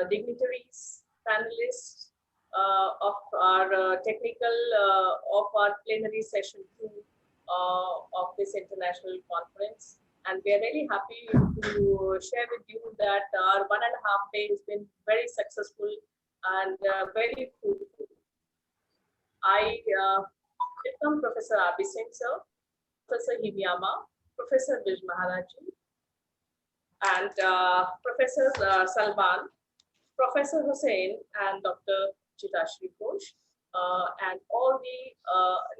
dignitaries, panelists of our technical of our plenary session 2 of this international conference. And we are really happy to share with you that our 1.5 day has been very successful and very fruitful. I welcome Professor Singh sir, Professor Hiviyama, Professor Brij Maharaj, and Professor Salman, Professor Hossain, and Dr. Chirashree Ghosh, and all the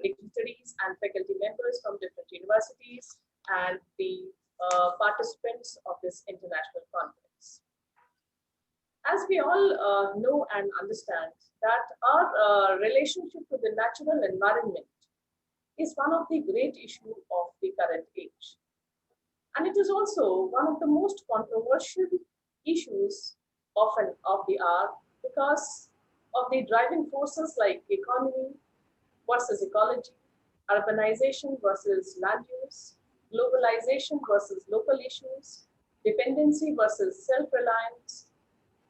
dignitaries and faculty members from different universities and the participants of this international conference. As we all know and understand that our relationship to the natural environment is one of the great issues of the current age. And it is also one of the most controversial issues of the hour because of the driving forces like economy versus ecology, urbanization versus land use, globalization versus local issues, dependency versus self-reliance,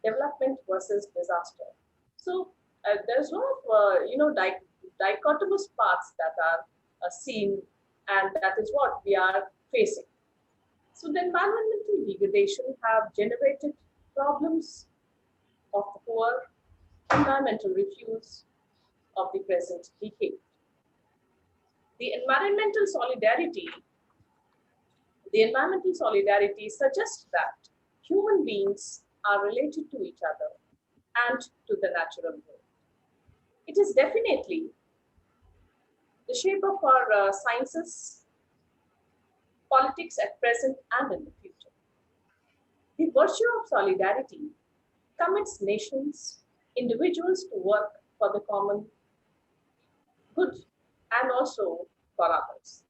development versus disaster. So there's a lot of dichotomous paths that are seen, and that is what we are facing. So the environmental degradation have generated problems of the poor, environmental refuse of the present decade. The environmental solidarity suggests that human beings are related to each other and to the natural world. It is definitely the shape of our sciences, politics at present and in the future. The virtue of solidarity commits nations, individuals to work for the common good and also for others.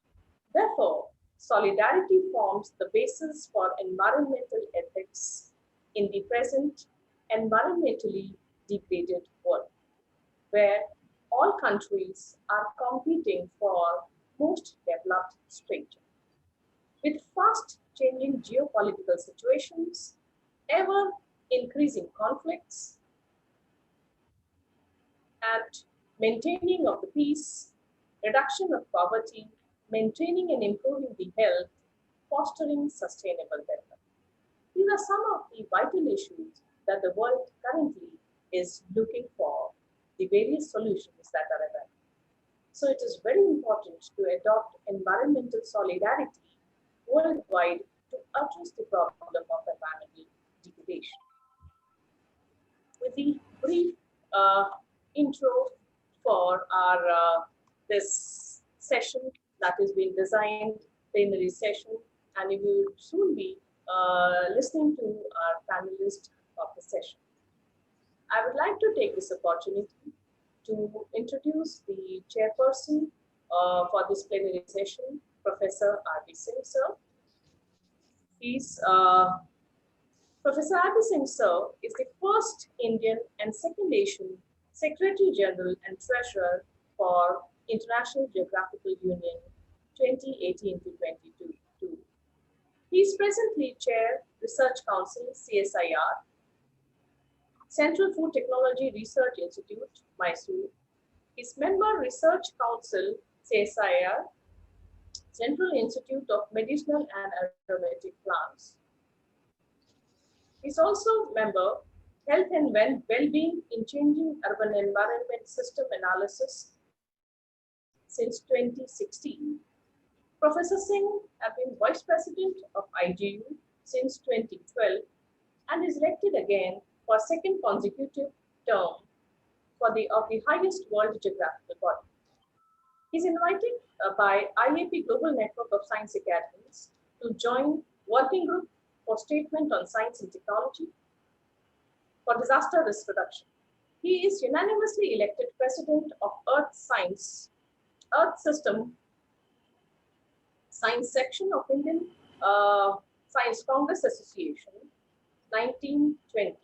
Therefore, solidarity forms the basis for environmental ethics in the present environmentally degraded world, where all countries are competing for most developed status. With fast changing geopolitical situations, ever increasing conflicts, and maintaining of the peace, reduction of poverty, maintaining and improving the health, fostering sustainable development. These are some of the vital issues that the world currently is looking for the various solutions that are available. So it is very important to adopt environmental solidarity worldwide to address the problem of environmental degradation. With the brief intro for our this session that is being designed, plenary session, and you will soon be listening to our panelist of the session. I would like to take this opportunity to introduce the chairperson for this plenary session, Professor Singh sir. Professor Singh sir is the first Indian and second Asian Secretary General and Treasurer for International Geographical Union 2018 to 2022. He is presently Chair, Research Council, CSIR, Central Food Technology Research Institute, Mysore. He is Member, Research Council, CSIR, Central Institute of Medicinal and Aromatic Plants. He is also member, Health and Well-being in Changing Urban Environment System Analysis since 2016. Professor Singh has been Vice President of IGU since 2012 and is elected again for second consecutive term of the highest world geographical body. He is invited by IAP Global Network of Science Academies to join Working Group for Statement on Science and Technology for Disaster Risk Reduction. He is unanimously elected President of Earth System Science Section of Indian Science Congress Association, 1920.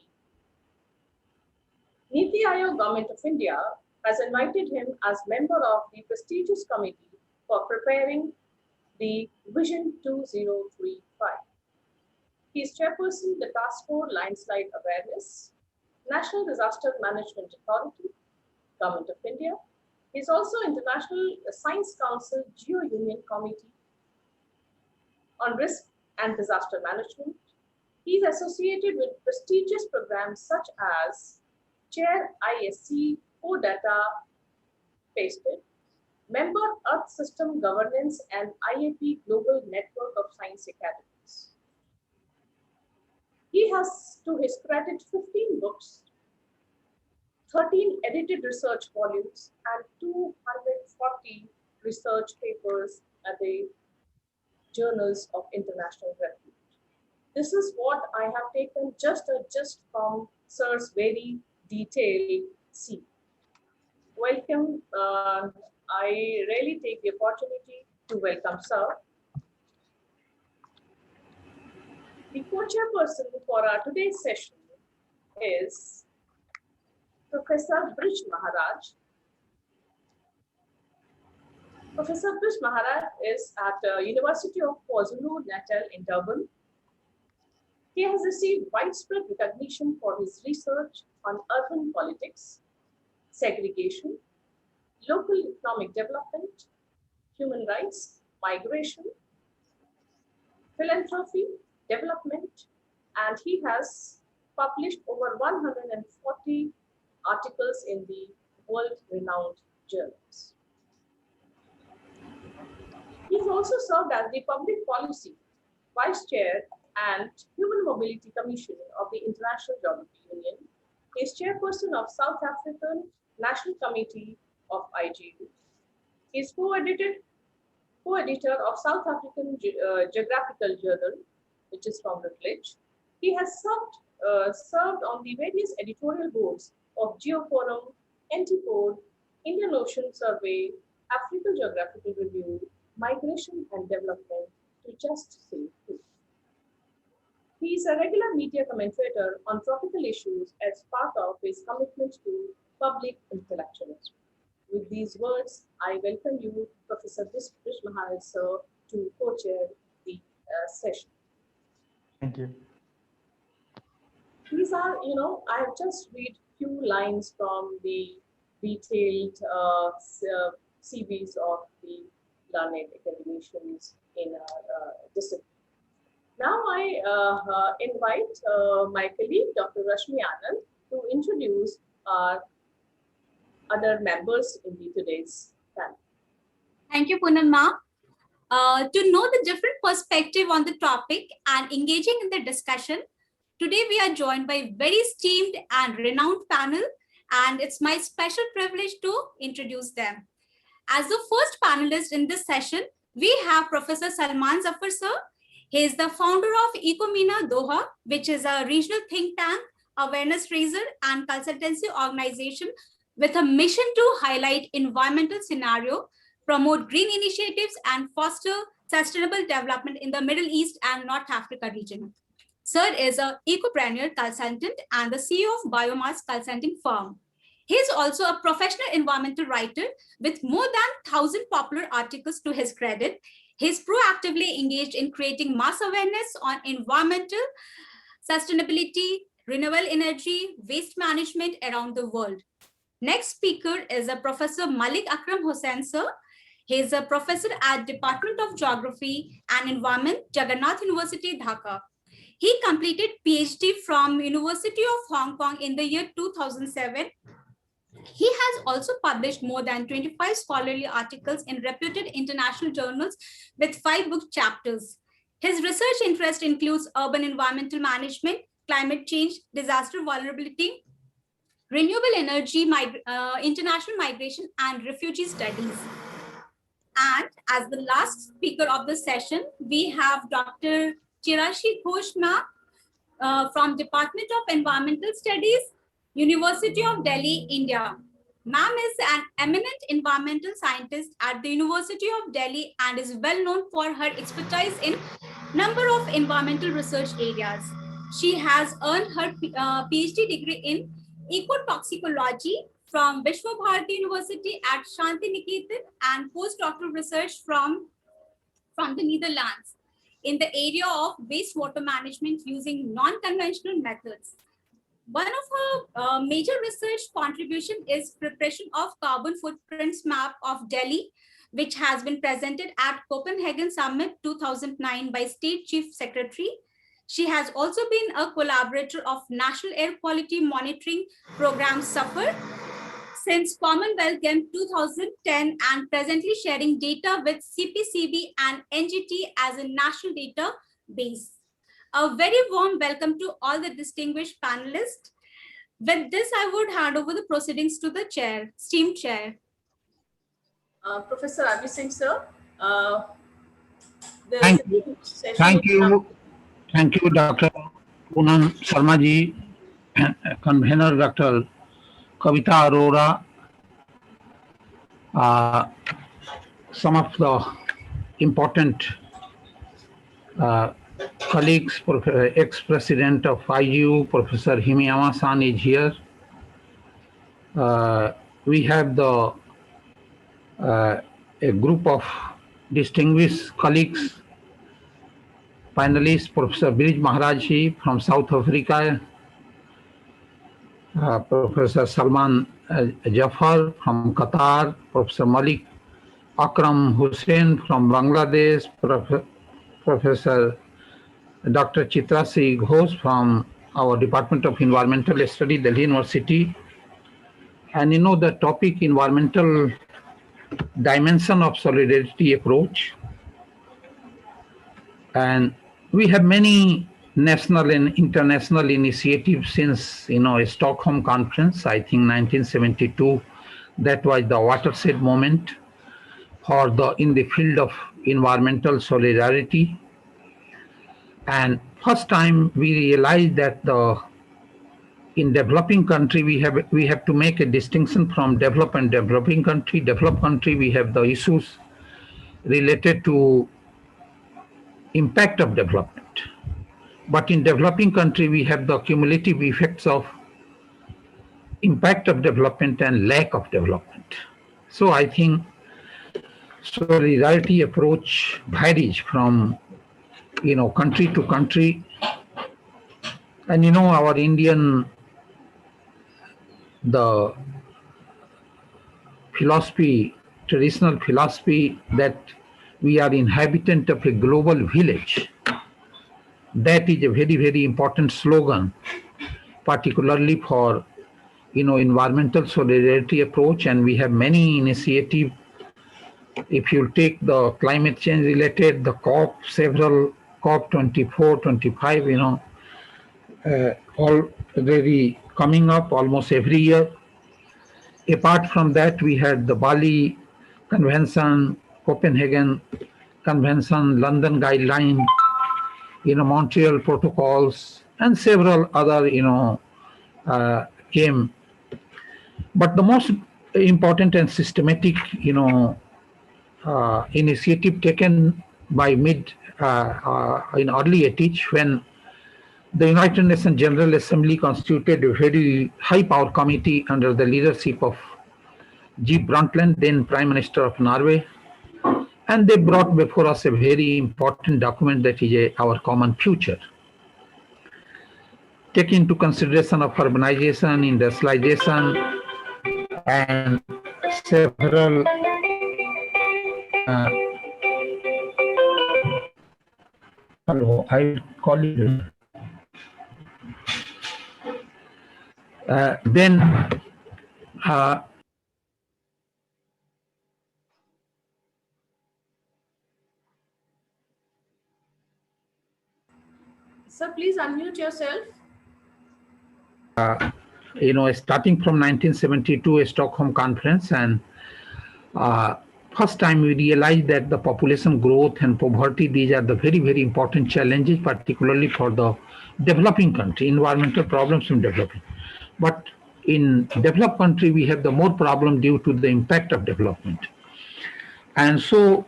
Niti Aayog Government of India has invited him as member of the prestigious committee for preparing the Vision 2035. He is chairperson of the Task Force Landslide Awareness National Disaster Management Authority, Government of India. He is also International Science Council Geo-Union Committee on Risk and Disaster Management. He is associated with prestigious programs such as Chair ISC Co-Data Pasted, Member Earth System Governance and IAP Global Network of Science Academies. He has to his credit 15 books, 13 edited research volumes, and 240 research papers at the journals of international repute. This is what I have taken just from Sir's very detailed CV. Welcome. I really take the opportunity to welcome Sir. The co-chairperson for our today's session is Professor Brij Maharaj. Professor Brij Maharaj is at University of KwaZulu-Natal in Durban. He has received widespread recognition for his research on urban politics, segregation, local economic development, human rights, migration, philanthropy, development, and he has published over 140 articles in the world-renowned journals. He has also served as the Public Policy Vice Chair and Human Mobility Commission of the International Geography Union. He is chairperson of South African National Committee of 𝐒𝐲𝐬𝐬𝐢𝐴. He is co-editor of South African Geographical Journal, which is from the Brij. He has served on the various editorial boards of GeoForum, Antipode, Indian Ocean Survey, African Geographical Review, Migration and Development, to just say two. He is a regular media commentator on tropical issues as part of his commitment to public intellectualism. With these words, I welcome you, Professor Brij Maharaj, sir, to co-chair the session. Thank you. These are, I have just read few lines from the detailed CVs of the learned academicians in our discipline. Now I invite my colleague, Dr. Rashmi Anand, to introduce our other members in today's panel. Thank you, Poonam ma'am. To know the different perspective on the topic and engaging in the discussion, today we are joined by a very esteemed and renowned panel, and it's my special privilege to introduce them. As the first panelist in this session, we have Professor Salman Zafar sir. He is the founder of 𝐒𝐞𝐬𝐬𝐢𝐴, which is a regional think tank, awareness raiser, and consultancy organization with a mission to highlight environmental scenario, promote green initiatives, and foster sustainable development in the Middle East and North Africa region. Sir is an ecopreneur consultant and the CEO of biomass consulting firm. He is also a professional environmental writer with more than 1,000 popular articles to his credit. He is proactively engaged in creating mass awareness on environmental sustainability, renewable energy, waste management around the world. Next speaker is a Professor Malik Akram Hossain sir. He is a professor at Department of Geography and Environment, Jagannath University, Dhaka. He completed PhD from University of Hong Kong in the year 2007. He has also published more than 25 scholarly articles in reputed international journals with 5 book chapters. His research interest includes urban environmental management, climate change, disaster vulnerability, renewable energy, international migration, and refugee studies. And as the last speaker of the session, we have Dr. Chirashree Ghosh from Department of Environmental Studies, University of Delhi, India. Ma'am is an eminent environmental scientist at the University of Delhi and is well known for her expertise in number of environmental research areas. She has earned her PhD degree in ecotoxicology from Vishwabharati University at Shantiniketan and postdoctoral research from the Netherlands in the area of wastewater management using non-conventional methods. One of Major research contribution is preparation of carbon footprints map of Delhi, which has been presented at Copenhagen Summit 2009 by State Chief Secretary. She has also been a collaborator of National Air Quality Monitoring Program Zafar since Commonwealth Games 2010 and presently sharing data with CPCB and NGT as a national database. A very warm welcome to all the distinguished panelists. With this, I would hand over the proceedings to the chair, esteemed chair. Professor Singh, sir. Thank you. Thank you, Dr. Poonam Sharma ji, convener Dr. Kavita Arora, some of the important colleagues, ex-president of IGU, Professor Himiyama-san is here. We have a group of distinguished colleagues, panelists, Professor Brij Maharaj from South Africa, Professor Salman Zafar from Qatar, Professor Malik, Akram, Hossain from Bangladesh, Professor Dr. Chirashree Ghosh from our Department of Environmental Study, Delhi University. And you know the topic, environmental dimension of solidarity approach. And we have many national and international initiatives since, a Stockholm conference, I think 1972, that was the watershed moment in the field of environmental solidarity. And first time we realized that in developing country, we have to make a distinction from developed and developing country. Developed country, we have the issues related to impact of development. But in developing country, we have the cumulative effects of impact of development and lack of development. So I think solidarity approach varies from country to country. And our Indian, the philosophy, traditional philosophy that we are inhabitant of a global village. That is a very, very important slogan, particularly for environmental solidarity approach. And we have many initiatives. If you take the climate change related, the several COP 24, 25, already coming up almost every year. Apart from that, we had the Bali Convention, Copenhagen Convention, London Guideline, Montreal Protocols, and several other, came. But the most important and systematic, initiative taken by in early 80s, when the United Nations General Assembly constituted a very high power committee under the leadership of G. Brundtland, then Prime Minister of Norway. And they brought before us a very important document that is our common future. Take into consideration of urbanization, industrialization, and several hello, I call you. Sir, please unmute yourself. Starting from 1972, a Stockholm conference, and first time we realized that the population growth and poverty, these are the very, very important challenges, particularly for the developing country, environmental problems in developing. But in developed country, we have the more problem due to the impact of development. And so,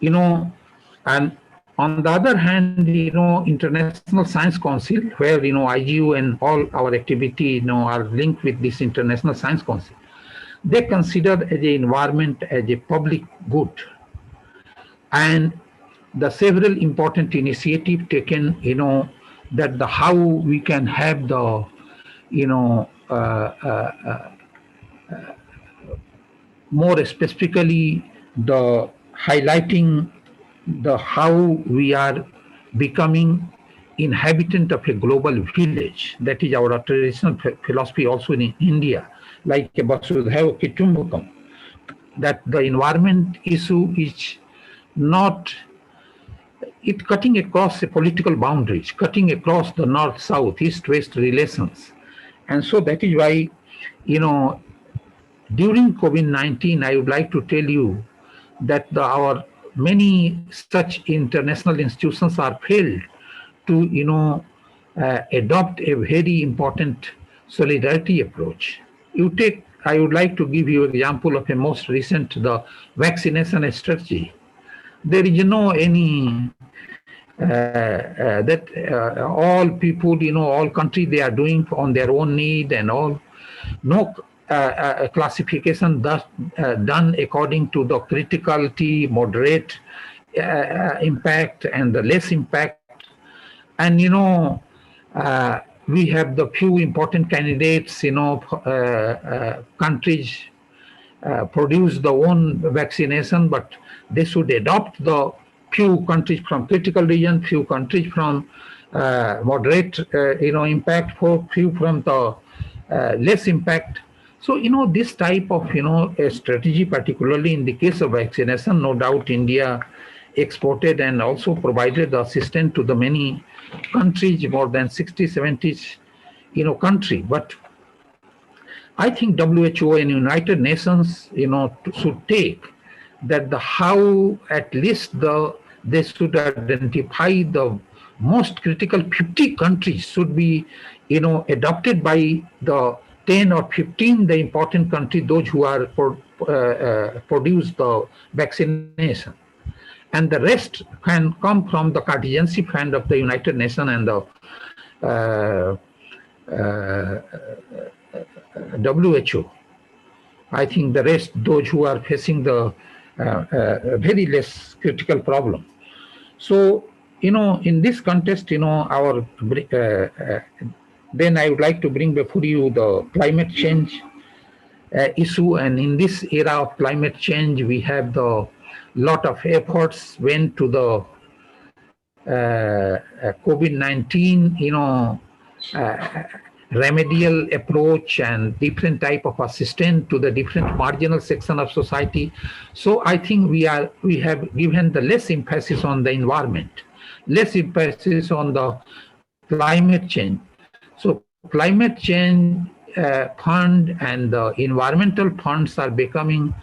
and on the other hand, International Science Council, where, IGU and all our activity, are linked with this International Science Council, they consider as a environment as a public good. And the several important initiatives taken, that how we can have the you know, more specifically the highlighting the how we are becoming inhabitant of a global village. That is our traditional philosophy also in India, like a 𝐒𝐻𝐿𝐻𝐿 𝐾𝐻𝐿𝐻𝐿, that the environment issue is not it cutting across the political boundaries, cutting across the north-south, east-west relations. And so that is why, you know, during COVID-19, I would like to tell you that our many such international institutions are failed to, you know, adopt a very important solidarity approach. You take, I would like to give you an example of a most recent, the vaccination strategy. There is no any that all people, you know, all countries, they are doing on their own need and all. No classification thus done according to the criticality, moderate impact, and the less impact. And you know, we have the few important candidates. You know, countries produce their own vaccination, but they should adopt the few countries from critical region, few countries from moderate, you know, impact, for few from the less impact. So, you know, this type of, you know, a strategy, particularly in the case of vaccination, no doubt India exported and also provided assistance to the many countries, more than 60, 70, you know, country. But I think WHO and United Nations, you know, should take that the how at least they should identify the most critical 50 countries should be, you know, adopted by the 10 or 15 the important countries, those who are produce the vaccination. And the rest can come from the contingency fund of the United Nations and the WHO. I think the rest, those who are facing the very less critical problem. So, you know, in this context, you know, our then I would like to bring before you the climate change issue. And in this era of climate change, we have the lot of efforts went to the COVID-19, you know, remedial approach and different type of assistance to the different marginal section of society. So I think we have given the less emphasis on the environment, less emphasis on the climate change. So climate change fund and the environmental funds are becoming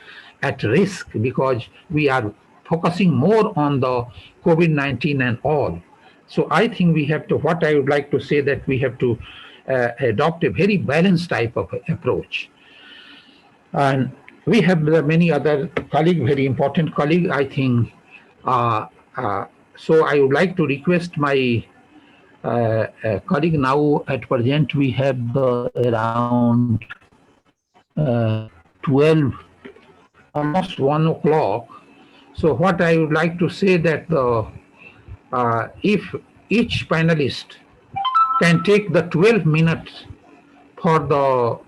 at risk because we are focusing more on the COVID-19 and all. So I think we have to, what I would like to say, that we have to adopt a very balanced type of approach. And we have many other colleagues, very important colleagues, I think. So I would like to request my colleague now. At present, we have around 12, almost 1 o'clock. So what I would like to say that if each panelist can take the 12 minutes for the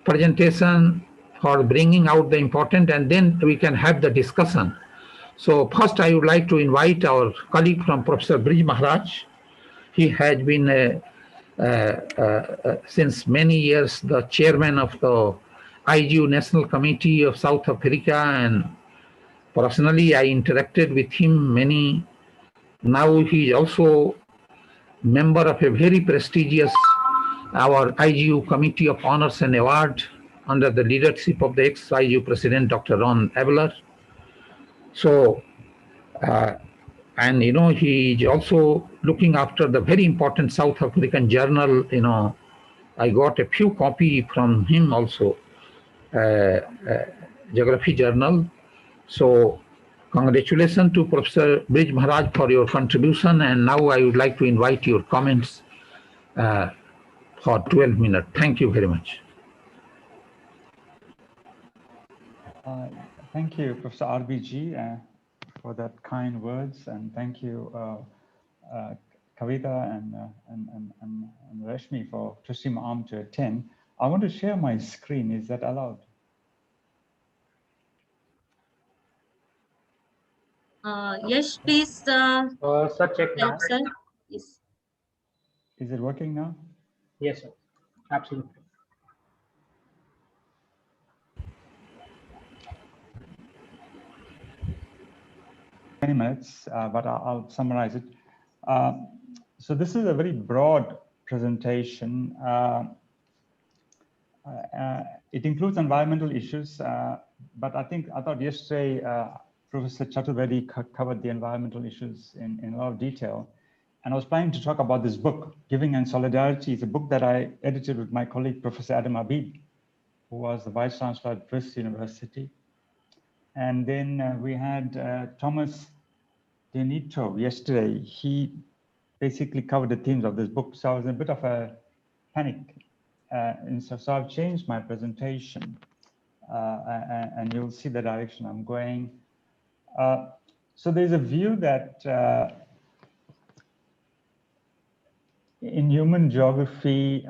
presentation, for bringing out the important, and then we can have the discussion. So first I would like to invite our colleague from Professor Brij Maharaj. He has been since many years the chairman of the 𝐒𝐲𝐬𝐬𝐢 National Committee of South Africa, and personally I interacted with him many. Now he is also member of a very prestigious our 𝐒𝐲𝐬𝐬𝐢 Committee of Honors and Award under the leadership of the ex-𝐒𝐲𝐬𝐬 President Dr. Ron Abler. So, and you know, he is also looking after the very important South African journal. You know, I got a few copies from him also, Geography Journal. So, congratulations to Professor Brij Maharaj for your contribution. And now I would like to invite your comments for 12 minutes. Thank you very much. Thank you, Professor RBG, for that kind words, and thank you, Kavita and Rashmi for twisting my arm to attend. I want to share my screen. Is that allowed? Yes, please. Sir, check now. Sir. Yes. Is it working now? Yes, sir. Absolutely. Minutes, but I'll summarize it. So this is a very broad presentation. It includes environmental issues, but I thought yesterday Professor Chaturvedi covered the environmental issues in a lot of detail. And I was planning to talk about this book, Giving and Solidarity. It's a book that I edited with my colleague, Professor Adam Abid, who was the Vice Chancellor at Brij University. And then we had Thomas Denito yesterday. He basically covered the themes of this book. So I was in a bit of a panic. And so I've changed my presentation and you'll see the direction I'm going. So there's a view that in human geography,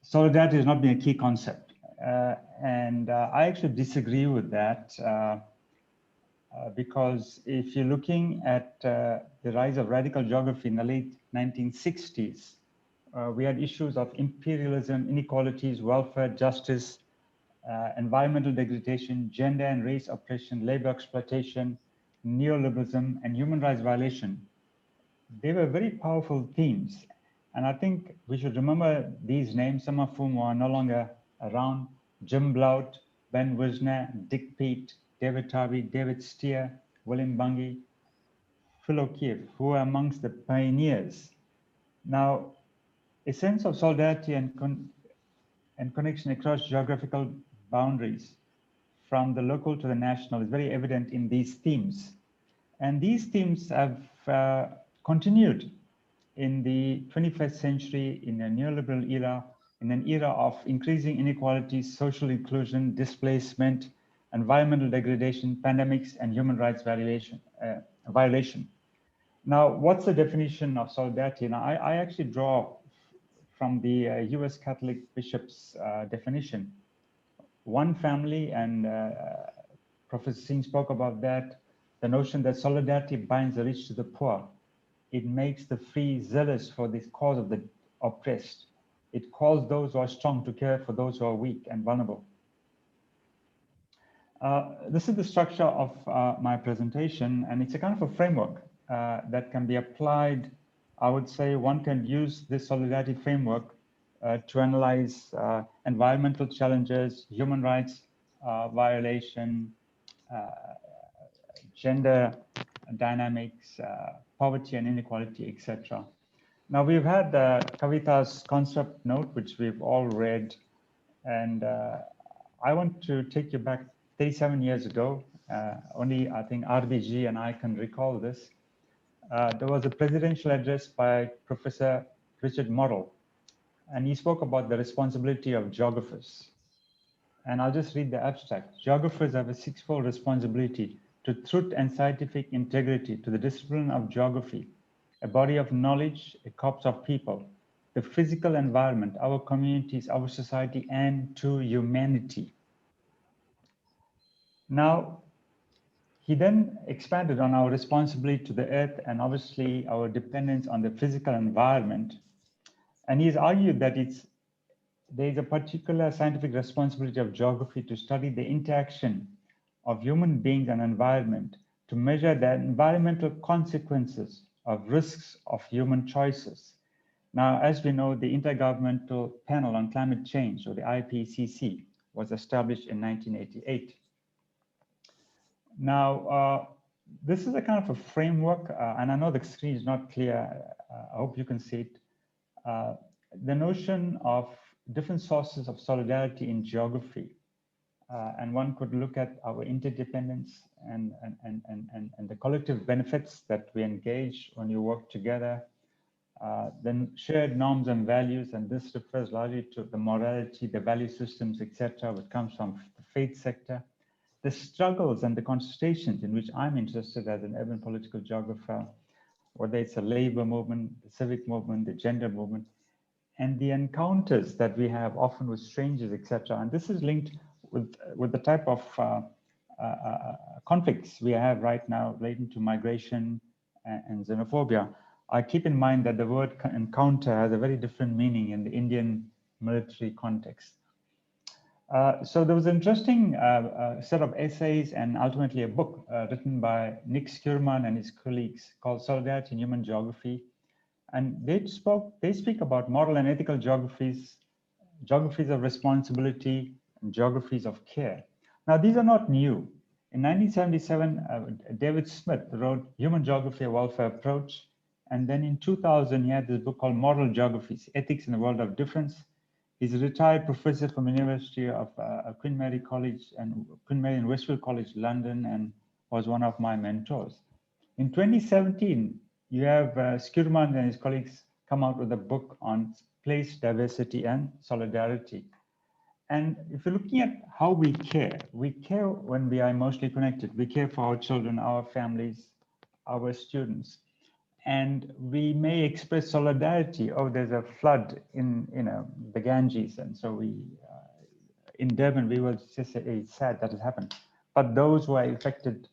solidarity has not been a key concept. And I actually disagree with that because if you're looking at the rise of radical geography in the late 1960s, we had issues of imperialism, inequalities, welfare, justice, environmental degradation, gender and race oppression, labor exploitation, neoliberalism, and human rights violation. They were very powerful themes. And I think we should remember these names, some of whom are no longer around: Jim Blount, Ben Wisner, Dick Peat, David Harvey, David Steer, William Bungie, Phil O'Keefe, who are amongst the pioneers. Now, a sense of solidarity and connection across geographical boundaries from the local to the national is very evident in these themes. And these themes have continued in the 21st century, in a neoliberal era, in an era of increasing inequalities, social inclusion, displacement, environmental degradation, pandemics, and human rights violation. Now, what's the definition of solidarity? Now, I actually draw from the US Catholic Bishop's definition. One family, and Professor Singh spoke about that, the notion that solidarity binds the rich to the poor. It makes the free zealous for the cause of the oppressed. It calls those who are strong to care for those who are weak and vulnerable. This is the structure of my presentation, and it's a kind of a framework that can be applied. I would say one can use this solidarity framework to analyze environmental challenges, human rights violation, gender dynamics, poverty and inequality, etc. Now we've had Kavita's concept note, which we've all read, and I want to take you back 37 years ago. Only I think RBG and I can recall this. There was a presidential address by Professor Richard Morrill, and he spoke about the responsibility of geographers. And I'll just read the abstract. Geographers have a sixfold responsibility to truth and scientific integrity, to the discipline of geography, a body of knowledge, a corpus of people, the physical environment, our communities, our society, and to humanity. Now, he then expanded on our responsibility to the earth and obviously our dependence on the physical environment. And he's argued that there is a particular scientific responsibility of geography to study the interaction of human beings and environment, to measure the environmental consequences of risks of human choices. Now, as we know, the Intergovernmental Panel on Climate Change, or the IPCC, was established in 1988. Now, this is a kind of a framework, and I know the screen is not clear. I hope you can see it. The notion of different sources of solidarity in geography. And one could look at our interdependence and the collective benefits that we engage when you work together. Then shared norms and values, and this refers largely to the morality, the value systems, etc., which comes from the faith sector. The struggles and the consultations in which I'm interested as an urban political geographer, whether it's a labor movement, the civic movement, the gender movement, and the encounters that we have often with strangers, etc. And this is linked with the type of conflicts we have right now relating to migration and xenophobia. I keep in mind that the word encounter has a very different meaning in the Indian military context. So there was an interesting set of essays and ultimately a book written by Nick Skirman and his colleagues called Solidarity in Human Geography. And they speak about moral and ethical geographies, geographies of responsibility, and geographies of care. Now, these are not new. In 1977, David Smith wrote Human Geography, a Welfare Approach. And then in 2000, he had this book called Moral Geographies, Ethics in the World of Difference. He's a retired professor from the University of Queen Mary College and Queen Mary and Westfield College, London, and was one of my mentors. In 2017, you have Skirman and his colleagues come out with a book on place, diversity, and solidarity. And if you're looking at how we care when we are emotionally connected. We care for our children, our families, our students. And we may express solidarity. Oh, there's a flood in the Ganges, and so we in Durban we will just say it's sad that it happened. But those who are affected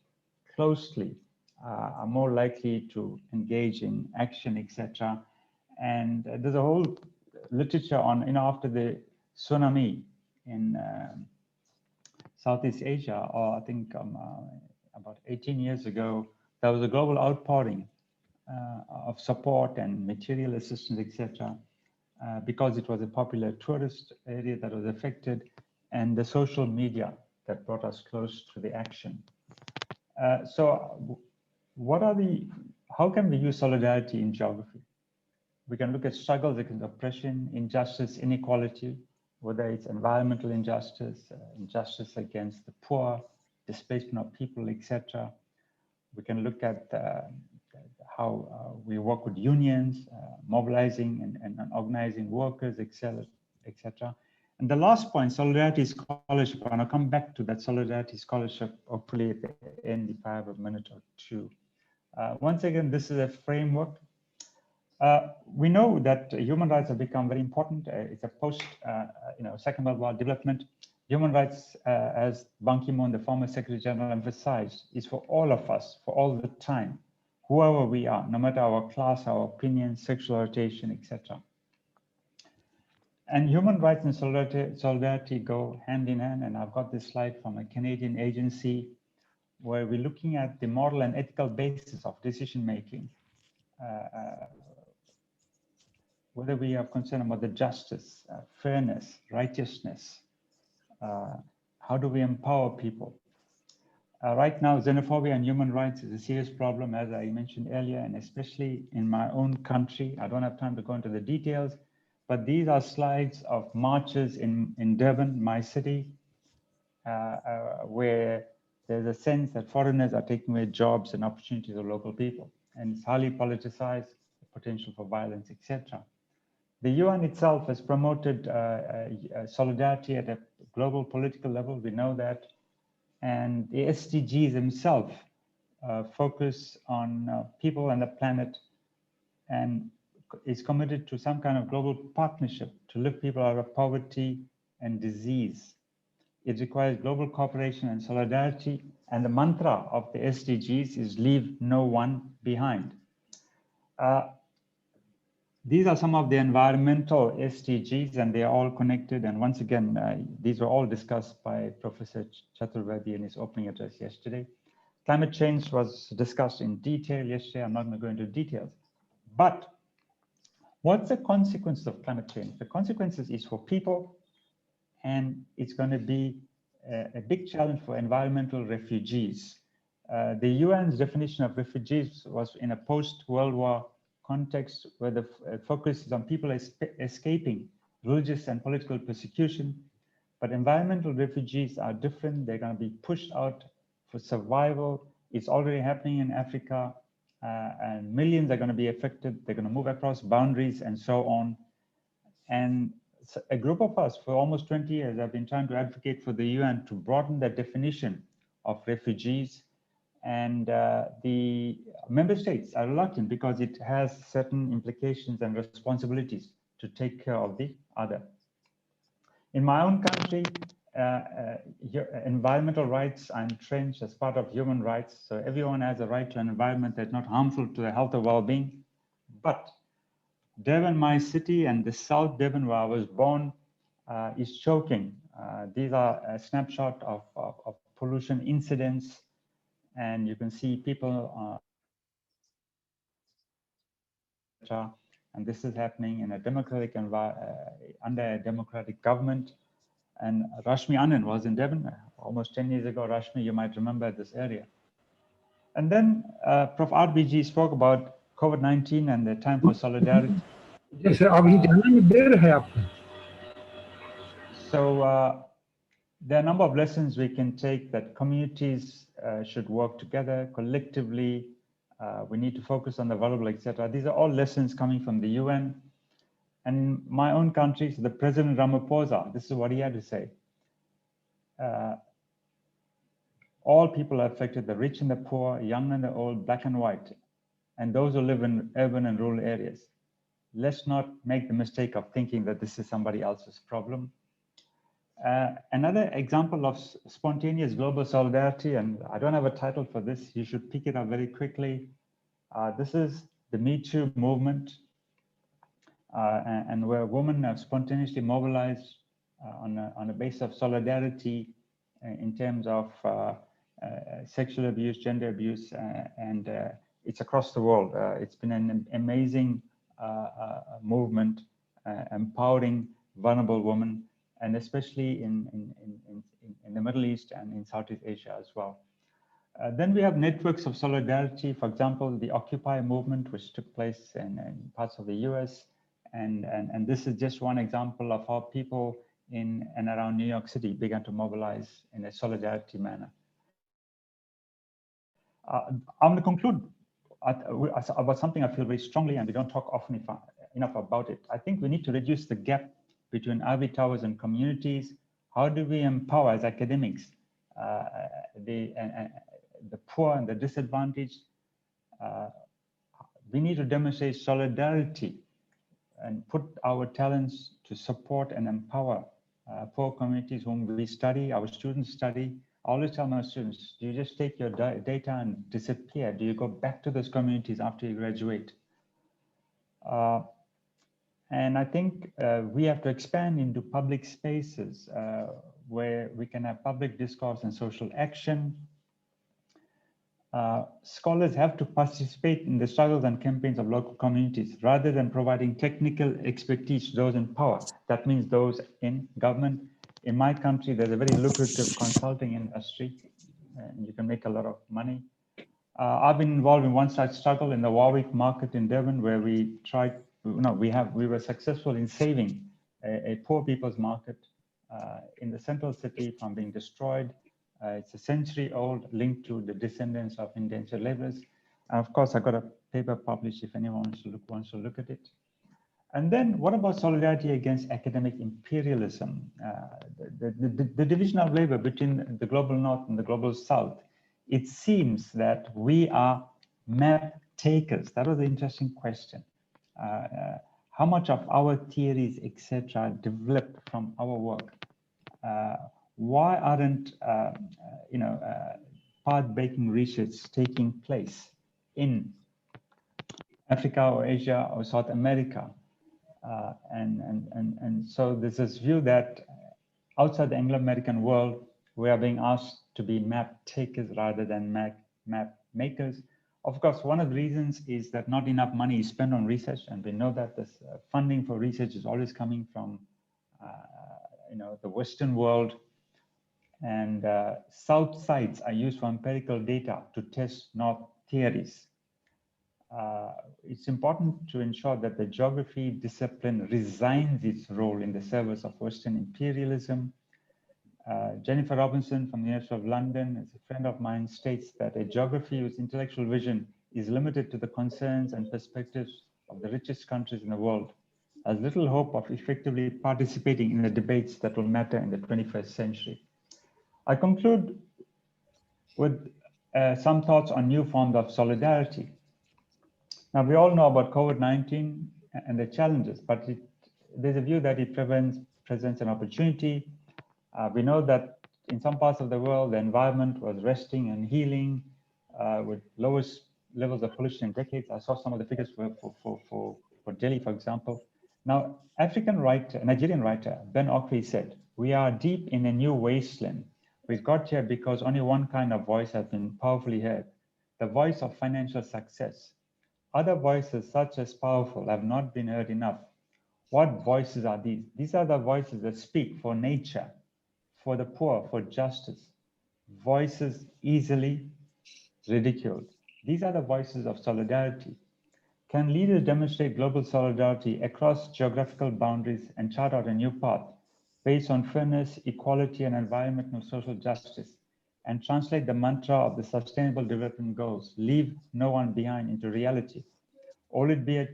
closely are more likely to engage in action, etc. And there's a whole literature on after the tsunami in Southeast Asia, or I think about 18 years ago, there was a global outpouring of support and material assistance, etc., because it was a popular tourist area that was affected, and the social media that brought us close to the action. So how can we use solidarity in geography? We can look at struggles against oppression, injustice, inequality, whether it's environmental injustice, injustice against the poor, displacement of people, etc. We can look at how we work with unions, mobilizing and organizing workers, etc. And the last point, solidarity scholarship, and I'll come back to that solidarity scholarship hopefully at the end if I have a minute or two. Once again, this is a framework. We know that human rights have become very important. It's a post, Second World War development. Human rights, as Ban Ki-moon, the former Secretary General, emphasized, is for all of us, for all the time, whoever we are, no matter our class, our opinion, sexual orientation, etc. And human rights and solidarity go hand in hand. And I've got this slide from a Canadian agency where we're looking at the moral and ethical basis of decision making. Whether we are concerned about the justice, fairness, righteousness, how do we empower people? Right now, xenophobia and human rights is a serious problem, as I mentioned earlier, and especially in my own country. I don't have time to go into the details, but these are slides of marches in Durban, my city, where there's a sense that foreigners are taking away jobs and opportunities of local people, and it's highly politicized, the potential for violence, etc. The UN itself has promoted solidarity at a global political level. We know that. And the SDGs themselves focus on people and the planet, and is committed to some kind of global partnership to lift people out of poverty and disease. It requires global cooperation and solidarity. And the mantra of the SDGs is leave no one behind. These are some of the environmental SDGs, and they are all connected. And once again, these were all discussed by Professor Chaturvedi in his opening address yesterday. Climate change was discussed in detail yesterday. I'm not going to go into details. But what's the consequence of climate change? The consequences is for people, and it's going to be a big challenge for environmental refugees. The UN's definition of refugees was in a post-World War context where the focus is on people escaping religious and political persecution. But environmental refugees are different. They're going to be pushed out for survival. It's already happening in Africa, and millions are going to be affected. They're going to move across boundaries and so on. And a group of us for almost 20 years have been trying to advocate for the UN to broaden the definition of refugees And the member states are reluctant because it has certain implications and responsibilities to take care of the other. In my own country, environmental rights are entrenched as part of human rights. So everyone has a right to an environment that's not harmful to the health or well-being. But Devon, my city, and the South Devon where I was born is choking. These are a snapshot of pollution incidents. And you can see people and this is happening in a democratic under a democratic government. And Rashmi Anand was in Devon almost 10 years ago. Rashmi, you might remember this area. And then Prof. RBG spoke about COVID-19 and the time for solidarity. जैसे अभी जाने में देर है आपका. So there are a number of lessons we can take that communities should work together collectively. We need to focus on the vulnerable, etc. These are all lessons coming from the UN. And in my own country, so the President Ramaphosa, this is what he had to say. All people are affected, the rich and the poor, young and the old, black and white, and those who live in urban and rural areas. Let's not make the mistake of thinking that this is somebody else's problem. Another example of spontaneous global solidarity, and I don't have a title for this, you should pick it up very quickly. This is the Me Too movement, and where women have spontaneously mobilized on a basis of solidarity in terms of sexual abuse, gender abuse, and it's across the world. It's been an amazing movement, empowering vulnerable women, and especially in the Middle East and in Southeast Asia as well. Then we have networks of solidarity, for example, the Occupy movement, which took place in parts of the US. And this is just one example of how people in and around New York City began to mobilize in a solidarity manner. I'm going to conclude about something I feel very strongly, and we don't talk often enough about it. I think we need to reduce the gap between ivory towers and communities. How do we empower as academics the poor and the disadvantaged? We need to demonstrate solidarity and put our talents to support and empower poor communities whom we study, our students study. I always tell my students, do you just take your data and disappear? Do you go back to those communities after you graduate? And I think we have to expand into public spaces where we can have public discourse and social action. Scholars have to participate in the struggles and campaigns of local communities rather than providing technical expertise to those in power. That means those in government. In my country, there's a very lucrative consulting industry, and you can make a lot of money. I've been involved in one such struggle in the Warwick market in Devon, where we tried, we were successful in saving a poor people's market in the central city from being destroyed. It's a century-old, linked to the descendants of indentured laborers. And of course, I got a paper published if anyone wants to look at it. And then what about solidarity against academic imperialism? The division of labor between the global north and the global south, it seems that we are map takers. That was an interesting question. How much of our theories, etc., developed from our work? Why aren't path-breaking research taking place in Africa or Asia or South America? And so there's this view that outside the Anglo-American world, we are being asked to be map takers rather than map makers. Of course, one of the reasons is that not enough money is spent on research, and we know that this funding for research is always coming from the Western world. And south sites are used for empirical data to test north theories. It's important to ensure that the geography discipline resigns its role in the service of Western imperialism. Jennifer Robinson from the University of London, as a friend of mine, states that a geography whose intellectual vision is limited to the concerns and perspectives of the richest countries in the world has little hope of effectively participating in the debates that will matter in the 21st century. I conclude with some thoughts on new forms of solidarity. Now, we all know about COVID-19 and the challenges, but there's a view that it presents an opportunity. We know that in some parts of the world, the environment was resting and healing with lowest levels of pollution in decades. I saw some of the figures for Delhi, for example. Now, Nigerian writer, Ben Okwe said, "We are deep in a new wasteland. We got here because only one kind of voice has been powerfully heard, the voice of financial success. Other voices, such as powerful, have not been heard enough. What voices are these? These are the voices that speak for nature, for the poor, for justice. Voices easily ridiculed. These are the voices of solidarity. Can leaders demonstrate global solidarity across geographical boundaries and chart out a new path based on fairness, equality, and environmental social justice, and translate the mantra of the Sustainable Development Goals, leave no one behind, into reality? Or will it be a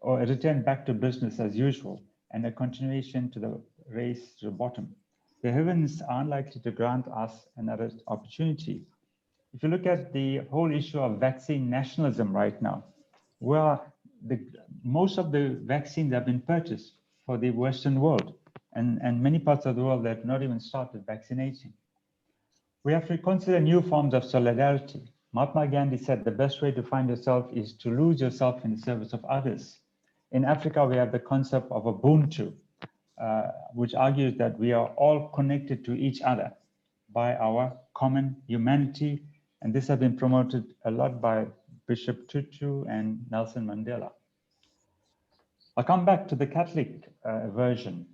return back to business as usual and a continuation to the race to the bottom? The heavens are unlikely to grant us another opportunity. If you look at the whole issue of vaccine nationalism right now, where most of the vaccines have been purchased for the Western world, and many parts of the world that have not even started vaccinating. We have to consider new forms of solidarity. Mahatma Gandhi said the best way to find yourself is to lose yourself in the service of others. In Africa, we have the concept of Ubuntu, which argues that we are all connected to each other by our common humanity. And this has been promoted a lot by Bishop Tutu and Nelson Mandela. I'll come back to the Catholic version.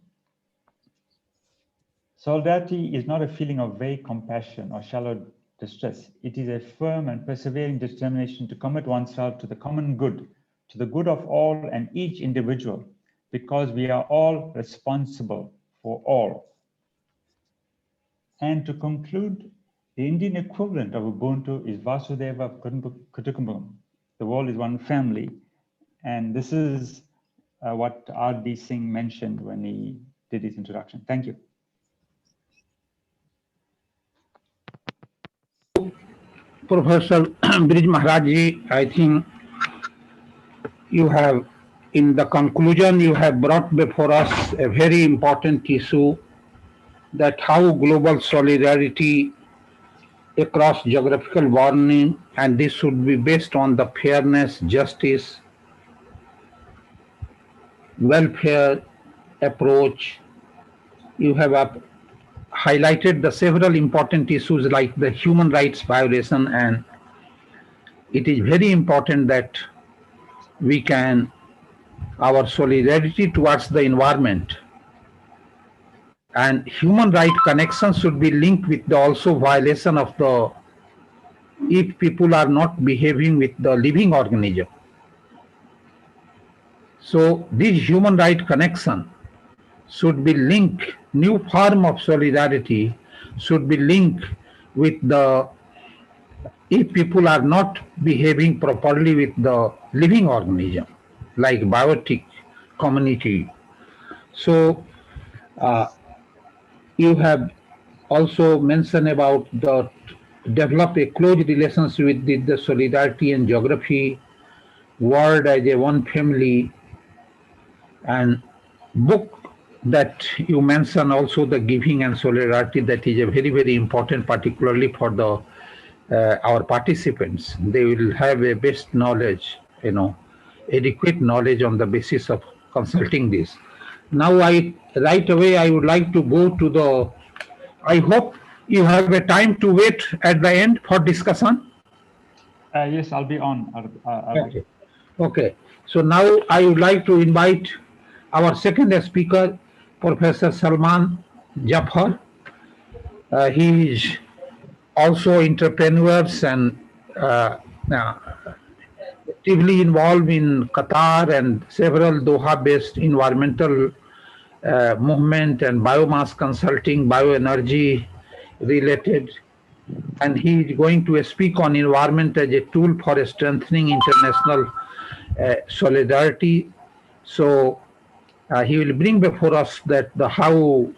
Solidarity is not a feeling of vague compassion or shallow distress. It is a firm and persevering determination to commit oneself to the common good, to the good of all and each individual, because we are all responsible for all. And to conclude, the Indian equivalent of Ubuntu is Vasudhaiva Kutumbakam. The world is one family. And this is what R.D. Singh mentioned when he did his introduction. Thank you. Professor Brij Maharaj, I think you have, in the conclusion, you have brought before us a very important issue, that how global solidarity across geographical boundary, and this should be based on the fairness, justice, welfare approach. You have highlighted the several important issues like the human rights violation, and it is very important that we can, our solidarity towards the environment and human right connection should be linked with the also violation of the, if people are not behaving with the living organism. So this human right connection should be linked, new form of solidarity should be linked with the, if people are not behaving properly with the living organism, like biotic community. So you have also mentioned about the develop a close relationship with the solidarity and geography, world as a one family, and book that you mentioned also the giving and solidarity, that is a very, very important, particularly for the our participants. They will have a best knowledge, adequate knowledge on the basis of consulting this. Now right away I would like to go to the, I hope you have a time to wait at the end for discussion. Yes, I'll be on. Okay. Okay. So now I would like to invite our second speaker, Professor Salman Zafar. He is also entrepreneurs and actively involved in Qatar and several Doha-based environmental movement and biomass consulting, bioenergy related. And he is going to speak on environment as a tool for strengthening international solidarity. So he will bring before us that how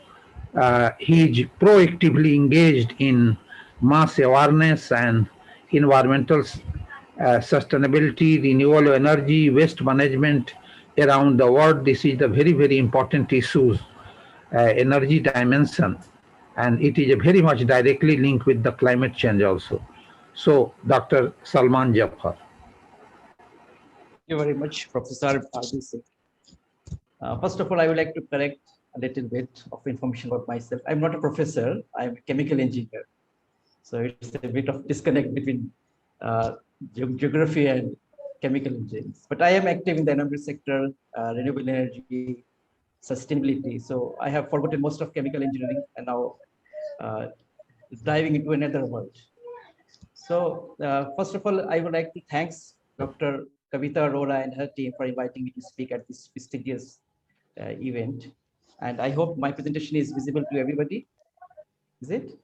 he is proactively engaged in mass awareness and environmental sustainability, renewable energy, waste management around the world. This is the very, very important issues, energy dimension, and it is very much directly linked with the climate change also. So, Dr. Salman Zafar. Thank you very much, Professor Singh. First of all, I would like to correct a little bit of information about myself. I'm not a professor, I'm a chemical engineer. So it's a bit of disconnect between geography and chemical engineering. But I am active in the environmental sector, renewable energy, sustainability. So I have forgotten most of chemical engineering and now diving into another world. So first of all, I would like to thank Dr. Kavita Arora and her team for inviting me to speak at this prestigious event. And I hope my presentation is visible to everybody. Is it?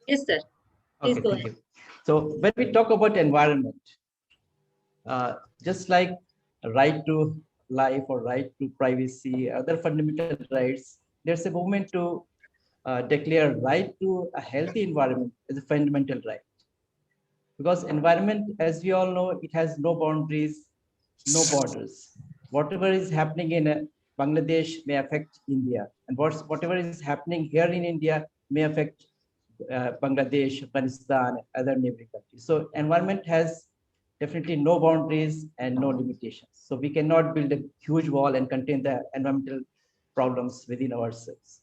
Yes, sir. Please Okay, go thank ahead. you. So when we talk about environment, just like right to life or right to privacy, other fundamental rights, there's a movement to declare right to a healthy environment as a fundamental right. Because environment, as we all know, it has no boundaries, no borders. Whatever is happening in Bangladesh may affect India, and whatever is happening here in India may affect Bangladesh, Afghanistan, other neighboring countries. So environment has definitely no boundaries and no limitations. So we cannot build a huge wall and contain the environmental problems within ourselves.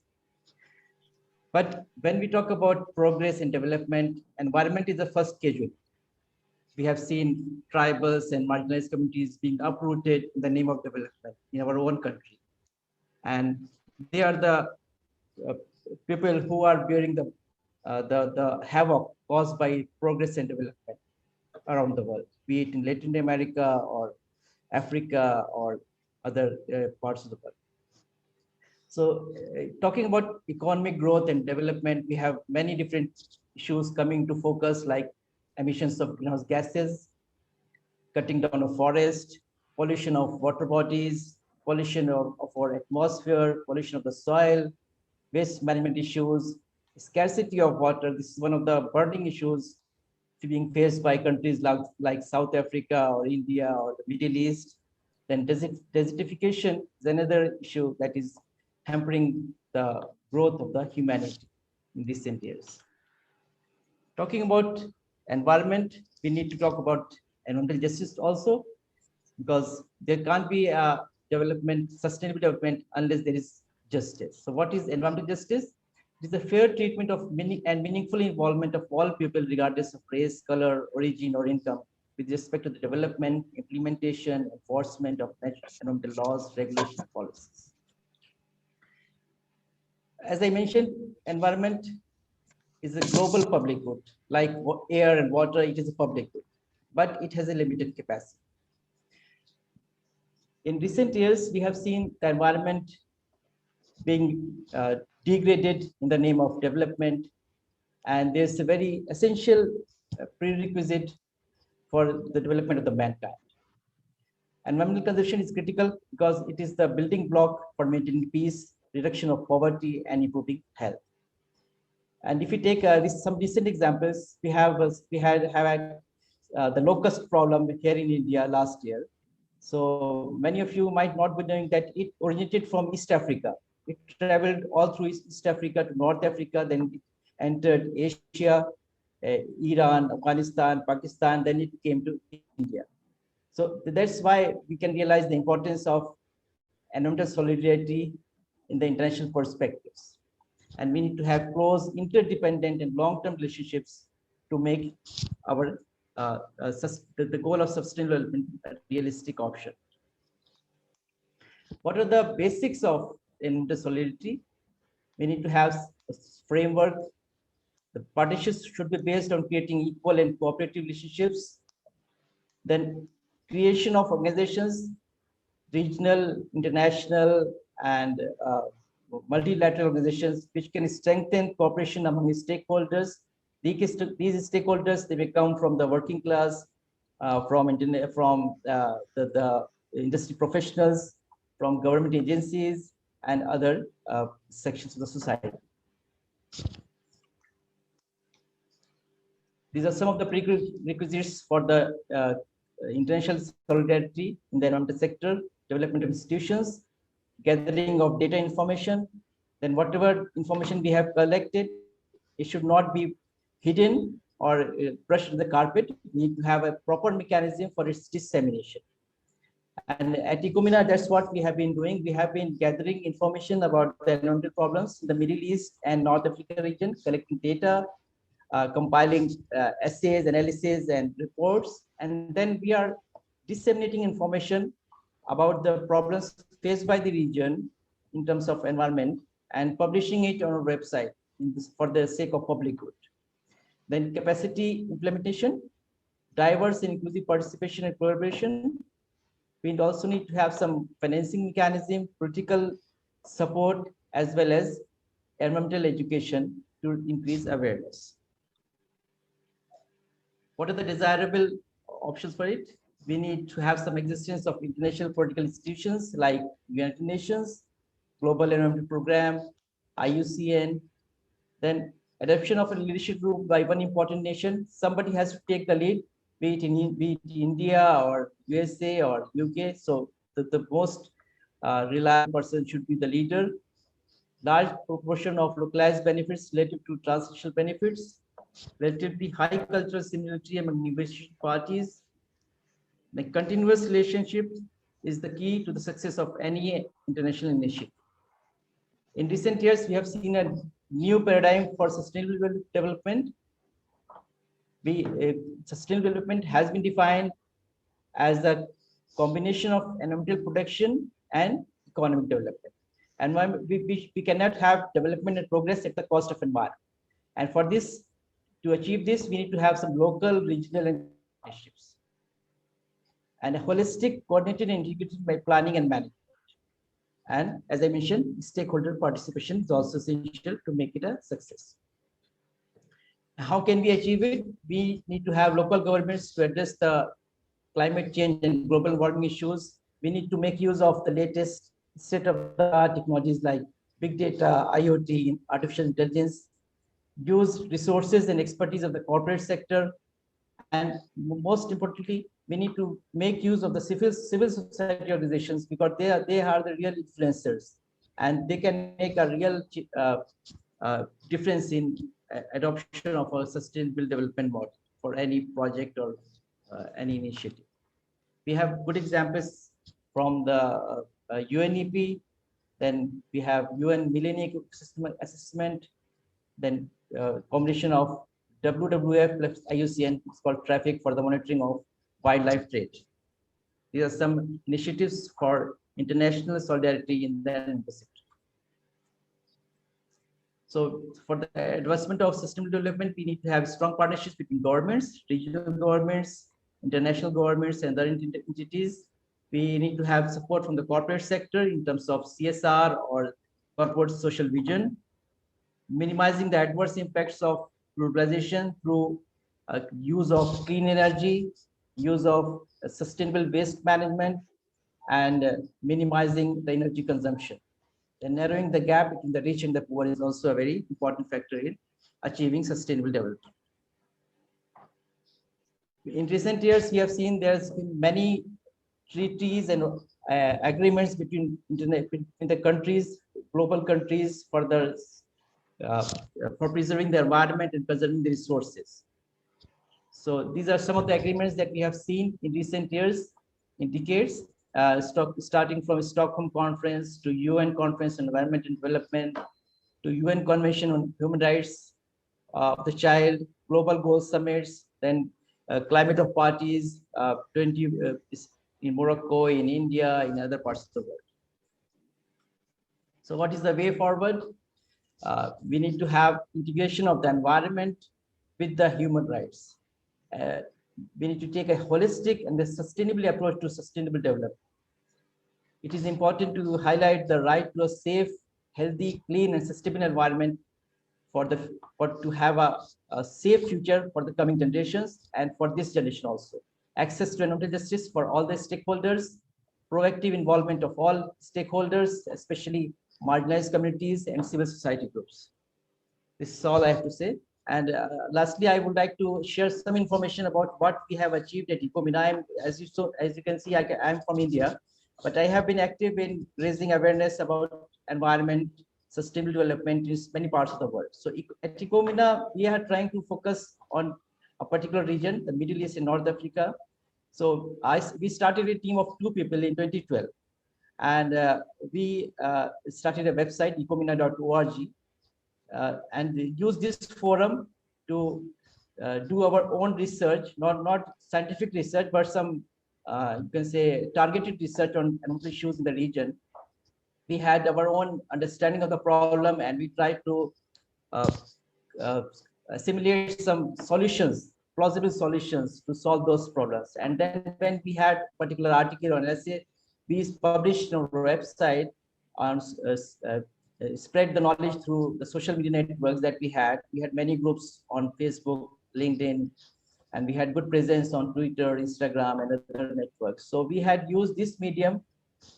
But when we talk about progress and development, environment is the first casualty. We have seen tribals and marginalized communities being uprooted in the name of development in our own country. And they are the people who are bearing the havoc caused by progress and development around the world, be it in Latin America or Africa or other parts of the world. So talking about economic growth and development, we have many different issues coming to focus, like emissions of greenhouse gases, cutting down of forest, pollution of water bodies, pollution of our atmosphere, pollution of the soil, waste management issues, scarcity of water. This is one of the burning issues being faced by countries like South Africa or India or the Middle East. Then desertification is another issue that is hampering the growth of the humanity in recent years. Talking about environment, we need to talk about environmental justice also, because there can't be a development, sustainable development, unless there is justice. So what is environmental justice? It is the fair treatment of meaningful involvement of all people, regardless of race, color, origin, or income, with respect to the development, implementation, enforcement of environmental laws, regulations, and policies. As I mentioned, environment is a global public good. Like air and water, it is a public good, but it has a limited capacity. In recent years, we have seen the environment being degraded in the name of development, and there's a very essential prerequisite for the development of the mankind. Environmental conservation is critical because it is the building block for maintaining peace, reduction of poverty, and improving health. And if we take some recent examples, we had the locust problem here in India last year. So many of you might not be knowing that it originated from East Africa. It traveled all through East Africa to North Africa, then it entered Asia, Iran, Afghanistan, Pakistan, then it came to India. So that's why we can realize the importance of environmental solidarity in the international perspectives. And we need to have close, interdependent, and long-term relationships to make our the goal of sustainable development a realistic option. What are the basics of environmental solidarity? We need to have a framework. The partnerships should be based on creating equal and cooperative relationships. Then creation of organizations, regional, international, and multilateral organizations, which can strengthen cooperation among stakeholders. These stakeholders, they may come from the working class, from the industry professionals, from government agencies, and other sections of the society. These are some of the prerequisites for the international solidarity in the environmental sector, development of institutions, gathering of data information. Then whatever information we have collected, it should not be hidden or brushed to the carpet. We need to have a proper mechanism for its dissemination. And at 𝐒𝐞𝐬𝐬𝐢𝐴𝐺, that's what we have been doing. We have been gathering information about the environmental problems in the Middle East and North Africa region, collecting data, compiling essays, analyses, and reports. And then we are disseminating information about the problems faced by the region in terms of environment and publishing it on our website for the sake of public good. Then capacity implementation, diverse and inclusive participation and collaboration. We also need to have some financing mechanism, political support, as well as environmental education to increase awareness. What are the desirable options for it? We need to have some existence of international political institutions like United Nations, Global Environment Program, IUCN, then adoption of a leadership group by one important nation. Somebody has to take the lead, be it India or USA or UK. So the most reliable person should be the leader. Large proportion of localized benefits relative to transnational benefits, relatively high cultural similarity among negotiation parties. The continuous relationship is the key to the success of any international initiative. In recent years, we have seen a new paradigm for sustainable development. Sustainable development has been defined as the combination of environmental protection and economic development. And we cannot have development and progress at the cost of environment. And for this, to achieve this, we need to have some local, regional, and partnerships. And a holistic, coordinated, and integrated by planning and management. And as I mentioned, stakeholder participation is also essential to make it a success. How can we achieve it? We need to have local governments to address the climate change and global warming issues. We need to make use of the latest state-of-the-art technologies like big data, IoT, artificial intelligence, use resources and expertise of the corporate sector, and most importantly, we need to make use of the civil society organizations, because they are the real influencers, and they can make a real difference in adoption of a sustainable development model for any project or any initiative. We have good examples from the UNEP, then we have UN Millennium Assessment, then combination of WWF plus IUCN, it's called Traffic for the Monitoring of Wildlife Trade. These are some initiatives for international solidarity in the environmental sector. So for the advancement of sustainable development, we need to have strong partnerships between governments, regional governments, international governments, and other entities. We need to have support from the corporate sector in terms of CSR or corporate social vision, minimizing the adverse impacts of globalization through use of clean energy, use of sustainable waste management, and minimizing the energy consumption. And narrowing the gap between the rich and the poor is also a very important factor in achieving sustainable development. In recent years, we have seen there's been many treaties and agreements between the countries, global countries, for preserving the environment and preserving the resources. So these are some of the agreements that we have seen in recent years, in decades, starting from Stockholm Conference to UN Conference on Environment and Development, to UN Convention on Human Rights of the Child, Global Goals Summits, then Climate of Parties, 20 in Morocco, in India, in other parts of the world. So what is the way forward? We need to have integration of the environment with the human rights. We need to take a holistic and a sustainable approach to sustainable development. It is important to highlight the right to a safe, healthy, clean, and sustainable environment to have a safe future for the coming generations and for this generation also. Access to environmental justice for all the stakeholders, proactive involvement of all stakeholders, especially marginalized communities and civil society groups. This is all I have to say. And lastly, I would like to share some information about what we have achieved at 𝐒𝐞𝐬𝐬𝐢𝐴. As you can see, I'm from India, but I have been active in raising awareness about environment, sustainable development in many parts of the world. So at 𝐒𝐞𝐬𝐬𝐢𝐴, we are trying to focus on a particular region, the Middle East and North Africa. So we started a team of 2 people in 2012, and we started a website, 𝐒𝐞𝐬𝐬𝐢𝐴.org, and use this forum to do our own research, not scientific research, but some you can say targeted research on issues in the region. We had our own understanding of the problem, and we tried to simulate some solutions, plausible solutions to solve those problems. And then when we had particular article on essay, we published on our website on spread the knowledge through the social media networks that we had. We had many groups on Facebook, LinkedIn, and we had good presence on Twitter, Instagram, and other networks. So we had used this medium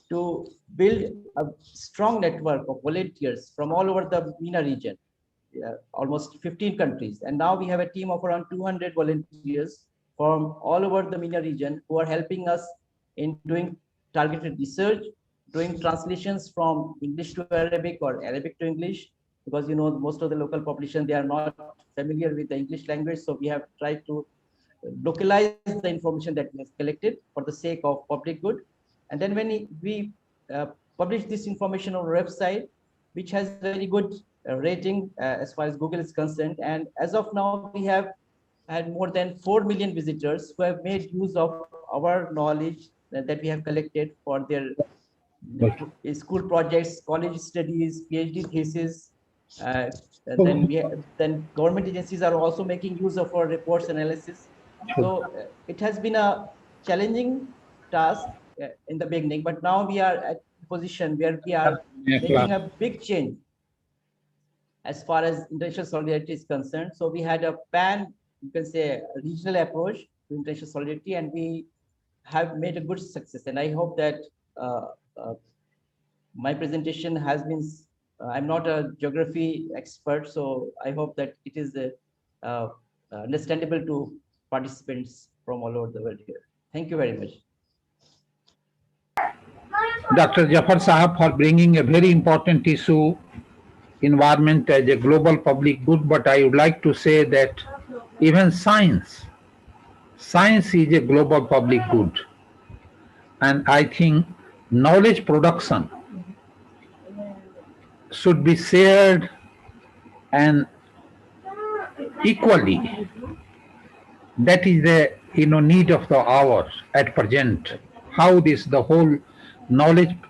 to build a strong network of volunteers from all over the MENA region, almost 15 countries. And now we have a team of around 200 volunteers from all over the MENA region who are helping us in doing targeted research, doing translations from English to Arabic or Arabic to English, because most of the local population, they are not familiar with the English language. So we have tried to localize the information that we have collected for the sake of public good. And then when we publish this information on our website, which has very good rating as far as Google is concerned. And as of now, we have had more than 4 million visitors who have made use of our knowledge that we have collected for their school projects, college studies, PhD thesis. Then government agencies are also making use of our reports analysis. So it has been a challenging task in the beginning, but now we are at a position where we are making a big change as far as international solidarity is concerned. So we had a you can say, regional approach to international solidarity, and we have made a good success. And I hope that my presentation has been, I'm not a geography expert, so I hope that it is understandable to participants from all over the world here. Thank you very much. Dr. Zafar Sahab, for bringing a very important issue, environment as a global public good. But I would like to say that even science is a global public good. And I think knowledge production should be shared and equally. That is the need of the hour at present. How the whole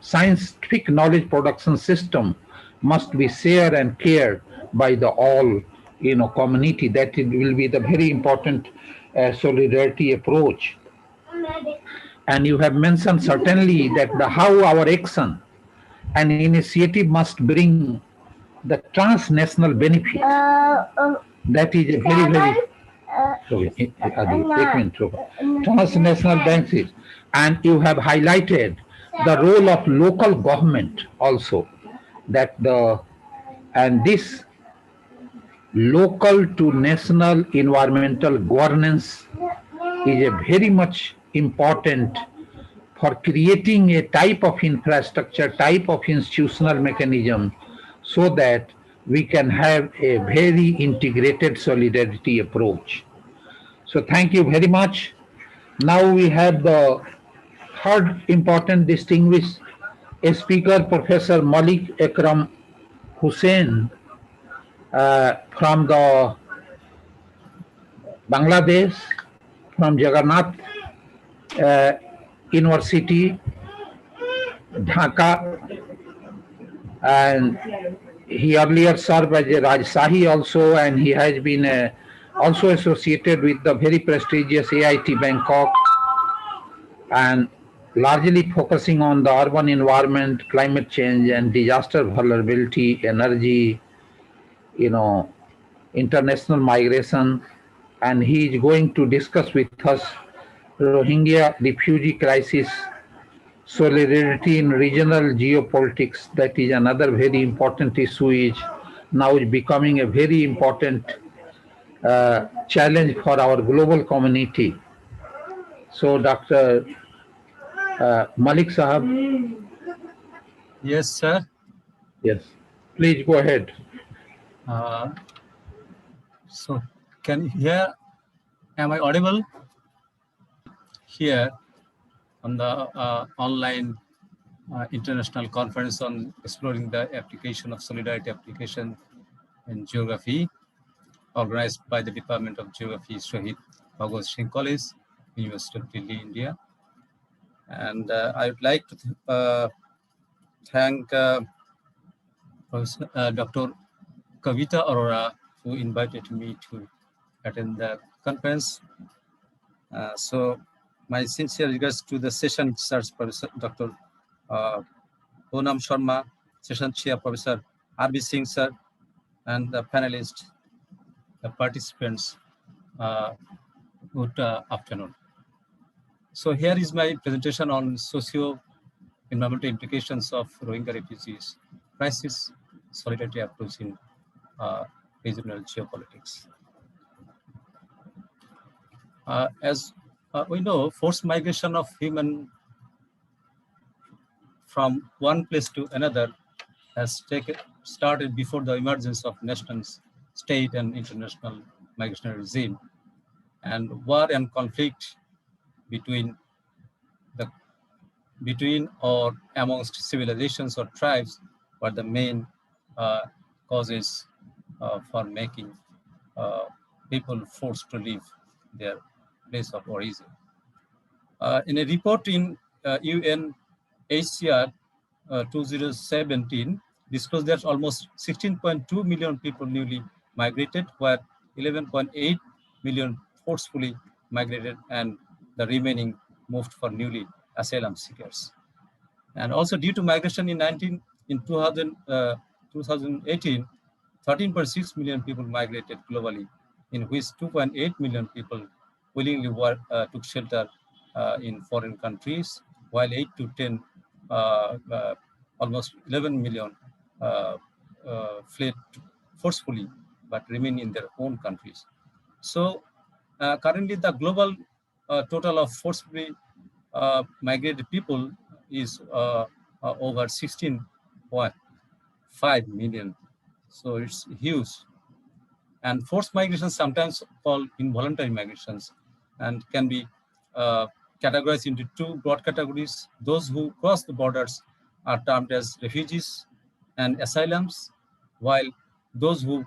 scientific knowledge production system must be shared and cared by the all community. That it will be the very important solidarity approach. And you have mentioned certainly that how our action and initiative must bring the transnational benefit. That is a very transnational benefit. And you have highlighted the role of local government also, that this local to national environmental governance is a very much important for creating a type of infrastructure, type of institutional mechanism, so that we can have a very integrated solidarity approach. So thank you very much. Now we have the third important distinguished speaker, Professor Malik Akram Hossain from the Bangladesh, from Jagannath University, Dhaka, and he earlier served as a Rajshahi also, and he has been also associated with the very prestigious AIT Bangkok, and largely focusing on the urban environment, climate change and disaster vulnerability, energy, international migration. And he is going to discuss with us Rohingya refugee crisis, solidarity in regional geopolitics. That is another very important issue, is now becoming a very important challenge for our global community. So, Dr. Malik Sahab, Yes, sir. yes, please go ahead. So, can you hear? Am I audible? Here on the online international conference on exploring the application of solidarity application in geography, organized by the Department of Geography, Shaheed Singh College, University of Delhi, India. And I would like to thank Dr. Kavita Arora, who invited me to attend the conference. So my sincere regards to the session chairs, Professor Dr. Poonam Sharma, session chair, Professor R.B. Singh, sir, and the panelists, the participants. Good afternoon. So here is my presentation on socio-environmental implications of Rohingya refugees crisis, solidarity approach in regional geopolitics. As we know, forced migration of human from one place to another has started before the emergence of nations, state and international migration regime, and war and conflict between or amongst civilizations or tribes were the main causes for making people forced to leave their place of origin. In a report in UNHCR 2017, disclosed that almost 16.2 million people newly migrated, where 11.8 million forcefully migrated, and the remaining moved for newly asylum seekers. And also due to migration in 2018, 13.6 million people migrated globally, in which 2.8 million people willingly took shelter in foreign countries, while 8 to 10, almost 11 million fled forcefully, but remain in their own countries. So currently the global total of forcibly migrated people is over 16.5 million. So it's huge. And forced migration, sometimes called involuntary migrations, and can be categorized into two broad categories. Those who cross the borders are termed as refugees and asylums, while those who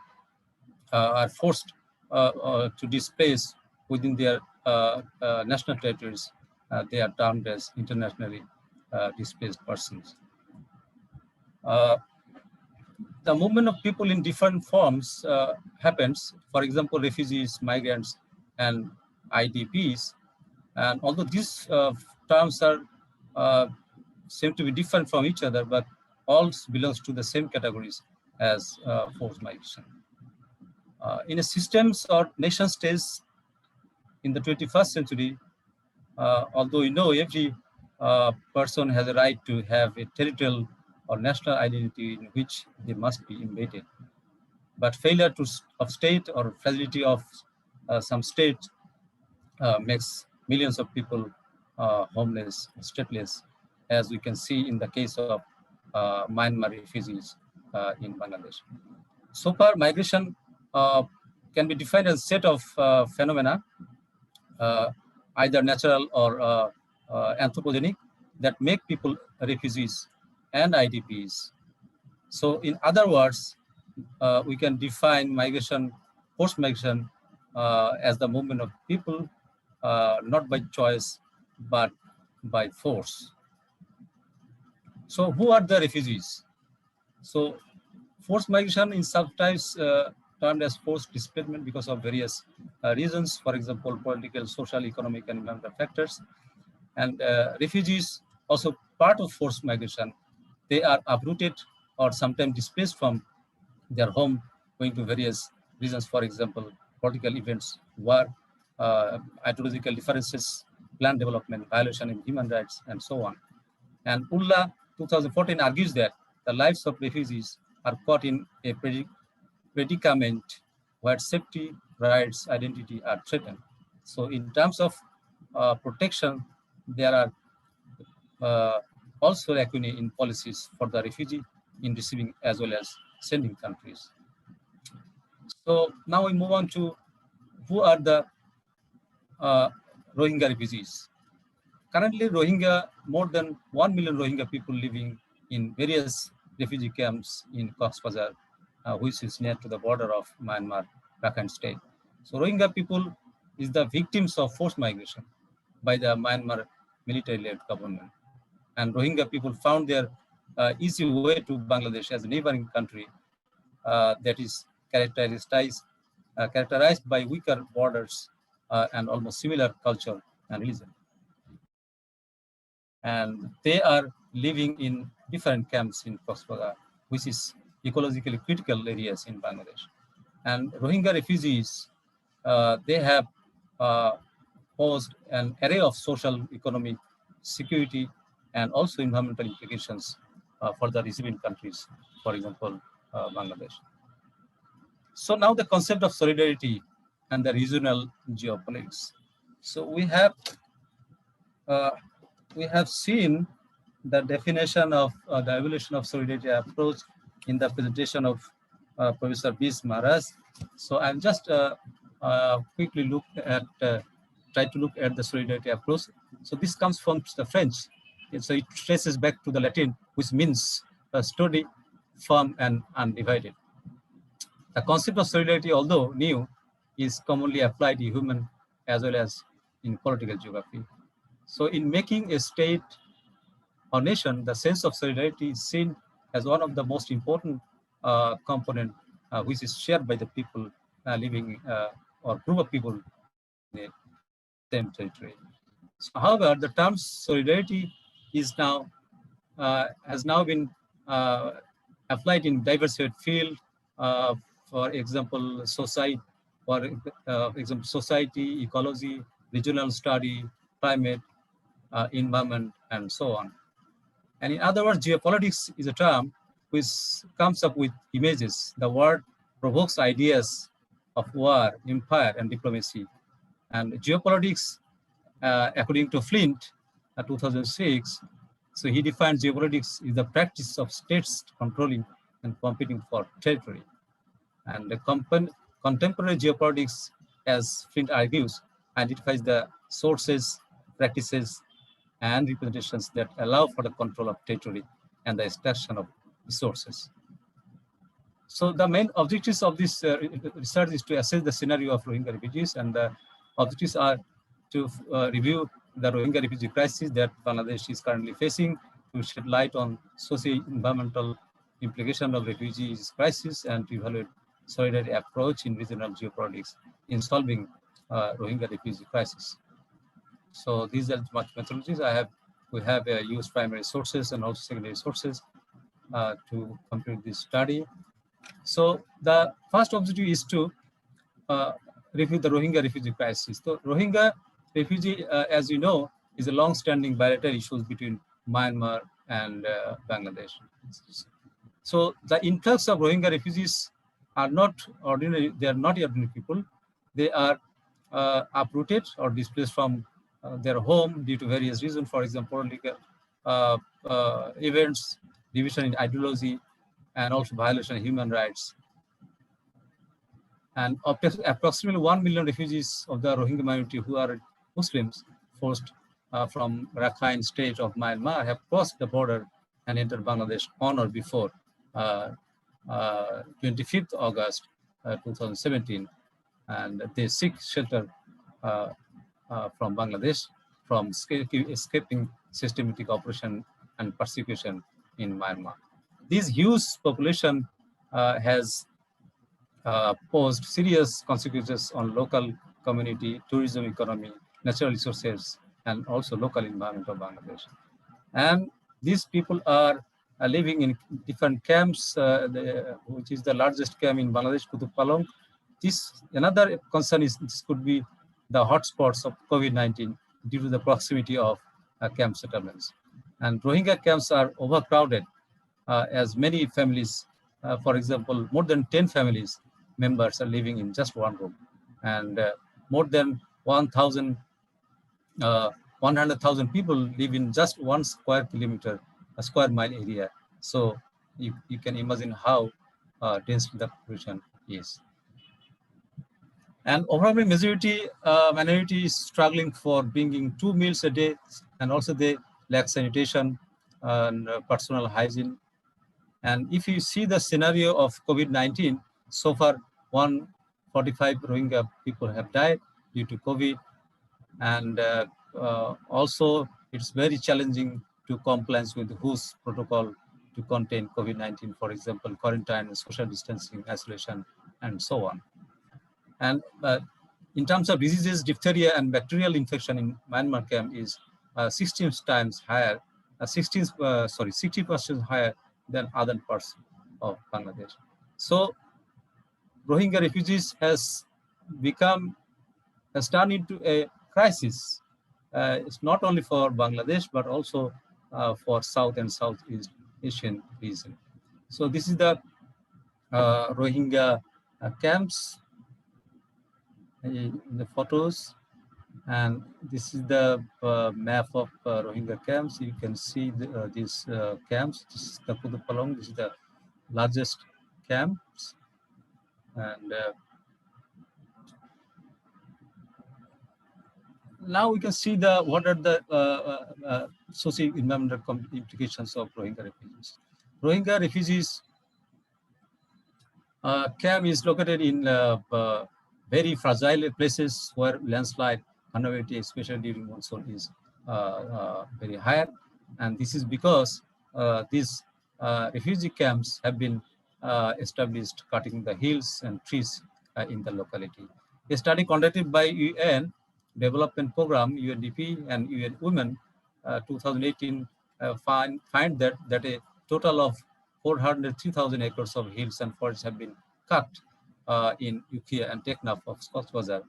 are forced to displace within their national territories, they are termed as internationally displaced persons. The movement of people in different forms happens. For example, refugees, migrants, and IDPs. And although these terms are seem to be different from each other, but all belongs to the same categories as forced migration. In a systems or nation states in the 21st century, although we know every person has a right to have a territorial or national identity in which they must be embedded, but failure of state or fragility of some state makes millions of people homeless, stateless, as we can see in the case of Myanmar refugees in Bangladesh. So far, migration can be defined as a set of phenomena, either natural or anthropogenic, that make people refugees and IDPs. So in other words, we can define migration, forced migration, as the movement of people, not by choice, but by force. So who are the refugees? So forced migration is sometimes termed as forced displacement because of various reasons, for example, political, social, economic, and environmental factors. And refugees also part of forced migration. They are uprooted or sometimes displaced from their home, going to various reasons, for example, political events, war, ideological differences, land development, violation of human rights, and so on. And UNLA 2014 argues that the lives of refugees are caught in a predicament where safety, rights, identity are threatened. So in terms of protection, there are also lacunae in policies for the refugee in receiving as well as sending countries. So now we move on to who are the Rohingya refugees. Currently, more than 1 million Rohingya people living in various refugee camps in Cox's Bazar, which is near to the border of Myanmar, Rakhine State. So Rohingya people is the victims of forced migration by the Myanmar military-led government. And Rohingya people found their easy way to Bangladesh as a neighboring country that is characterized by weaker borders and almost similar culture and religion. And they are living in different camps in Cox's Bazar, which is ecologically critical areas in Bangladesh. And Rohingya refugees, they have posed an array of social, economic, security, and also environmental implications for the receiving countries, for example, Bangladesh. So now the concept of solidarity and the regional geopolitics. So we have seen the definition of the evolution of solidarity approach in the presentation of Professor Brij Maharaj. So I'll just quickly try to look at the solidarity approach. So this comes from the French. And so it traces back to the Latin, which means sturdy, firm, and undivided. The concept of solidarity, although new, is commonly applied in human as well as in political geography. So in making a state or nation, the sense of solidarity is seen as one of the most important component which is shared by the people living or group of people in the same territory. So, however, the term solidarity is now has now been applied in diversified field. For example, society, society, ecology, regional study, climate, environment, and so on. And in other words, geopolitics is a term which comes up with images. The word provokes ideas of war, empire, and diplomacy. And geopolitics, according to Flint, 2006, so he defines geopolitics is the practice of states controlling and competing for territory. And the contemporary geopolitics, as Flint argues, identifies the sources, practices, and representations that allow for the control of territory and the extraction of resources. So the main objectives of this research is to assess the scenario of Rohingya refugees, and the objectives are to review the Rohingya refugee crisis that Bangladesh is currently facing, to shed light on socio-environmental implication of refugees crisis, and to evaluate solidarity approach in regional geopolitics in solving Rohingya refugee crisis. So these are the methodologies we have used primary sources and also secondary sources to complete this study. So the first objective is to review the Rohingya refugee crisis. So Rohingya refugee, as you know, is a long-standing bilateral issue between Myanmar and Bangladesh. So the influx of Rohingya refugees are not ordinary, they are not ordinary people. They are uprooted or displaced from their home due to various reasons, for example, political events, division in ideology, and also violation of human rights. And approximately 1 million refugees of the Rohingya minority who are Muslims forced from Rakhine State of Myanmar have crossed the border and entered Bangladesh on or before 25th August 2017. And they seek shelter from Bangladesh from escaping systematic oppression and persecution in Myanmar. This huge population has posed serious consequences on local community, tourism economy, natural resources, and also local environment of Bangladesh. And these people are living in different camps, which is the largest camp in Bangladesh, Kutub Palong. Another concern is this could be the hotspots of COVID-19 due to the proximity of camp settlements. And Rohingya camps are overcrowded as many families, for example, more than 10 families members are living in just one room, and more than 100,000 people live in just 1 square kilometer, a square mile area. So you can imagine how dense the population is. And overwhelming minority is struggling for bringing 2 meals a day, and also they lack sanitation and personal hygiene. And if you see the scenario of COVID-19, so far 145 Rohingya people have died due to COVID. And also it's very challenging to compliance with WHO's protocol to contain COVID-19, for example, quarantine, social distancing, isolation, and so on. And in terms of diseases, diphtheria and bacterial infection in Myanmar camp is 16 times higher, 60% higher than other parts of Bangladesh. So Rohingya refugees has turned into a crisis. It's not only for Bangladesh, but also for South and Southeast Asian region. So this is the Rohingya camps in the photos, and this is the map of Rohingya camps. You can see these camps. This is the Kudupalong. This is the largest camps, and now we can see what are the socio-environmental implications of Rohingya refugees. Rohingya refugees camp is located in very fragile places where landslide vulnerability, especially during monsoon, is very high. And this is because these refugee camps have been established cutting the hills and trees in the locality. A study conducted by UN Development Program, UNDP, and UN Women 2018 find that a total of 403,000 acres of hills and forests have been cut in Ukiah and Teknaf of Cox's Bazar,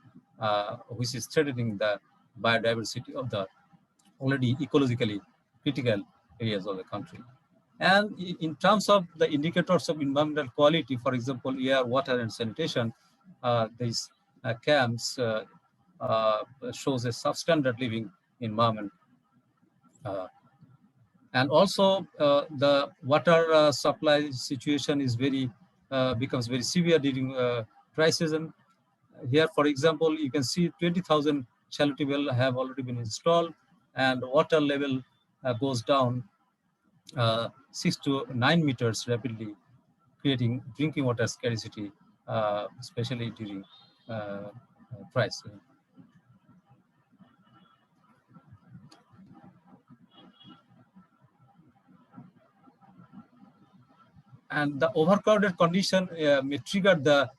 which is threatening the biodiversity of the already ecologically critical areas of the country. And in terms of the indicators of environmental quality, for example, air, water, and sanitation, these camps shows a substandard living environment. And also the water supply situation is becomes very severe during dry season. Here, for example, you can see 20,000 shallow wells have already been installed, and water level goes down 6 to 9 meters rapidly, creating drinking water scarcity, especially during dry season. And the overcrowded condition may trigger the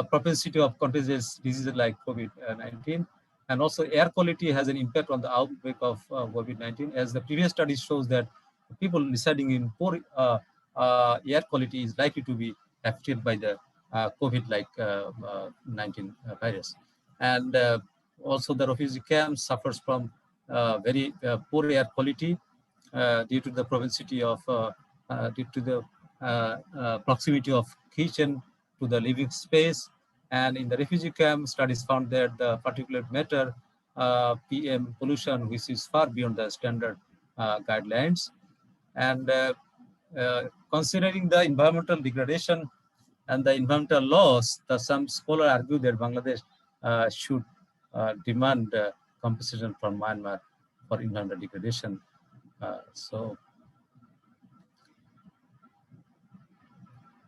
propensity of contagious diseases like COVID-19. And also air quality has an impact on the outbreak of COVID-19, as the previous study shows that people residing in poor air quality is likely to be affected by the COVID-19 virus. And also the refugee camp suffers from very poor air quality due to the propensity of, due to the proximity of kitchen to the living space. And in the refugee camp, studies found that the particulate matter PM pollution, which is far beyond the standard guidelines. And considering the environmental degradation and the environmental loss, some scholars argue that Bangladesh should demand compensation from Myanmar for environmental degradation.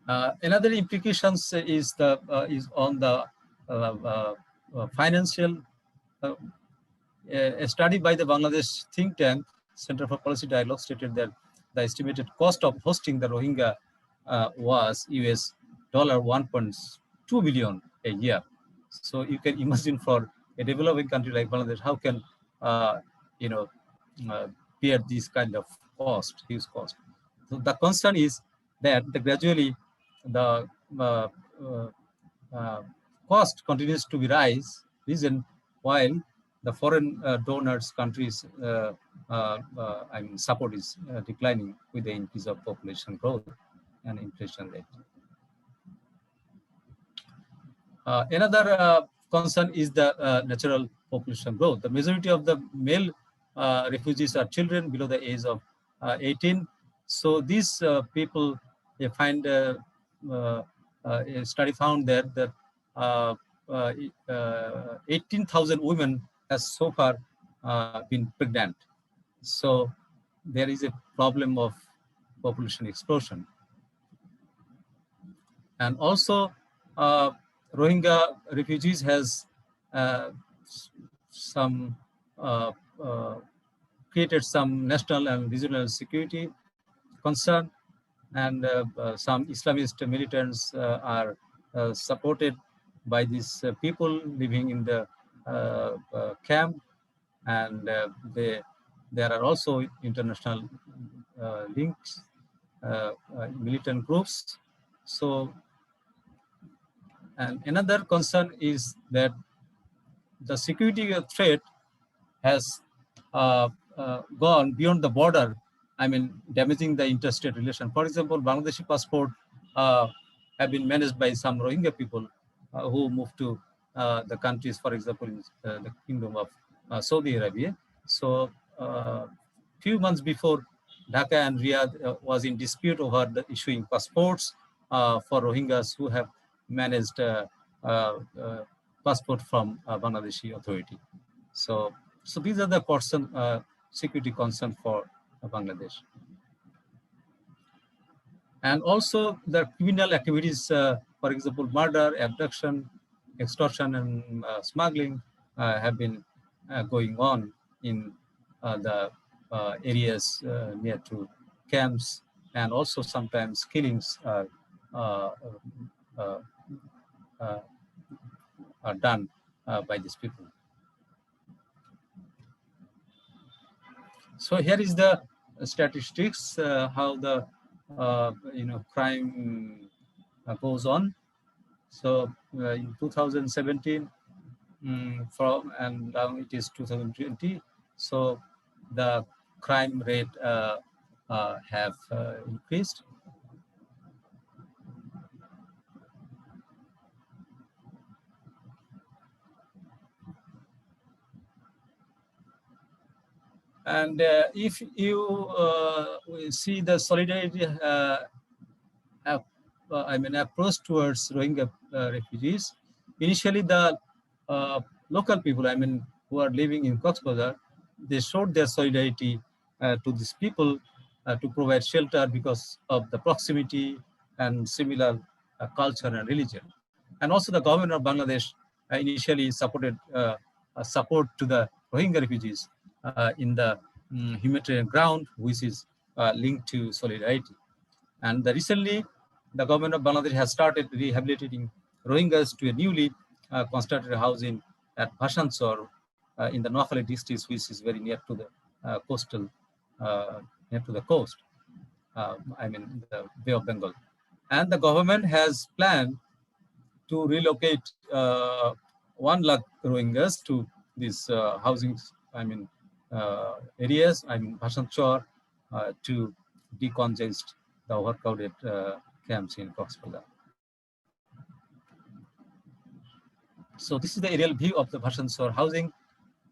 Another implications is on the financial. A study by the Bangladesh think tank Center for Policy Dialogue stated that the estimated cost of hosting the Rohingya was US $1.2 billion a year. So you can imagine for a developing country like Bangladesh, how can bear this kind of cost, huge cost. So the concern is that gradually the cost continues to be risen while the foreign donors countries support is declining with the increase of population growth and inflation rate. Another concern is the natural population growth. The majority of the male refugees are children below the age of 18. So these people, they find a study found that 18,000 women has so far been pregnant. So there is a problem of population explosion. And also Rohingya refugees has some created some national and regional security concern, and some Islamist militants are supported by these people living in the camp, and there are also international links, militant groups. So, and another concern is that the security threat has gone beyond the border. I mean, damaging the interstate relation. For example, Bangladeshi passport have been managed by some Rohingya people who moved to the countries, for example, in the Kingdom of Saudi Arabia. So, few months before, Dhaka and Riyadh was in dispute over the issuing passports for Rohingyas who have managed passport from Bangladeshi authority. So these are the security concerns for Bangladesh. And also the criminal activities, for example, murder, abduction, extortion, and smuggling have been going on in the areas near to camps, and also sometimes killings are done by these people. So here is the statistics, how the crime goes on. So in 2017, from and now it is 2020. So the crime rate have increased. And if you see the solidarity, approach towards Rohingya refugees, initially the local people, who are living in Cox's Bazar, they showed their solidarity to these people to provide shelter because of the proximity and similar culture and religion. And also the government of Bangladesh initially supported support to the Rohingya refugees in the humanitarian ground, which is linked to solidarity. And recently, the government of Bangladesh has started rehabilitating Rohingyas to a newly constructed housing at Bhasanchar in the Noakhali district, which is very near to the coastal, near to the coast, the Bay of Bengal. And the government has planned to relocate 1 lakh Rohingyas to these housing, areas, Bhasanchar, to decongest the overcrowded camps in Cox's Bazar. So this is the aerial view of the Bhasanchar housing,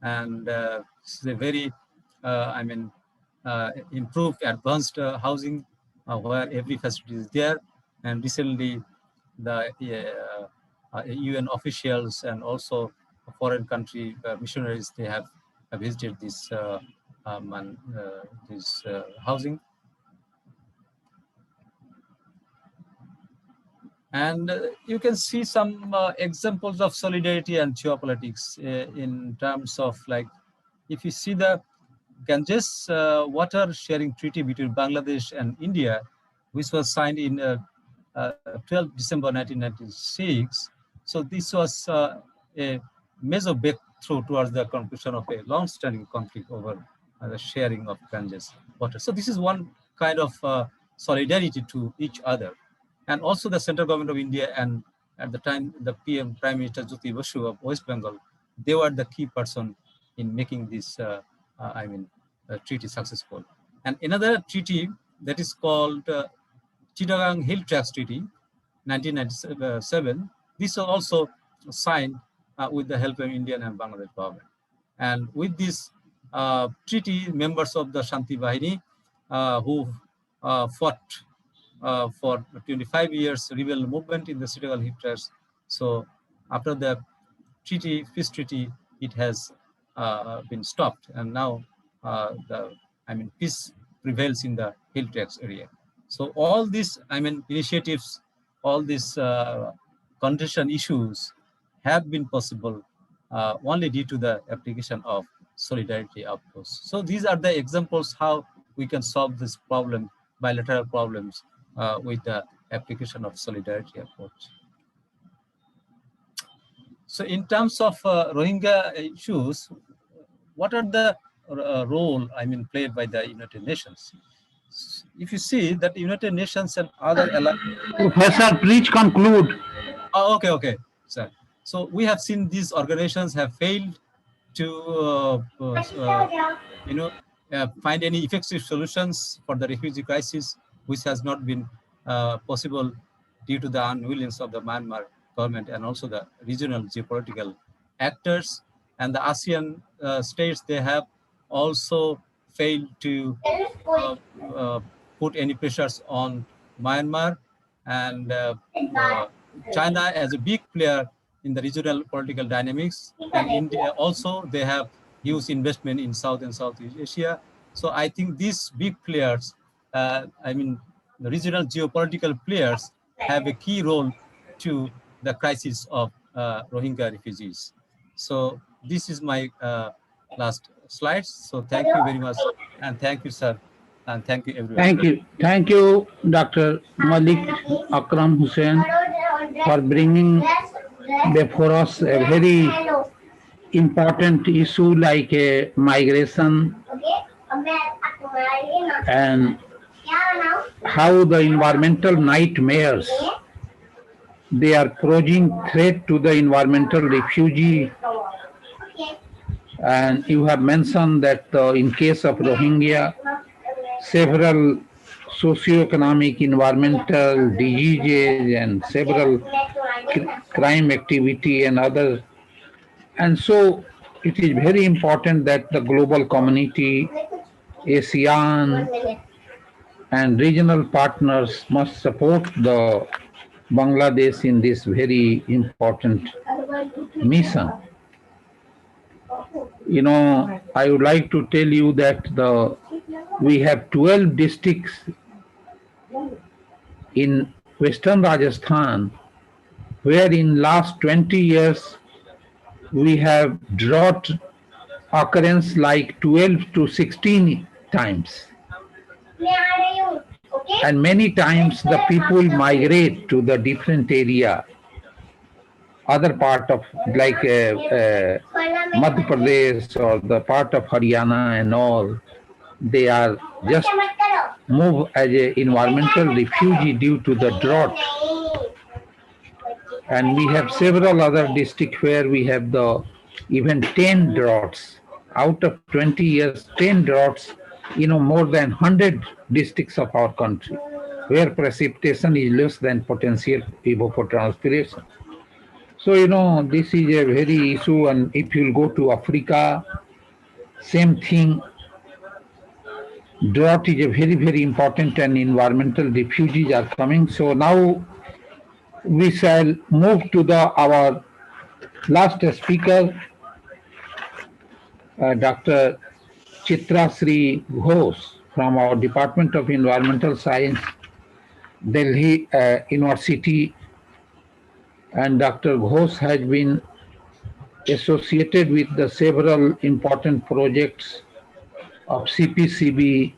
and this is a very, improved, advanced housing where every facility is there. And recently, the UN officials and also foreign country missionaries, they have visited this housing. And you can see some examples of solidarity and geopolitics in terms of, like, if you see the Ganges water sharing treaty between Bangladesh and India, which was signed in 12 December 1996. So this was a major breakthrough towards the conclusion of a long-standing conflict over the sharing of Ganges water. So this is one kind of solidarity to each other. And also the central government of India, and at the time the PM, Prime Minister Jyoti Basu of West Bengal, they were the key person in making this treaty successful. And another treaty that is called Chittagong Hill Tracts Treaty, 1997. This also signed with the help of Indian and Bangladesh government. And with this treaty, members of the Shanti Bahini who fought for 25 years rebel movement in the Senegal Hitters. So after the treaty, peace treaty, it has been stopped, and now peace prevails in the hill tracts area. So all these initiatives, all these condition issues have been possible only due to the application of solidarity approach. So these are the examples how we can solve this problem, bilateral problems, with the application of solidarity approach. So in terms of Rohingya issues, what are the role played by the United Nations? If you see that United Nations and other allies. Professor, please conclude. Oh, okay, sir. So we have seen these organizations have failed to find any effective solutions for the refugee crisis, which has not been possible due to the unwillingness of the Myanmar government and also the regional geopolitical actors. And the ASEAN states, they have also failed to put any pressures on Myanmar. And China as a big player in the regional political dynamics, and India also, they have huge investment in South and Southeast Asia. So I think these big players, the regional geopolitical players, have a key role to the crisis of Rohingya refugees. So this is my last slides. So thank you very much, and thank you, sir, and thank you everyone. Thank you, Dr. Malik, Akram, Hossain, for bringing before us a very important issue like migration and how the environmental nightmares, they are posing threat to the environmental refugee. And you have mentioned that in case of Rohingya, several socio-economic, environmental diseases and several crime activity and others. And so it is very important that the global community, ASEAN and regional partners must support the Bangladesh in this very important mission. I would like to tell you that we have 12 districts in Western Rajasthan where in last 20 years we have drought occurrence like 12 to 16 times. And many times the people migrate to the different area, other part of like Madhya Pradesh or the part of Haryana and all. They are just move as an environmental refugee due to the drought. And we have several other districts where we have even 10 droughts. Out of 20 years, 10 droughts, more than 100 districts of our country, where precipitation is less than potential evapotranspiration. So, this is a very issue, and if you go to Africa, same thing. Drought is a very, very important, and environmental refugees are coming. So now we shall move to our last speaker, Dr. Chirashree Ghosh from our Department of Environmental Science, Delhi University. And Dr. Ghosh has been associated with the several important projects of CPCB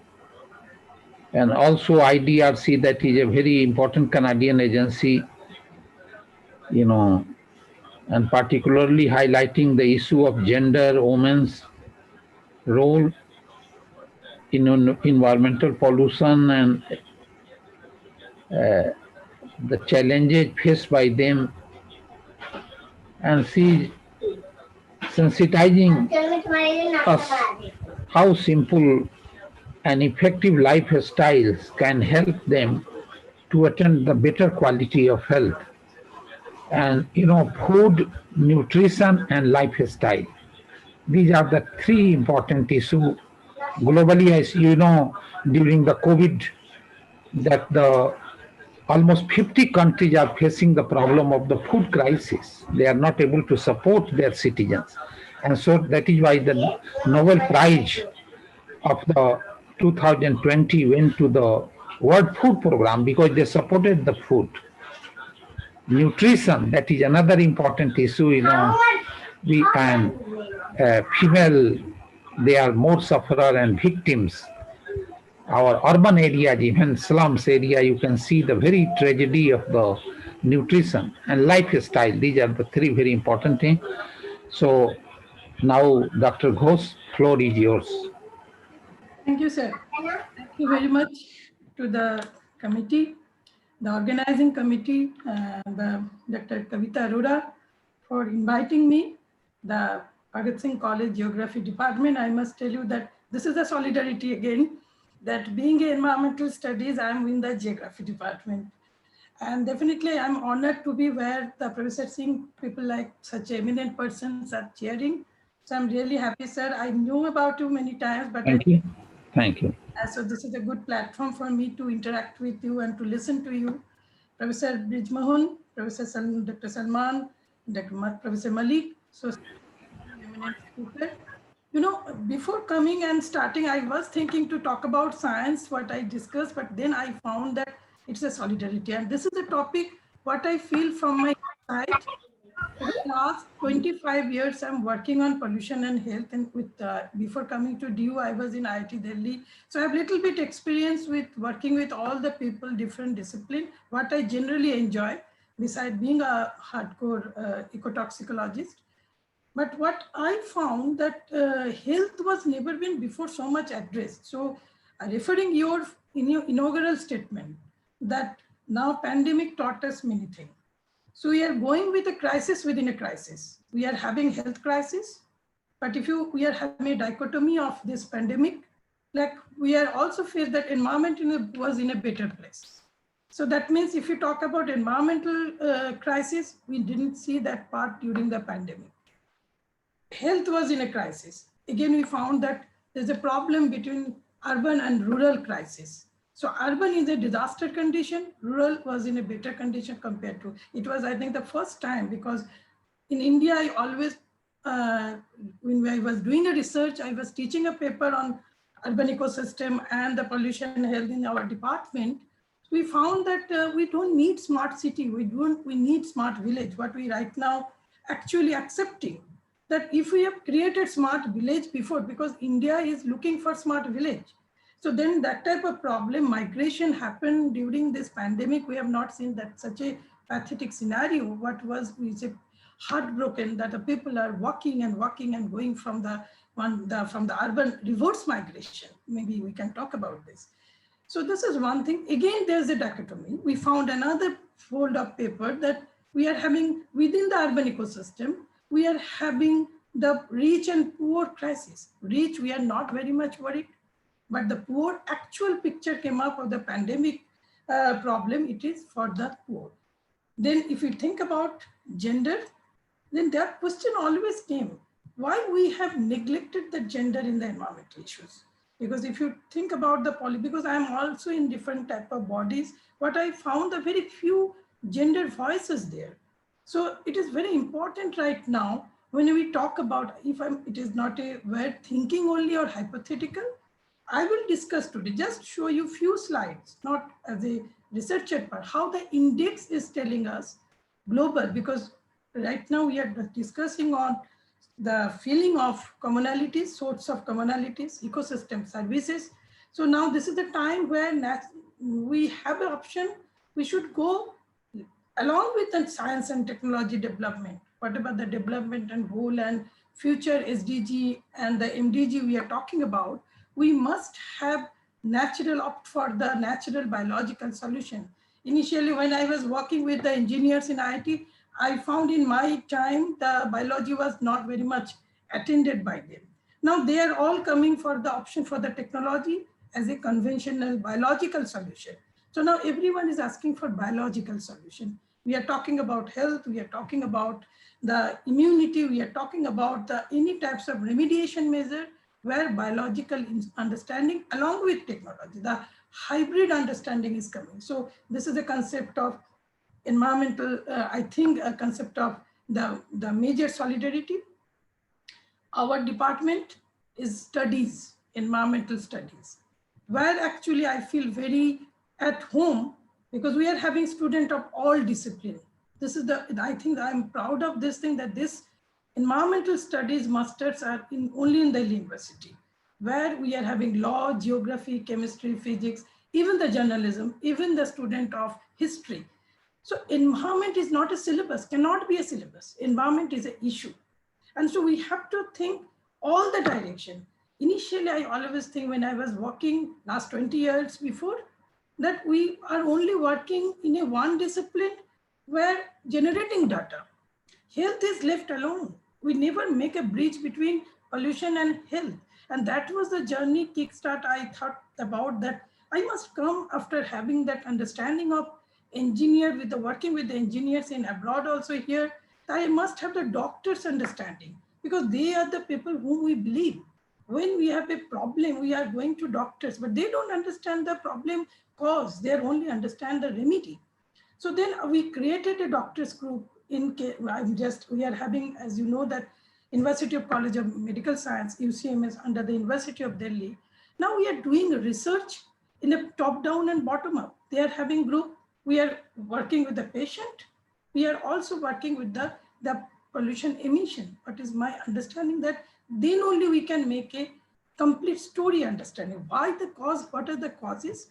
and also IDRC, that is a very important Canadian agency, and particularly highlighting the issue of gender, women's role in environmental pollution and the challenges faced by them, and she sensitizing us how simple and effective lifestyles can help them to attain the better quality of health. And food, nutrition, and lifestyle. These are the three important issues globally. As you know, during the COVID, that the almost 50 countries are facing the problem of the food crisis. They are not able to support their citizens. And so that is why the Nobel Prize of the 2020 went to the World Food Program because they supported the food. Nutrition, that is another important issue, we and female, they are more sufferer and victims. Our urban areas, even slums area, you can see the very tragedy of the nutrition and lifestyle. These are the three very important things. So now, Dr. Ghosh, floor is yours. Thank you, sir. Thank you very much to the committee, the organizing committee, the Dr. Kavita Arora for inviting me, the Bhagat Singh College Geography Department. I must tell you that this is a solidarity again, that being in environmental studies, I'm in the geography department. And definitely I'm honored to be where the Professor Singh, people like such eminent persons are cheering. So I'm really happy, sir. I knew about you many times, but Thank you. Thank you. so this is a good platform for me to interact with you and to listen to you. Professor Brij, Dr. Salman, Professor Malik, so eminent speaker. Before coming and starting, I was thinking to talk about science, what I discussed, but then I found that it's a solidarity. And this is a topic, what I feel from my side. For the last 25 years, I'm working on pollution and health. And before coming to DU, I was in IIT Delhi. So I have a little bit experience with working with all the people, different discipline, what I generally enjoy, besides being a hardcore ecotoxicologist. But what I found that health was never been before so much addressed. So referring in your inaugural statement that now pandemic taught us many things. So we are going with a crisis within a crisis. We are having health crisis, but we are having a dichotomy of this pandemic, like we are also faced that environment was in a better place. So that means if you talk about environmental crisis, we didn't see that part during the pandemic. Health was in a crisis. Again, we found that there's a problem between urban and rural crisis. So urban is a disaster condition, rural was in a better condition compared to, it was, I think, the first time, because in India, I always, when I was doing a research, I was teaching a paper on urban ecosystem and the pollution and health in our department. We found that we don't need smart city, we need smart village, what we right now actually accepting. That if we have created smart village before, because India is looking for smart village. So then that type of problem, migration happened during this pandemic. We have not seen that such a pathetic scenario. What was, we say, heartbroken that the people are walking and going from the urban reverse migration. Maybe we can talk about this. So this is one thing. Again, there's a dichotomy. We found another fold of paper that we are having within the urban ecosystem, we are having the rich and poor crisis. Rich, we are not very much worried, but the poor actual picture came up of the pandemic problem, it is for the poor. Then if you think about gender, then that question always came, why we have neglected the gender in the environmental issues? Because if you think about the because I'm also in different type of bodies, what I found the very few gender voices there. So it is very important right now when we talk about, it is not a word thinking only or hypothetical, I will discuss today, just show you few slides, not as a researcher, but how the index is telling us global, because right now we are discussing on the feeling of commonalities, sorts of commonalities, ecosystem services. So now this is the time where we have an option, we should go along with the science and technology development, whatever the development and goal and future SDG and the MDG we are talking about, we must have opt for the natural biological solution. Initially, when I was working with the engineers in IT, I found in my time, the biology was not very much attended by them. Now they are all coming for the option for the technology as a conventional biological solution. So now everyone is asking for biological solution. We are talking about health, we are talking about the immunity, we are talking about the any types of remediation measure where biological understanding along with technology, the hybrid understanding is coming. So this is the concept of environmental, I think a concept of the major solidarity. Our department is studies, environmental studies, where actually I feel very at home because we are having students of all discipline. This is I think I'm proud of this thing that this environmental studies masters are only in the university, where we are having law, geography, chemistry, physics, even the journalism, even the student of history. So environment is not a syllabus, cannot be a syllabus. Environment is an issue. And so we have to think all the direction. Initially, I always think when I was working last 20 years before, that we are only working in a one discipline where generating data. Health is left alone. We never make a bridge between pollution and health. And that was the journey kickstart I thought about, that I must come after having that understanding of engineer with the working with the engineers in abroad also here. I must have the doctor's understanding because they are the people whom we believe. When we have a problem, we are going to doctors, but they don't understand the problem cause. They only understand the remedy. So then we created a doctors group we are having, as you know, that University of College of Medical Science, UCM is under the University of Delhi. Now we are doing research in a top down and bottom up. They are having group. We are working with the patient. We are also working with the pollution emission. What is my understanding that then only we can make a complete story understanding. Why the cause, what are the causes?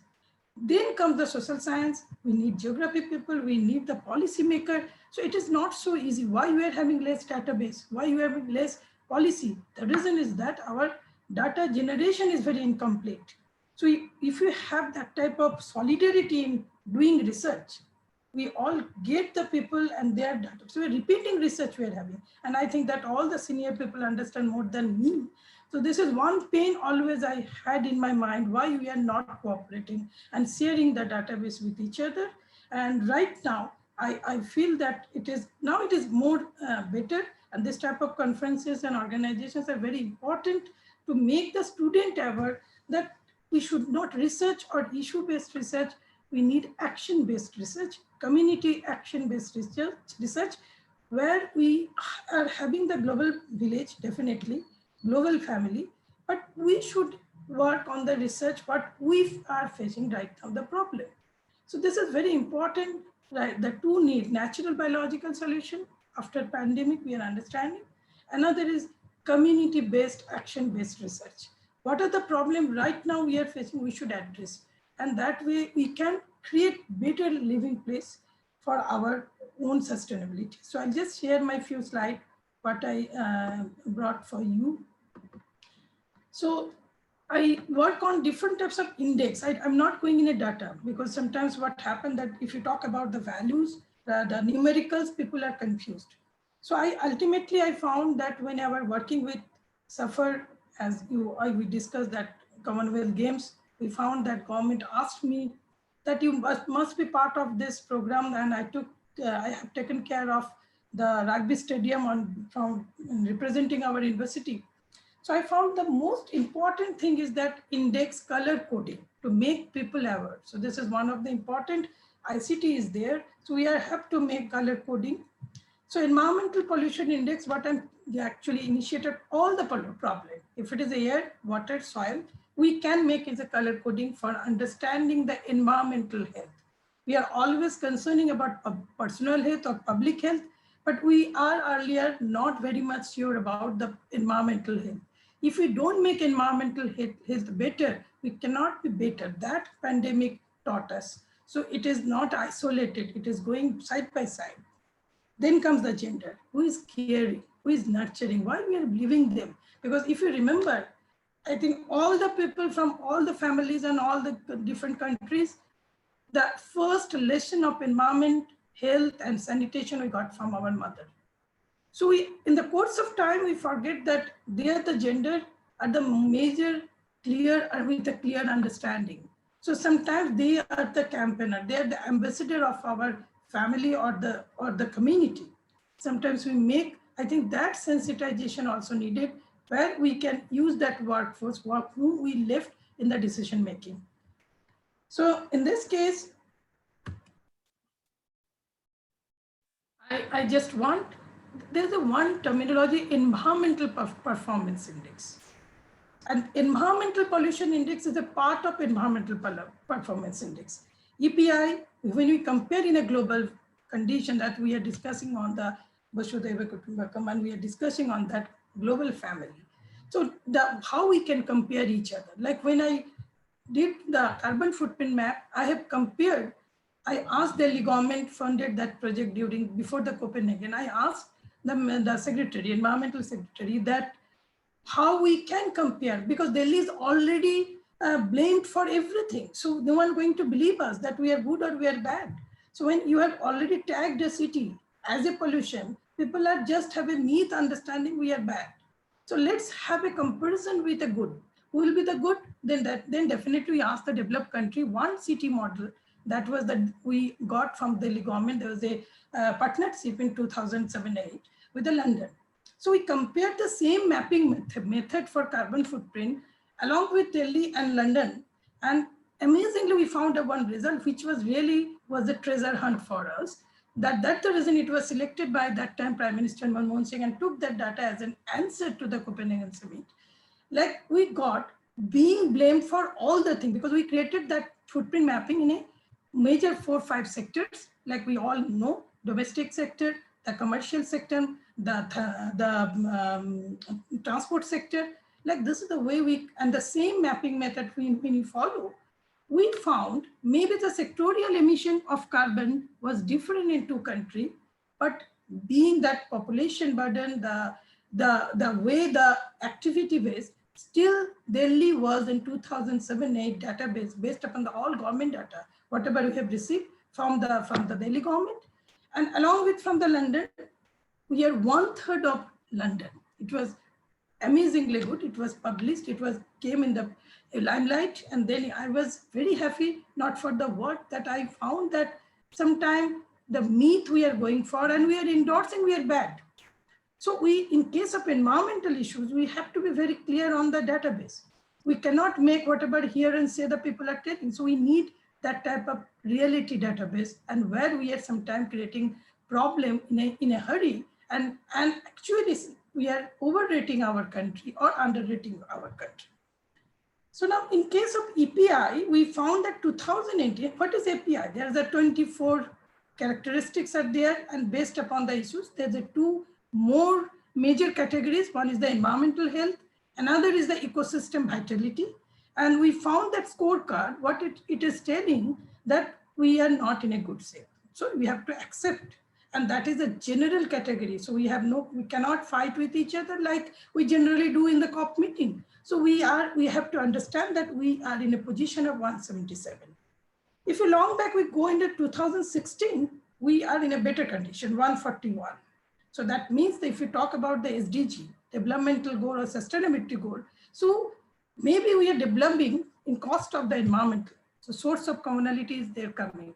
Then comes the social science. We need geography people, we need the policy maker. So it is not so easy. Why we are having less database? Why we are having less policy? The reason is that our data generation is very incomplete. So if you have that type of solidarity in doing research, we all get the people and their data. So we're repeating research we are having. And I think that all the senior people understand more than me. So this is one pain always I had in my mind, why we are not cooperating and sharing the database with each other. And right now, I feel that it is more better. And this type of conferences and organizations are very important to make the student aware that we should not research or issue-based research. We need action-based research, community action-based research, where we are having the global village, definitely, global family, but we should work on the research, what we are facing right now, the problem. So this is very important, right? The two need natural biological solution. After pandemic, we are understanding. Another is community-based, action-based research. What are the problems right now we are facing, we should address. And that way we can create better living place for our own sustainability. So I'll just share my few slides, what I brought for you. So I work on different types of index. I'm not going in a data because sometimes what happened that if you talk about the values, the numericals, people are confused. So ultimately I found that when I was working with Zafar, as we discussed that Commonwealth Games, we found that government asked me that you must be part of this program, and I have taken care of the rugby stadium from representing our university. So I found the most important thing is that index color coding to make people aware. So this is one of the important ICT is there. So we have to make color coding. So environmental pollution index, we actually initiated all the problem. If it is air, water, soil, we can make it a color coding for understanding the environmental health. We are always concerning about personal health or public health, but we are earlier not very much sure about the environmental health. If we don't make environmental health better, we cannot be better. That pandemic taught us. So it is not isolated, it is going side by side. Then comes the gender. Who is caring? Who is nurturing? Why we are leaving them? Because if you remember, I think all the people from all the families and all the different countries, the first lesson of environment, health, and sanitation we got from our mother. So in the course of time, we forget that they are the gender are the major clear with a clear understanding. So sometimes they are the campaigner, they are the ambassador of our family or the community. Sometimes we make, I think that sensitization also needed, where we can use that workforce whom we left in the decision making. So in this case, I just want, there's a one terminology, environmental performance index. And environmental pollution index is a part of environmental performance index. EPI, when we compare in a global condition that we are discussing on the 𝐒𝐲𝐬𝐬𝐢𝐨𝐧 and we are discussing on that global family. So how we can compare each other. Like when I did the carbon footprint map, I have compared, I asked the government funded that project before the Copenhagen. I asked the secretary, environmental secretary, that how we can compare, because Delhi is already blamed for everything. So no one going to believe us that we are good or we are bad. So when you have already tagged a city as a pollution, people are just have a myth understanding we are bad. So let's have a comparison with a good. Who will be the good? Then definitely we ask the developed country one city model. That was that we got from Delhi government. There was a partnership in 2007-8 with the London. So we compared the same mapping method for carbon footprint along with Delhi and London. And amazingly, we found one result, which was a treasure hunt for us. That's the reason it was selected by that time Prime Minister Manmohan Singh and took that data as an answer to the Copenhagen Summit. Like we got being blamed for all the things, because we created that footprint mapping in a major 4 or 5 sectors, like we all know, domestic sector, the commercial sector, the transport sector. Like this is the way we, and the same mapping method when we follow, we found maybe the sectorial emission of carbon was different in 2 countries, but being that population burden, the way the activity based, still Delhi was in 2007-8 database based upon the all government data, whatever we have received from the Delhi government, and along with from the London, we are 1/3 of London. It was amazingly good. It was published. It came in the limelight, and then I was very happy, not for the work that I found that sometimes the myth we are going for and we are endorsing, we are bad. So in case of environmental issues, we have to be very clear on the database. We cannot make whatever here and say the people are taking. So we need that type of reality database, and where we are sometimes creating problem in a hurry, and actually we are overrating our country or underrating our country. So now in case of EPI, we found that 2018, what is API? There's a 24 characteristics are there, and based upon the issues, there's a 2 more major categories. One is the environmental health, another is the ecosystem vitality. And we found that scorecard, what it is telling that we are not in a good shape. So we have to accept, and that is a general category. So we cannot fight with each other like we generally do in the COP meeting. So we have to understand that we are in a position of 177. If you long back, we go into 2016, we are in a better condition, 141. So that means that if you talk about the SDG, developmental goal or sustainability goal, so maybe we are developing in cost of the environment. So source of commonality is there coming.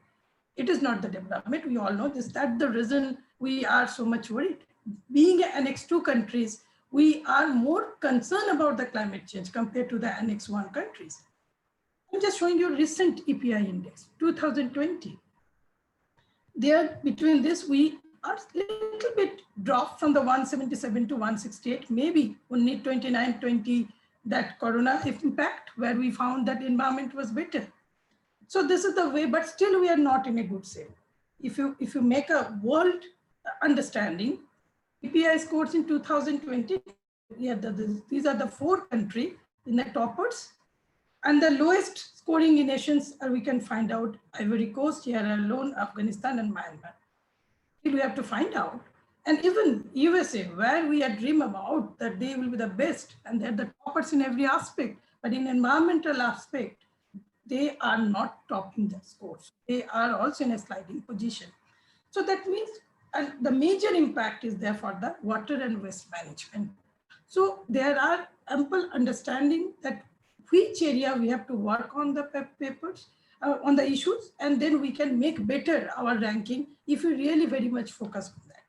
It is not the development. We all know this. That's the reason we are so much worried. Being Annex 2 countries, we are more concerned about the climate change compared to the Annex 1 countries. I'm just showing you recent EPI index, 2020. There, between this, we are a little bit dropped from the 177 to 168, maybe only 29, 20, that corona impact, where we found that environment was better. So this is the way, but still we are not in a good shape. If you make a world understanding, EPI scores in 2020, these are the 4 countries in the toppers, and the lowest scoring nations we can find out: Ivory Coast, Sierra Leone, Afghanistan, and Myanmar. We have to find out. And even USA, where we had dreamed about that they will be the best and they're the toppers in every aspect, but in environmental aspect, they are not topping the scores. They are also in a sliding position. So that means, and the major impact is there for the water and waste management. So there are ample understanding that which area we have to work on the papers. on the issues, and then we can make better our ranking if we really very much focus on that.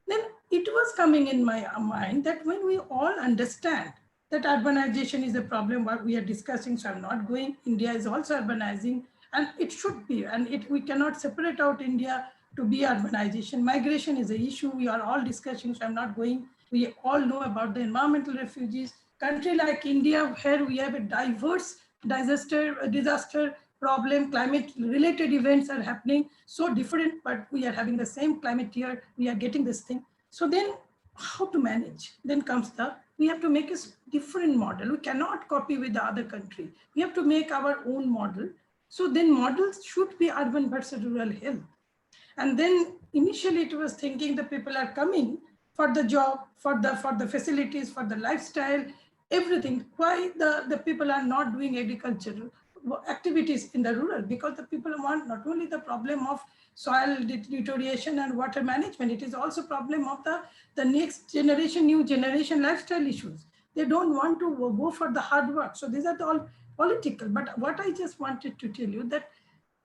Then it was coming in my mind that when we all understand that urbanization is a problem what we are discussing, so I'm not going, India is also urbanizing, and it should be, and we cannot separate out India to be urbanization. Migration is an issue we are all discussing, so I'm not going. We all know about the environmental refugees. Country like India, where we have a diverse disaster problem, climate related events are happening, so different, but we are having the same climate here, we are getting this thing. So then how to manage? Then comes we have to make a different model. We cannot copy with the other country. We have to make our own model. So then models should be urban versus rural health. And then initially it was thinking the people are coming for the job, for the facilities, for the lifestyle, everything. Why the people are not doing agricultural activities in the rural? Because the people want not only the problem of soil deterioration and water management, it is also problem of the next generation, new generation lifestyle issues. They don't want to go for the hard work. So these are all political. But what I just wanted to tell you that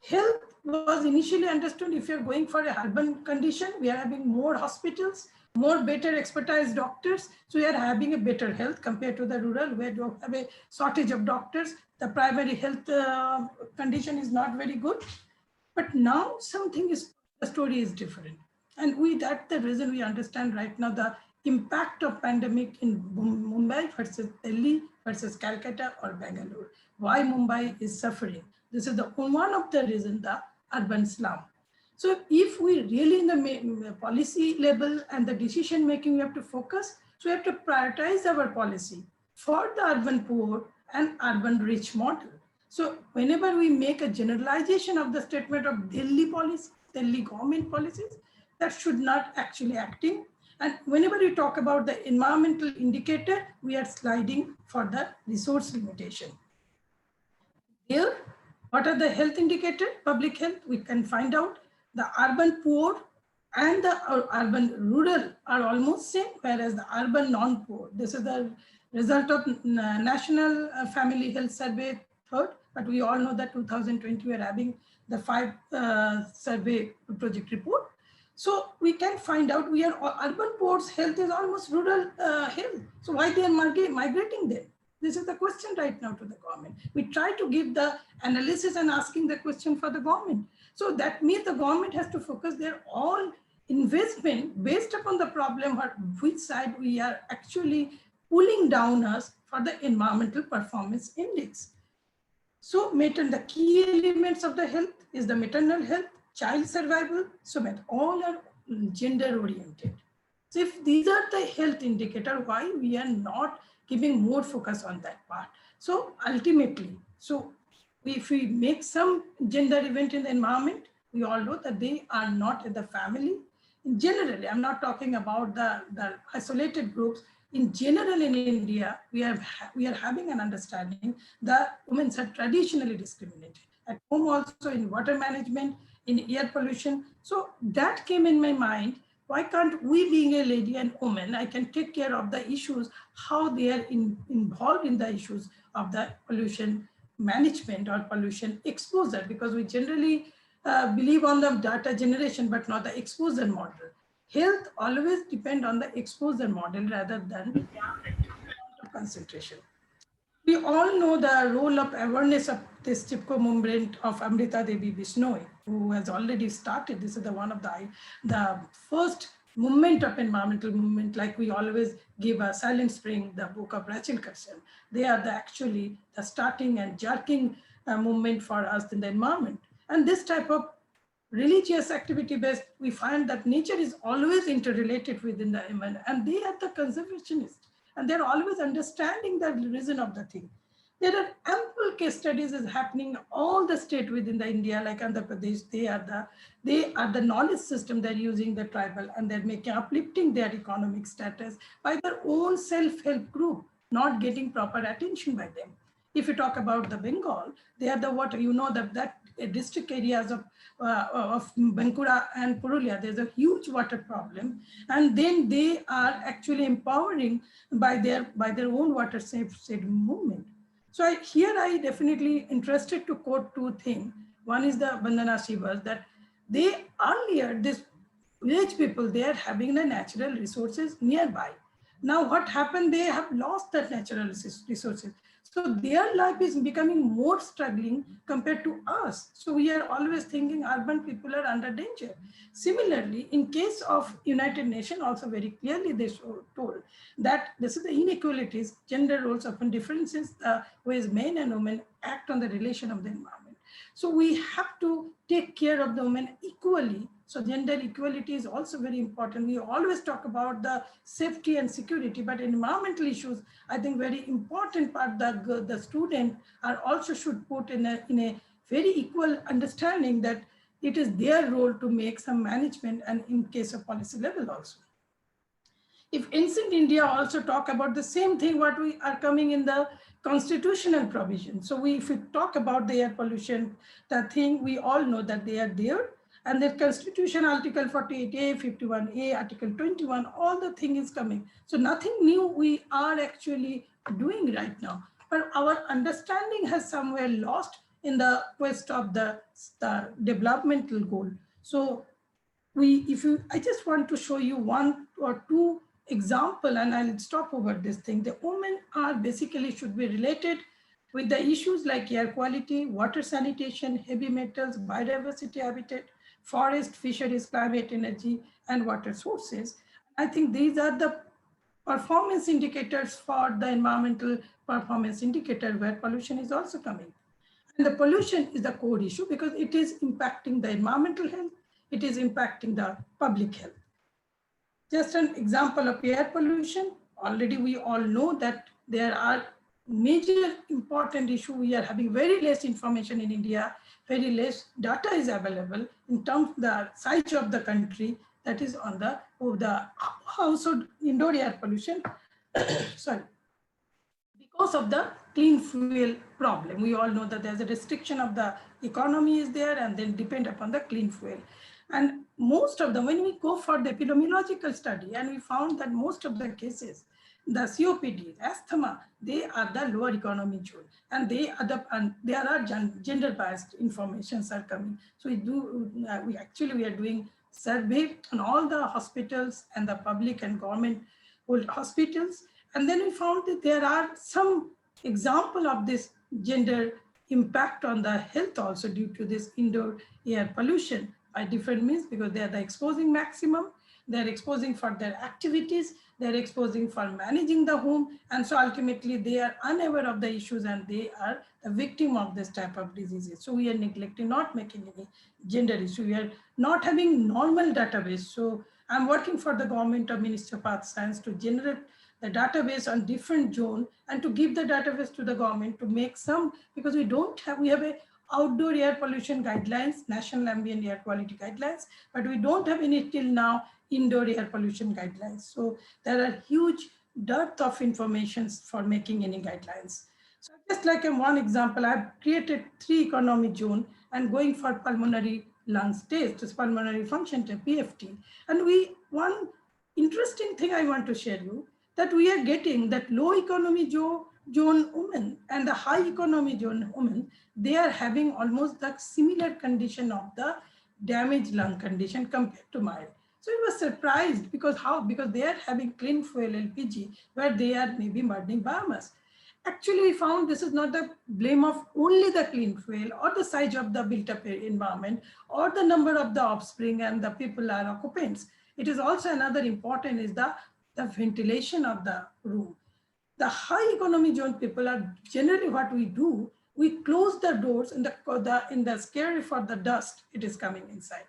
health was initially understood if you're going for a urban condition, we are having more hospitals, more better expertise doctors. So we are having a better health compared to the rural where you have a shortage of doctors. The primary health condition is not very good. But now the story is different. And that's the reason we understand right now the impact of pandemic in Mumbai versus Delhi versus Calcutta or Bangalore. Why Mumbai is suffering. This is one of the reasons, the urban slum. So if we really in the policy level and the decision making, we have to focus. So we have to prioritize our policy for the urban poor and urban rich model. So whenever we make a generalization of the statement of Delhi policy, Delhi government policies, that should not actually acting. And whenever we talk about the environmental indicator, we are sliding for the resource limitation. Here, what are the health indicator, public health? We can find out the urban poor and the urban rural are almost same, whereas the urban non-poor. This is the result of National Family Health Survey third, but we all know that 2020 we are having the 5 survey project report. So we can find out we are urban poor's health is almost rural health. So why they are migrating there? This is the question right now to the government. We try to give the analysis and asking the question for the government. So that means the government has to focus their all investment based upon the problem or which side we are actually pulling down us for the environmental performance index. So the key elements of the health is the maternal health, child survival, so all are gender oriented. So if these are the health indicator, why we are not giving more focus on that part? So ultimately, if we make some gender event in the environment, we all know that they are not in the family. Generally, I'm not talking about the isolated groups. In general, in India, we are having an understanding that women are traditionally discriminated. At home also, in water management, in air pollution. So that came in my mind. Why can't we, being a lady and woman, I can take care of the issues, how they are involved in the issues of the pollution management or pollution exposure, because we generally believe on the data generation, but not the exposure model. Health always depend on the exposure model rather than concentration. We all know the role of awareness of this TIPCO movement of Amrita Devi Bishnoi, who has already started. This is one of the first movement of environmental movement, like we always give a Silent Spring, the book of Rachel Carson. They are actually the starting and jerking movement for us in the environment. And this type of religious activity based, we find that nature is always interrelated within the environment, and they are the conservationists, and they're always understanding the reason of the thing. There are ample case studies is happening all the state within the India, like Andhra Pradesh. They are the knowledge system they're using the tribal, and they're uplifting their economic status by their own self-help group, not getting proper attention by them. If you talk about the Bengal, they are the water, that district areas of Bankura and Purulia, there's a huge water problem. And then they are actually empowering by their own water saving movement. So here I definitely interested to quote two things. One is the Bandana Shivas, that they earlier, this village people, they are having the natural resources nearby. Now what happened, they have lost that natural resources. So their life is becoming more struggling compared to us. So we are always thinking urban people are under danger. Similarly, in case of United Nations, also very clearly they told that this is the inequalities, gender roles often differences, the ways men and women act on the relation of the environment. So we have to take care of the women equally. So gender equality is also very important. We always talk about the safety and security, but environmental issues, I think very important part that the student are also should put in a very equal understanding that it is their role to make some management, and in case of policy level also. If ancient India also talk about the same thing, what we are coming in the constitutional provision. So if we talk about the air pollution, the thing we all know that they are there, and the constitution, article 48A, 51A, article 21, all the thing is coming. So nothing new we are actually doing right now, but our understanding has somewhere lost in the quest of the developmental goal. So I just want to show you one or two example, and I'll stop over this thing. The women are basically should be related with the issues like air quality, water sanitation, heavy metals, biodiversity habitat, forest, fisheries, climate, energy, and water sources. I think these are the performance indicators for the environmental performance indicator where pollution is also coming. And the pollution is the core issue because it is impacting the environmental health, it is impacting the public health. Just an example of air pollution, already we all know that there are major important issue. We are having very less information in India, very less data is available in terms of the size of the country, that is on the household indoor air pollution, sorry, because of the clean fuel problem. We all know that there's a restriction of the economy is there and then depend upon the clean fuel. And most of them, when we go for the epidemiological study, and we found that most of the cases, the COPD, asthma, they are the lower economy zone, and they are there are gender biased informations are coming. So we are doing survey on all the hospitals and the public and government hospitals, and then we found that there are some example of this gender impact on the health also due to this indoor air pollution by different means, because they are the exposing maximum, they're exposing for their activities, they're exposing for managing the home, and so ultimately they are unaware of the issues and they are the victim of this type of diseases. So we are neglecting, not making any gender issue. We are not having normal database. So I'm working for the government of Ministry of Earth Science to generate the database on different zone and to give the database to the government to make some, because we have a outdoor air pollution guidelines, national ambient air quality guidelines, but we don't have any till now indoor air pollution guidelines. So there are huge dearth of information for making any guidelines. So just like in one example, I've created 3 economic zone and going for pulmonary lungs test, pulmonary function test, PFT. And one interesting thing I want to share you, that we are getting that low economy zone women and the high economy zone women, they are having almost the similar condition of the damaged lung condition compared to mild. So I was surprised because because they are having clean fuel LPG where they are maybe burning biomass. Actually, we found this is not the blame of only the clean fuel or the size of the built up environment or the number of the offspring and the people are occupants. It is also another important is the ventilation of the room. The high economy zone people are generally what we do, we close the doors in the scary for the dust, it is coming inside.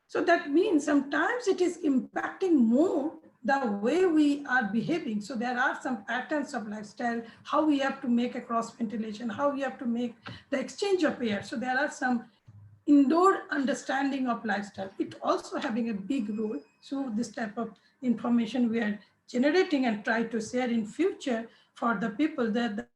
So that means sometimes it is impacting more the way we are behaving. So there are some patterns of lifestyle, how we have to make a cross ventilation, how we have to make the exchange of air. So there are some indoor understanding of lifestyle. It also having a big role. So this type of information we are generating and try to share in future for the people that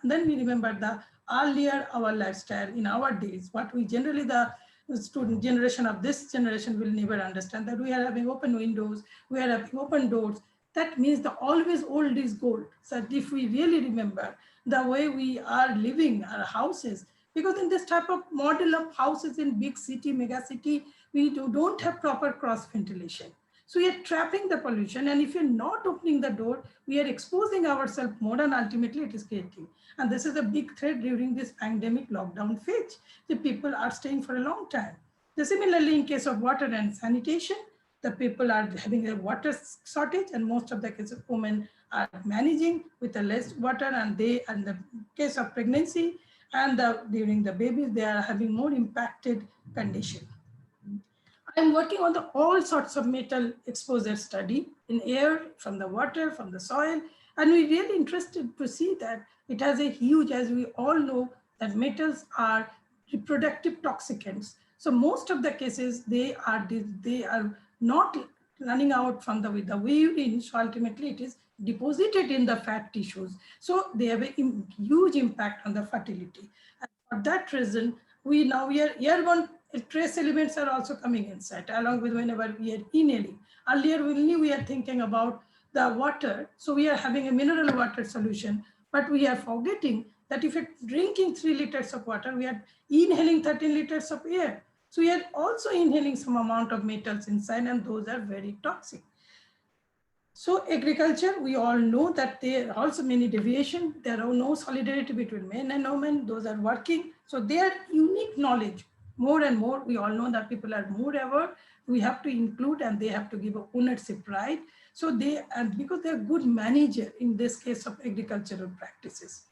then we remember the earlier our lifestyle in our days, what we generally the student generation of this generation will never understand, that we are having open windows, we are having open doors. That means the always old is gold. So if we really remember the way we are living, our houses. Because in this type of model of houses in big city, mega city, we don't have proper cross ventilation. So we are trapping the pollution, and if you're not opening the door, we are exposing ourselves more, and ultimately it is creating. And this is a big threat during this pandemic lockdown phase. The people are staying for a long time. Similarly, in case of water and sanitation, the people are having a water shortage, and most of the cases women are managing with a less water, and they, in the case of pregnancy and during the babies, they are having more impacted condition. I'm working on all sorts of metal exposure study in air, from the water, from the soil. And we're really interested to see that it has a huge, as we all know, that metals are reproductive toxicants. So most of the cases, they are not running out from the urine. So ultimately it is deposited in the fat tissues. So they have a huge impact on the fertility. And for that reason, we are airborne trace elements are also coming inside, along with whenever we are inhaling. Earlier, we are thinking about the water. So we are having a mineral water solution, but we are forgetting that if you're drinking 3 liters of water, we are inhaling 13 liters of air. So we are also inhaling some amount of metals inside, and those are very toxic. So agriculture, we all know that there are also many deviations. There are no solidarity between men and women. Those are working. So their unique knowledge, more and more, we all know that people are more aware. We have to include, and they have to give a ownership right. So and because they're good manager in this case of agricultural practices.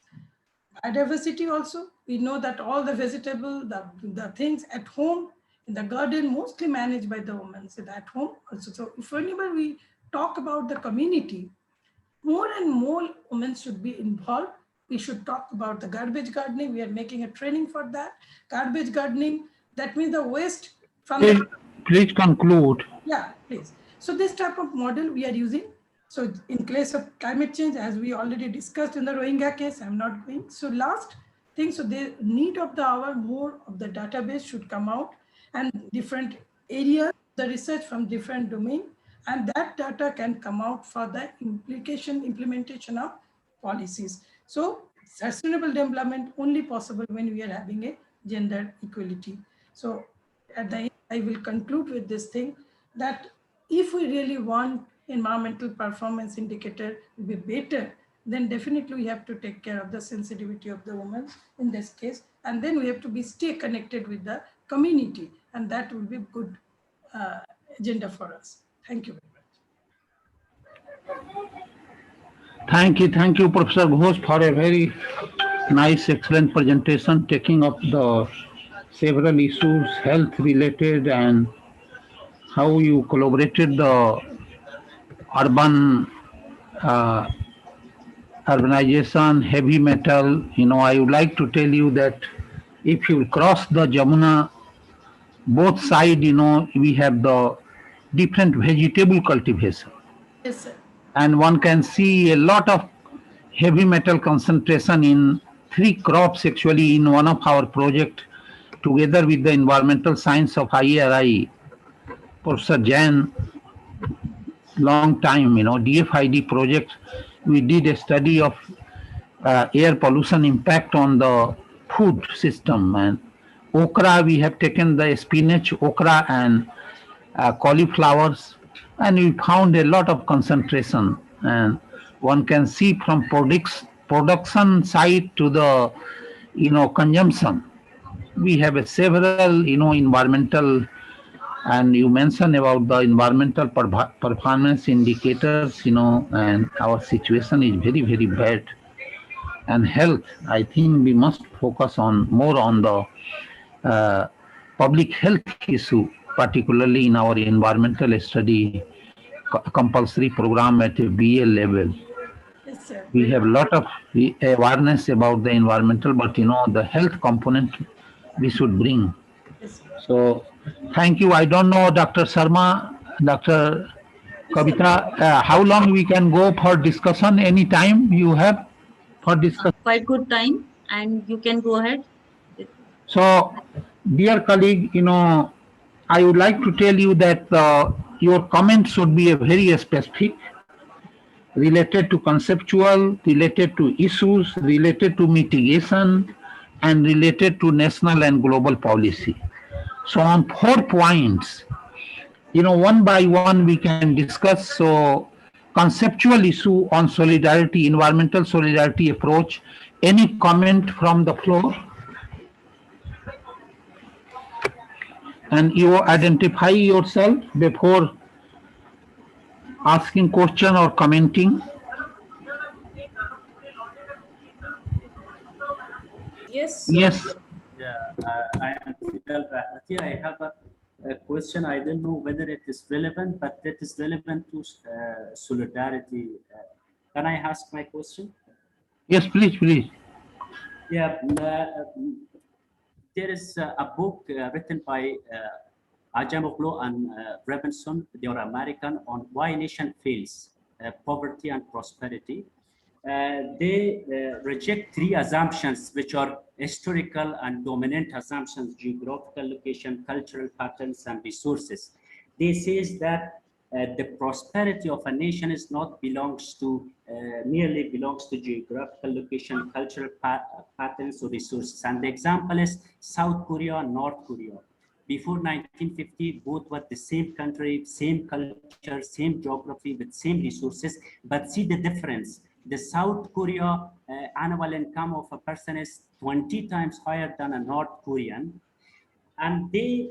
Biodiversity also, we know that all the vegetable, the things at home, in the garden, mostly managed by the women, so at home also. So if whenever we talk about the community, more and more women should be involved. We should talk about the garbage gardening. We are making a training for that. Garbage gardening, that means the waste from Please conclude. Yeah, please. So this type of model we are using. So in case of climate change, as we already discussed in the Rohingya case, I'm not going. So last thing, so the need of the hour, more of the database should come out, and different areas, the research from different domain, and that data can come out for the implementation of policies. So sustainable development only possible when we are having a gender equality. So at the end, I will conclude with this thing, that if we really want environmental performance indicator to be better, then definitely we have to take care of the sensitivity of the women in this case. And then we have to stay connected with the community, and that will be good agenda for us. Thank you very much. Thank you, Professor Ghosh, for a very nice, excellent presentation, taking up the several issues, health related, and how you collaborated the urban urbanization, heavy metal. I would like to tell you that if you cross the Jamuna, both sides, we have the different vegetable cultivation. Yes, sir. And one can see a lot of heavy metal concentration in 3 crops actually in one of our project, together with the environmental science of IRI, Professor Jain, long time, DFID project. We did a study of air pollution impact on the food system, and okra, we have taken the spinach, okra, and cauliflowers, and we found a lot of concentration. And one can see from production side to the consumption, we have a several environmental, and you mentioned about the environmental performance indicators, and our situation is very, very bad. And health, I think we must focus more on the public health issue, particularly in our environmental study compulsory program at a BA level. Yes, sir. We have a lot of awareness about the environmental, but the health component we should bring. Yes, sir. So thank you. I don't know, Dr. Sharma, Dr. Kavita, how long we can go for discussion? Any time you have for discussion? Quite good time, and you can go ahead. So, dear colleague, I would like to tell you that your comments should be very specific. related to conceptual, related to issues, related to mitigation, and related to national and global policy. So on 4 points, one by one we can discuss. So conceptual issue on solidarity, environmental solidarity approach. Any comment from the floor? And you identify yourself before asking question or commenting. Yes. Yes. Yeah, I am Fidel Rahmati. I have a question. I don't know whether it is relevant, but it is relevant to solidarity. Can I ask my question? Yes, please, please. Yeah, there is a book written by 𝐒𝐤𝐸𝐬𝐬𝐢𝐸𝐬𝐬 and Robinson, they are American, on why nation fails, poverty and prosperity. They reject 3 assumptions, which are historical and dominant assumptions: geographical location, cultural patterns, and resources. They says that the prosperity of a nation is not merely belongs to geographical location, cultural patterns, or resources. And the example is South Korea and North Korea. Before 1950, both were the same country, same culture, same geography, with same resources. But see the difference. The South Korea annual income of a person is 20 times higher than a North Korean. And they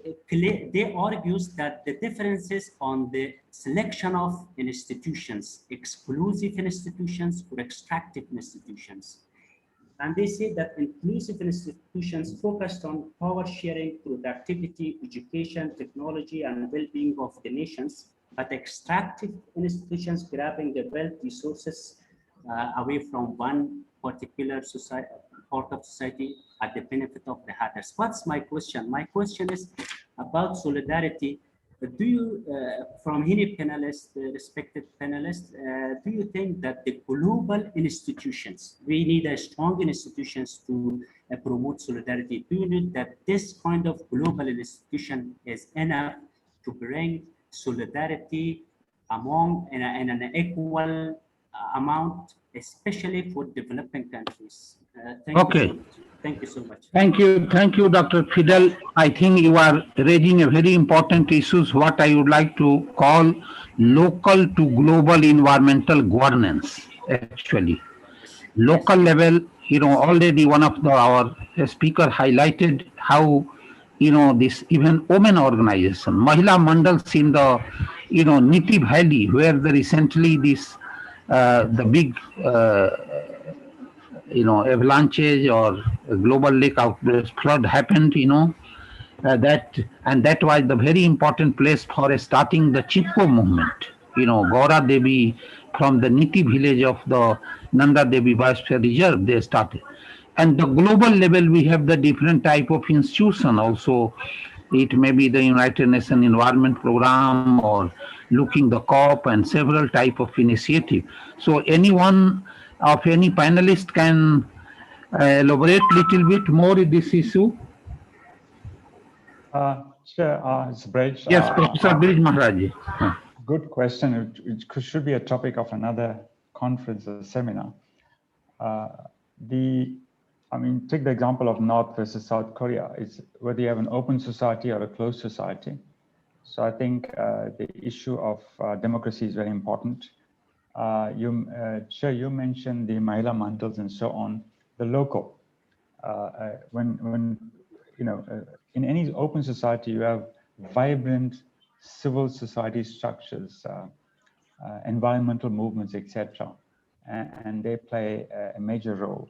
argues that the differences on the selection of institutions, exclusive institutions or extractive institutions. And they say that inclusive institutions focused on power sharing, productivity, education, technology, and well-being of the nations, but extractive institutions grabbing the wealth resources away from one particular part of society at the benefit of the others. What's my question? My question is about solidarity. Do you, from any panelist, respected panelists, do you think that the global institutions, we need a strong institutions to promote solidarity? Do you think that this kind of global institution is enough to bring solidarity among in an equal amount, especially for developing countries? Thank you so much. Thank you so much. Thank you, Dr. Fidel. I think you are raising a very important issues, what I would like to call local to global environmental governance, actually. Local level, already one of our speaker highlighted how, this even women organization, Mahila Mandals in the, Niti Valley, where the recently this, the big, avalanches or global lake outburst flood happened, that was the very important place for starting the Chipko movement. Gaura Devi from the Niti village of the Nanda Devi Biosphere Reserve, they started. And the global level, we have the different type of institution also. It may be the United Nations Environment Program or looking the COP and several type of initiative. So anyone of any panelist can elaborate little bit more in this issue? Sure, it's Brij. Yes, Professor Brij Maharaj. Good question. It should be a topic of another conference or seminar. Take the example of North versus South Korea. It's whether you have an open society or a closed society. So I think the issue of democracy is very important. You mentioned the Mahila Mandals and so on, the local. In any open society, you have vibrant civil society structures, environmental movements, etc. And they play a major role.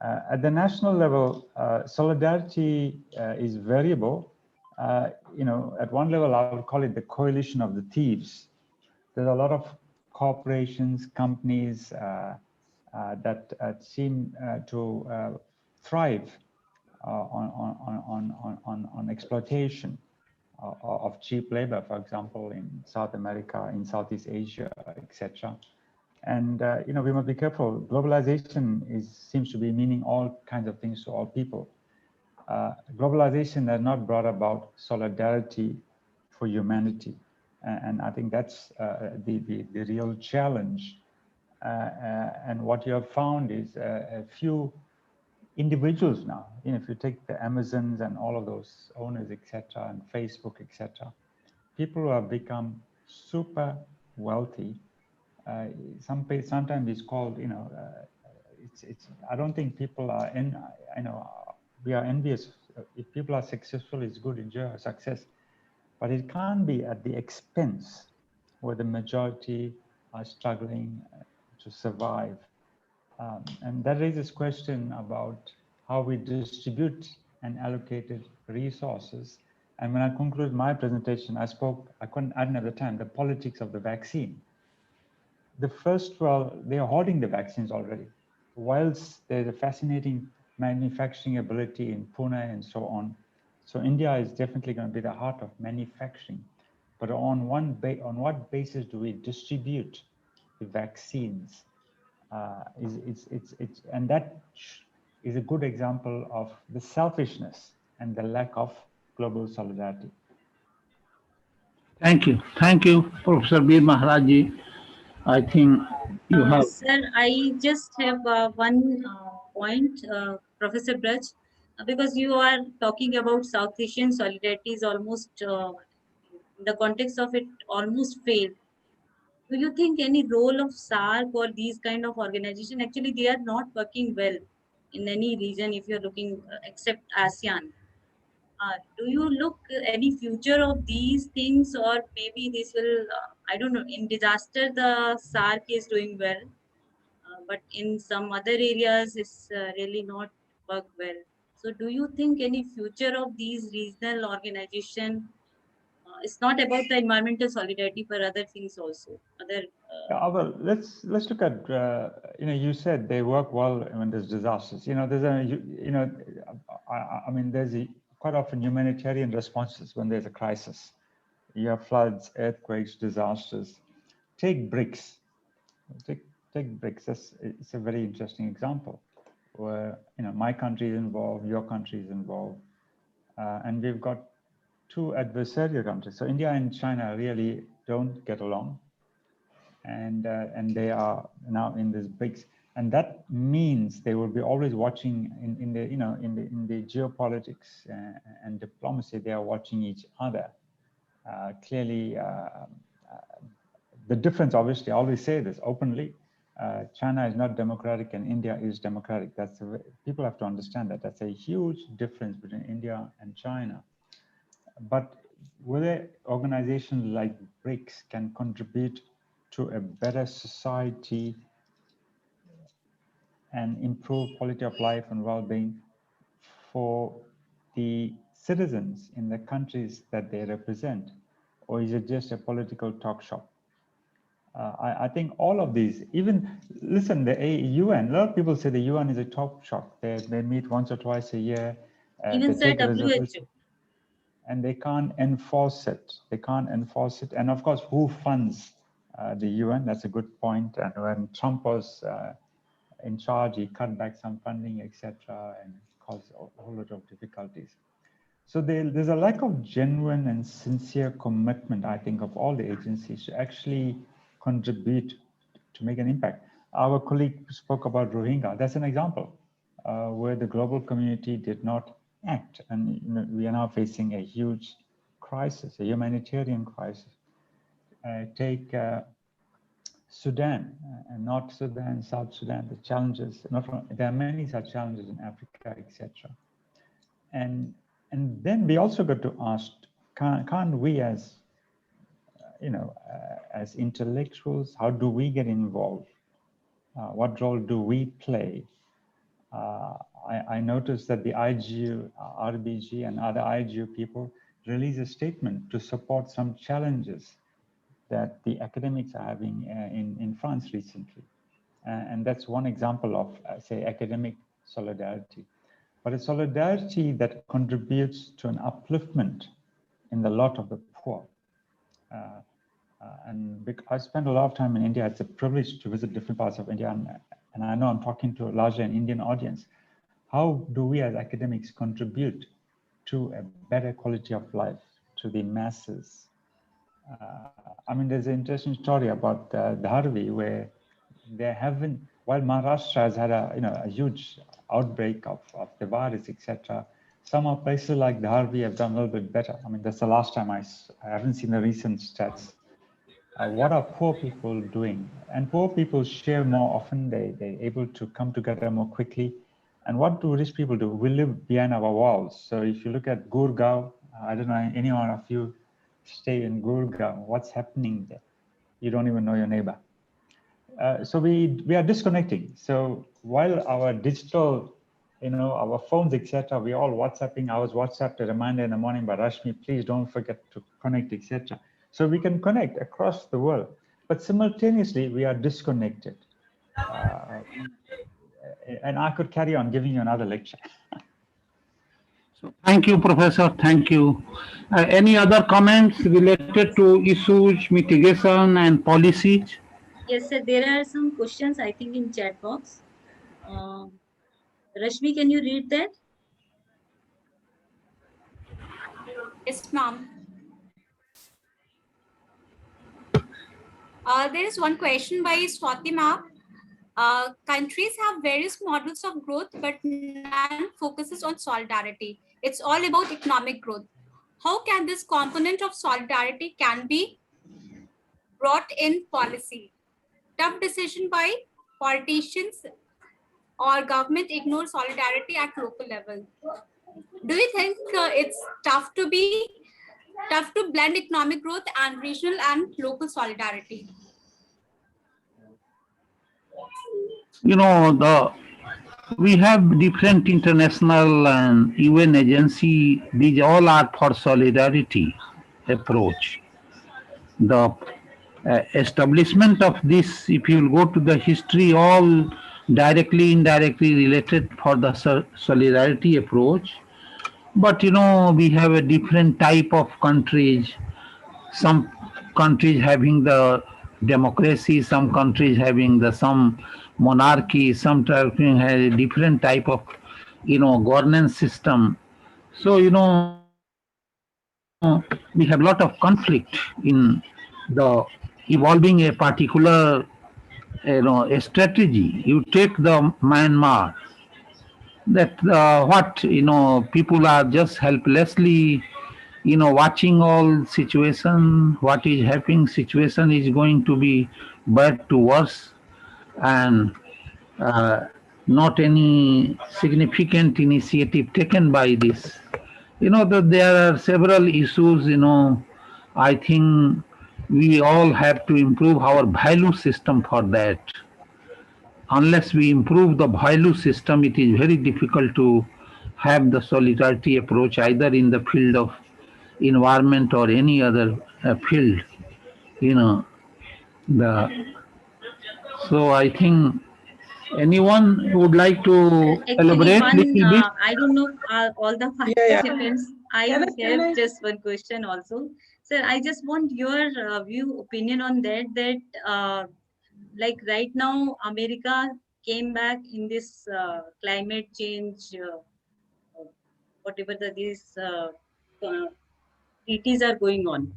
At the national level, solidarity is variable. At one level, I would call it the coalition of the thieves. There's a lot of corporations, companies that seem to thrive on exploitation of cheap labor, for example, in South America, in Southeast Asia, etc. And we must be careful. Globalization seems to be meaning all kinds of things to all people. Globalization has not brought about solidarity for humanity, and I think that's the real challenge And what you have found is a few individuals now, if you take the Amazons and all of those owners, etc., and Facebook, etc., people who have become super wealthy. Sometimes it's called, I don't think people are we are envious. If people are successful, it's good, enjoy success, but it can't be at the expense where the majority are struggling to survive. And that raises question about how we distribute and allocated resources. And when I conclude my presentation, I didn't have the time, the politics of the vaccine. The first, they are hoarding the vaccines already. Whilst there's a fascinating manufacturing ability in Pune and so on. So India is definitely going to be the heart of manufacturing. But on what basis do we distribute the vaccines? And that is a good example of the selfishness and the lack of global solidarity. Thank you, Professor Bir Maharaj. I think you have. Sir, I just have one point, Professor Brij, because you are talking about South Asian solidarity is almost, in the context of it, almost failed. Do you think any role of SAARC or these kind of organization, actually they are not working well in any region if you're looking except ASEAN? Do you look any future of these things, or maybe this will, I don't know, in disaster the SAARC is doing well, but in some other areas it's really not work well. So do you think any future of these regional organization, it's not about the environmental solidarity, but other things also, other Well, let's look at you said they work well when there's disasters. There's quite often humanitarian responses when there's a crisis. You have floods, earthquakes, disasters. Take BRICS. Take BRICS. It's a very interesting example where my country is involved, your country is involved, and we've got two adversarial countries. So India and China really don't get along. And they are now in this BRICS, and that means they will be always watching in the geopolitics and diplomacy. They are watching each other. Clearly, the difference, obviously, I always say this openly. China is not democratic, and India is democratic. People have to understand that. That's a huge difference between India and China. But whether organizations like BRICS can contribute to a better society and improve quality of life and well-being for the citizens in the countries that they represent, or is it just a political talk shop? I think all of these, listen, the UN, a lot of people say the UN is a talk shop. They meet once or twice a year. even said WHO. And they can't enforce it. And of course, who funds the UN? That's a good point. And when Trump was in charge, he cut back some funding, etc., and caused a whole lot of difficulties. So there's a lack of genuine and sincere commitment, I think, of all the agencies to actually contribute to make an impact. Our colleague spoke about Rohingya. That's an example where the global community did not act, and we are now facing a huge crisis, a humanitarian crisis. Take Sudan, North Sudan, South Sudan, the challenges. There are many such challenges in Africa, etc. And then we also got to ask, can't we as as intellectuals, how do we get involved? What role do we play? I noticed that the 𝐂𝐸𝐬𝐬𝐢𝐸𝐬𝐬𝐷G and other 𝐂𝐸𝐬𝐬 people released a statement to support some challenges that the academics are having in France recently. And that's one example of, say, academic solidarity. But a solidarity that contributes to an upliftment in the lot of the poor. And I spent a lot of time in India. It's a privilege to visit different parts of India. And I know I'm talking to largely an Indian audience. How do we as academics contribute to a better quality of life to the masses? There's an interesting story about Dharvi, where There haven't, while Maharashtra has had a huge outbreak of the virus, etc. Some of places like Dharvi have done a little bit better. I mean, that's the last time I haven't seen the recent stats. What are poor people doing? And poor people share more often. They're able to come together more quickly. And what do rich people do? We live behind our walls. So if you look at Gurgaon, I don't know, any one of you stay in Gurgaon, what's happening there? You don't even know your neighbor. So we are disconnecting. So while our digital, our phones, etc., we all WhatsApping. I was WhatsApped a reminder in the morning by Rashmi, please don't forget to connect, etc. So we can connect across the world, but simultaneously we are disconnected. And I could carry on giving you another lecture. So thank you, Professor. Thank you. Any other comments related to issues, mitigation, and policies? Yes, sir. There are some questions, I think, in chat box. Rashmi, can you read that? Yes, ma'am. There is one question by Swati ma'am. Countries have various models of growth, but none focuses on solidarity. It's all about economic growth. How can this component of solidarity can be brought in policy? Tough decision by politicians or government ignore solidarity at local level. Do you think it's tough to blend economic growth and regional and local solidarity? We have different international and UN agency. These all are for solidarity approach. The establishment of this, if you will go to the history, all directly, indirectly related for the solidarity approach. But we have a different type of countries. Some countries having the democracy, some countries having some monarchy, some countries have a different type of governance system. So we have a lot of conflict in the evolving a particular a strategy. You take the Myanmar, that people are just helplessly watching all situation, what is happening. Situation is going to be bad to worse, and not any significant initiative taken by this. That there are several issues. I think we all have to improve our value system for that. Unless we improve the value system, it is very difficult to have the solidarity approach either in the field of environment or any other field. So I think anyone would like to elaborate a little bit? I don't know all the participants. I have just one question also. Sir, I just want your opinion on that. Like right now, America came back in this climate change, whatever these treaties are going on.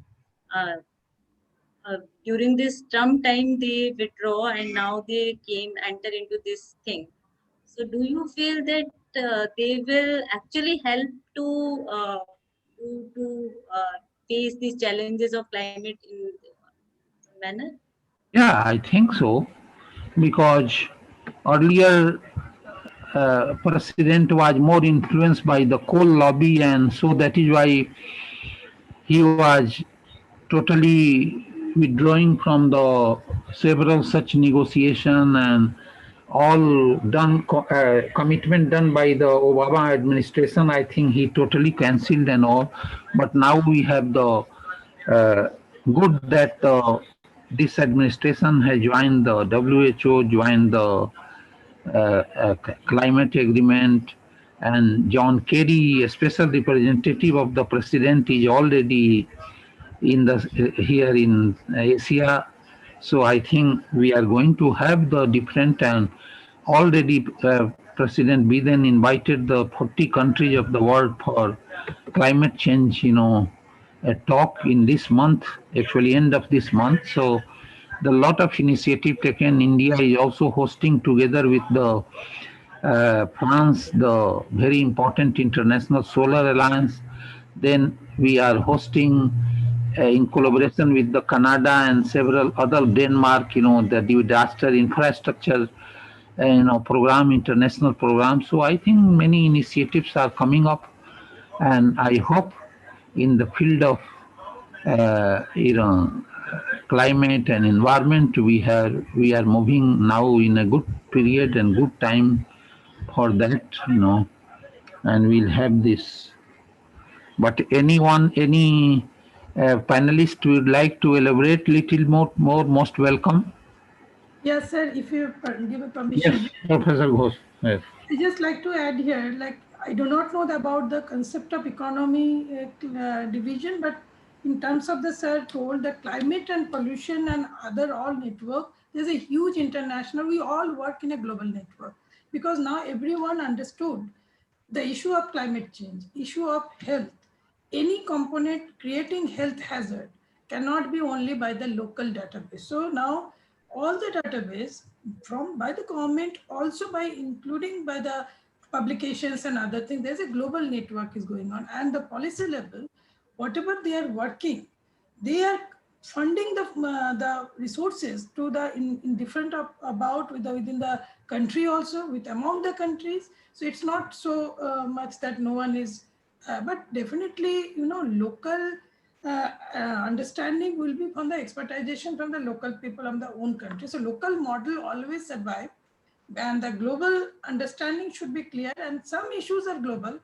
During this Trump time, they withdraw and now they enter into this thing. So do you feel that they will actually help to face these challenges of climate in some manner? Yeah, I think so, because earlier president was more influenced by the coal lobby, and so that is why he was totally withdrawing from the several such negotiation, and all done commitment done by the Obama administration. I think he totally cancelled and all. But now we have the good that this administration has joined the WHO, joined the climate agreement, and John Kerry, a special representative of the president, is already in here in Asia. So I think we are going to have the different, and already President Biden invited the 40 countries of the world for climate change, a talk in this month, actually end of this month. So the lot of initiative taken. India is also hosting together with the France, the very important International Solar Alliance. Then we are hosting in collaboration with the Canada and several other Denmark, the disaster infrastructure, program, international program. So I think many initiatives are coming up, and I hope in the field of climate and environment, we are moving now in a good period and good time for that, and we'll have this. But any panelist would like to elaborate little more, most welcome. Yes, sir, if you give a permission. Yes, Professor Ghosh. Yes. I just like to add here, like, I do not know about the concept of economy division, but in terms of the sir told that climate and pollution and other all network, there's a huge international, we all work in a global network, because now everyone understood the issue of climate change, issue of health, any component creating health hazard cannot be only by the local database. So now all the database by the government, also by including by the publications and other things, there's a global network is going on, and the policy level, whatever they are working, they are funding the resources to the in different within the country, also with among the countries. So it's not so much that no one is, but definitely local understanding will be from the expertization from the local people of the own country. So local model always survive, and the global understanding should be clear, and some issues are global.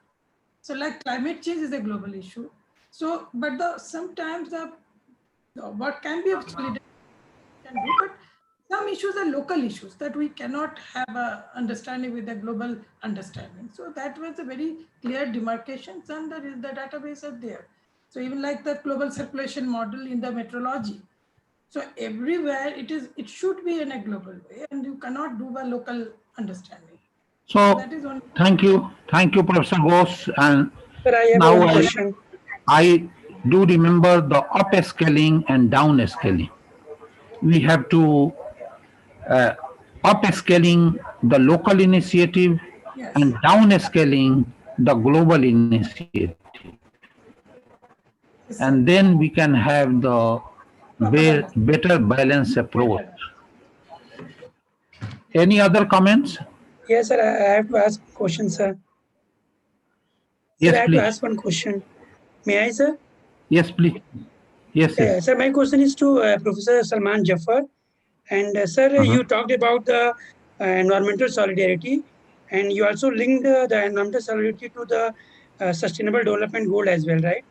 So like climate change is a global issue. So, but sometimes what can be of solidarity can do, but some issues are local issues that we cannot have a understanding with a global understanding. So that was a very clear demarcations, and the database are there. So even like the global circulation model in the meteorology. So everywhere it should be in a global way, and you cannot do a local understanding. So that is only. Thank you, Professor Ghosh. And Sir, I have now one question. I do remember the up-scaling and down-scaling. We have to up-scaling the local initiative, Yes. and down-scaling the global initiative. Yes, And then we can have the better balanced approach. Any other comments? Yes, sir, I have to ask a question, sir. Yes, sir, I have please. to ask one question. May I, sir? Yes, please. Yes, yes. Sir, my question is to Professor Salman Zafar. And sir, you talked about the environmental solidarity, and you also linked the environmental solidarity to the sustainable development goal as well, right?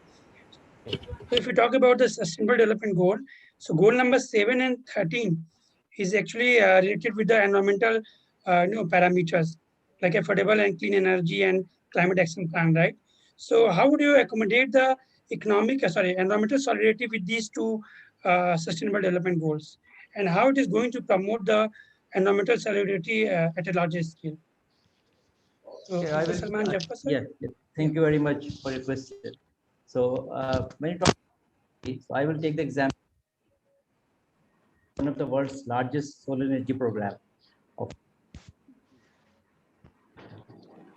So if we talk about the sustainable development goal, so goal number 7 and 13 is actually related with the environmental parameters like affordable and clean energy and climate action plan, right? So how would you accommodate the environmental solidarity with these two sustainable development goals, and how it is going to promote the environmental solidarity at a larger scale? So, Okay, Salman Jafar, sir? Yeah, thank you very much for your question. So when you talk, so I will take the example one of the world's largest solar energy program.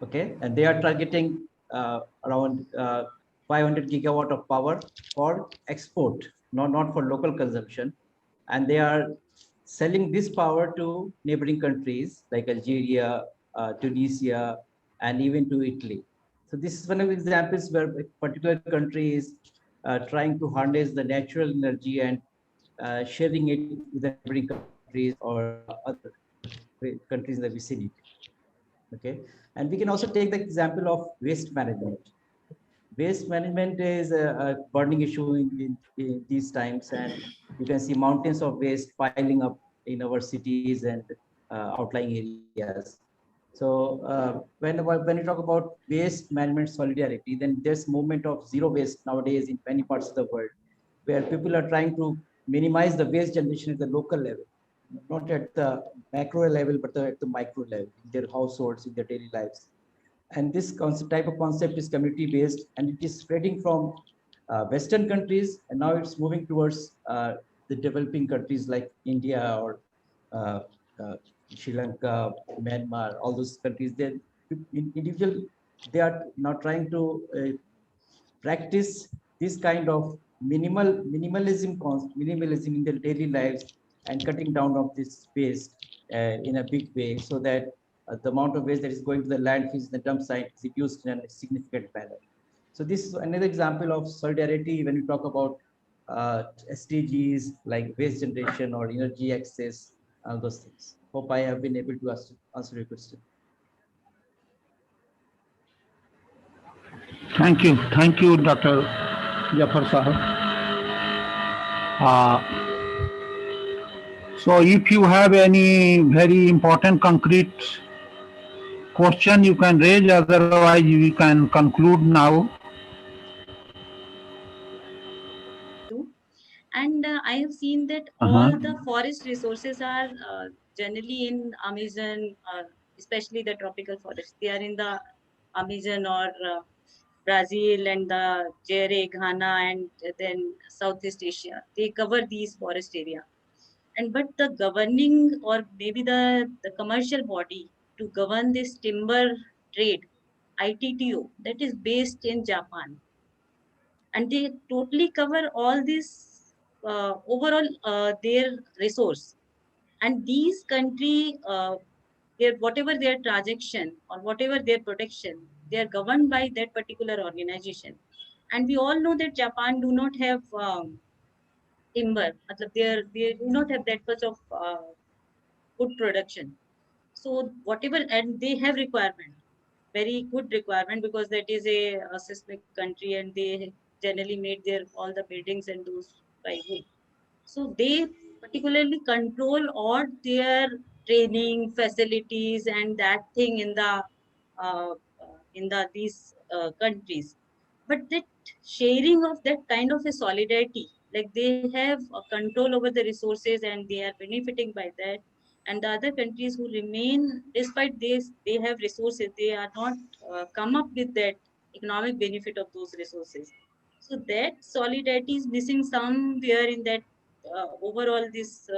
Okay, and they are targeting around 500 gigawatt of power for export, not for local consumption, and they are selling this power to neighboring countries like Algeria, Tunisia, and even to Italy. So this is one of the examples where a particular country is trying to harness the natural energy and sharing it with the neighboring countries or other countries in the vicinity. Okay, and we can also take the example of waste management. Waste management is a burning issue in these times, and you can see mountains of waste piling up in our cities and outlying areas. So when you talk about waste management solidarity, then there's movement of zero waste nowadays in many parts of the world, where people are trying to minimize the waste generation at the local level, not at the macro level, but at the micro level, in their households, in their daily lives. And this type of concept is community-based, and it is spreading from Western countries, and now it's moving towards the developing countries like India or uh, uh, Sri Lanka, Myanmar, all those countries, they are now trying to practice this kind of minimalism in their daily lives and cutting down of this waste in a big way, so that the amount of waste that is going to the landfills, the dump site is reduced in a significant manner. So this is another example of solidarity when we talk about SDGs like waste generation or energy access, all those things. Hope I have been able to answer your question. Thank you, Dr. Zafar Sahab. So if you have any very important concrete question, you can raise, otherwise we can conclude now. And I have seen that all the forest resources are generally in Amazon, especially the tropical forests. They are in the Amazon or Brazil and the Zaire, Ghana, and then Southeast Asia. They cover these forest area. But the governing or maybe the commercial body to govern this timber trade, ITTO, that is based in Japan. And they totally cover all this overall their resource. And these country, their whatever their transaction or whatever their protection, they are governed by that particular organization. And we all know that Japan do not have timber. They do not have that much of food production. So whatever, and they have requirement, very good requirement, because that is a seismic country and they generally made their all the buildings and those by wood. So they particularly control all their training facilities and that thing in these countries. But that sharing of that kind of a solidarity, like they have a control over the resources and they are benefiting by that. And the other countries who remain, despite this, they have resources, they are not come up with that economic benefit of those resources. So that solidarity is missing somewhere in that overall this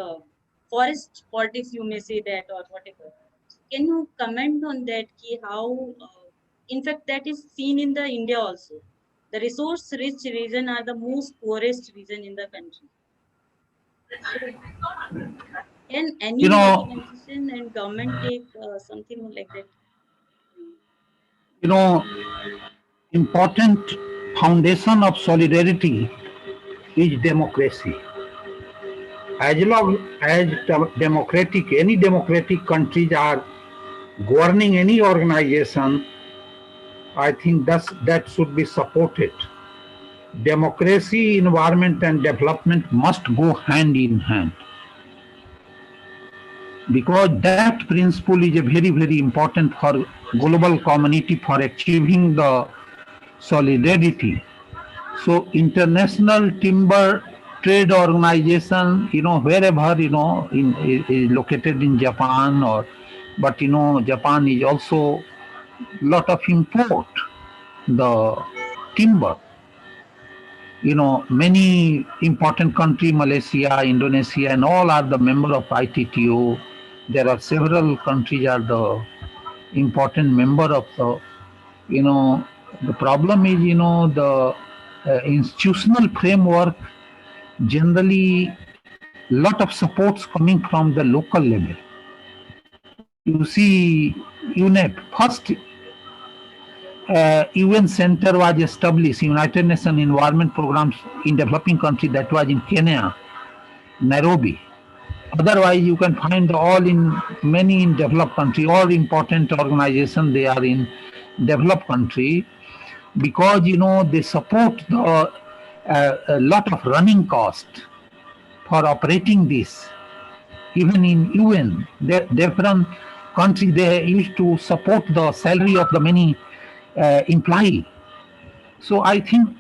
forest politics, you may say that, or whatever. Can you comment on that? How, in fact, that is seen in the India also. The resource-rich region are the most poorest region in the country. Can any organization and government take something like that? Important foundation of solidarity is democracy. As long as any democratic countries are governing any organization, I think that should be supported. Democracy, environment, and development must go hand in hand, because that principle is a very, very important for global community for achieving the solidarity. So international timber trade organization, wherever, is located in Japan, but Japan is also lot of import the timber. Many important countries, Malaysia, Indonesia, and all are the member of ITTO. There are several countries are the important member of the problem is, the institutional framework, generally lot of supports coming from the local level. You see, UNEP, first UN Center was established, United Nations Environment Programs in developing countries, that was in Kenya, Nairobi. Otherwise, you can find all in many in developed country, all important organizations, they are in developed country, because they support a lot of running cost for operating this. Even in UN, different countries, they used to support the salary of the many employee. So I think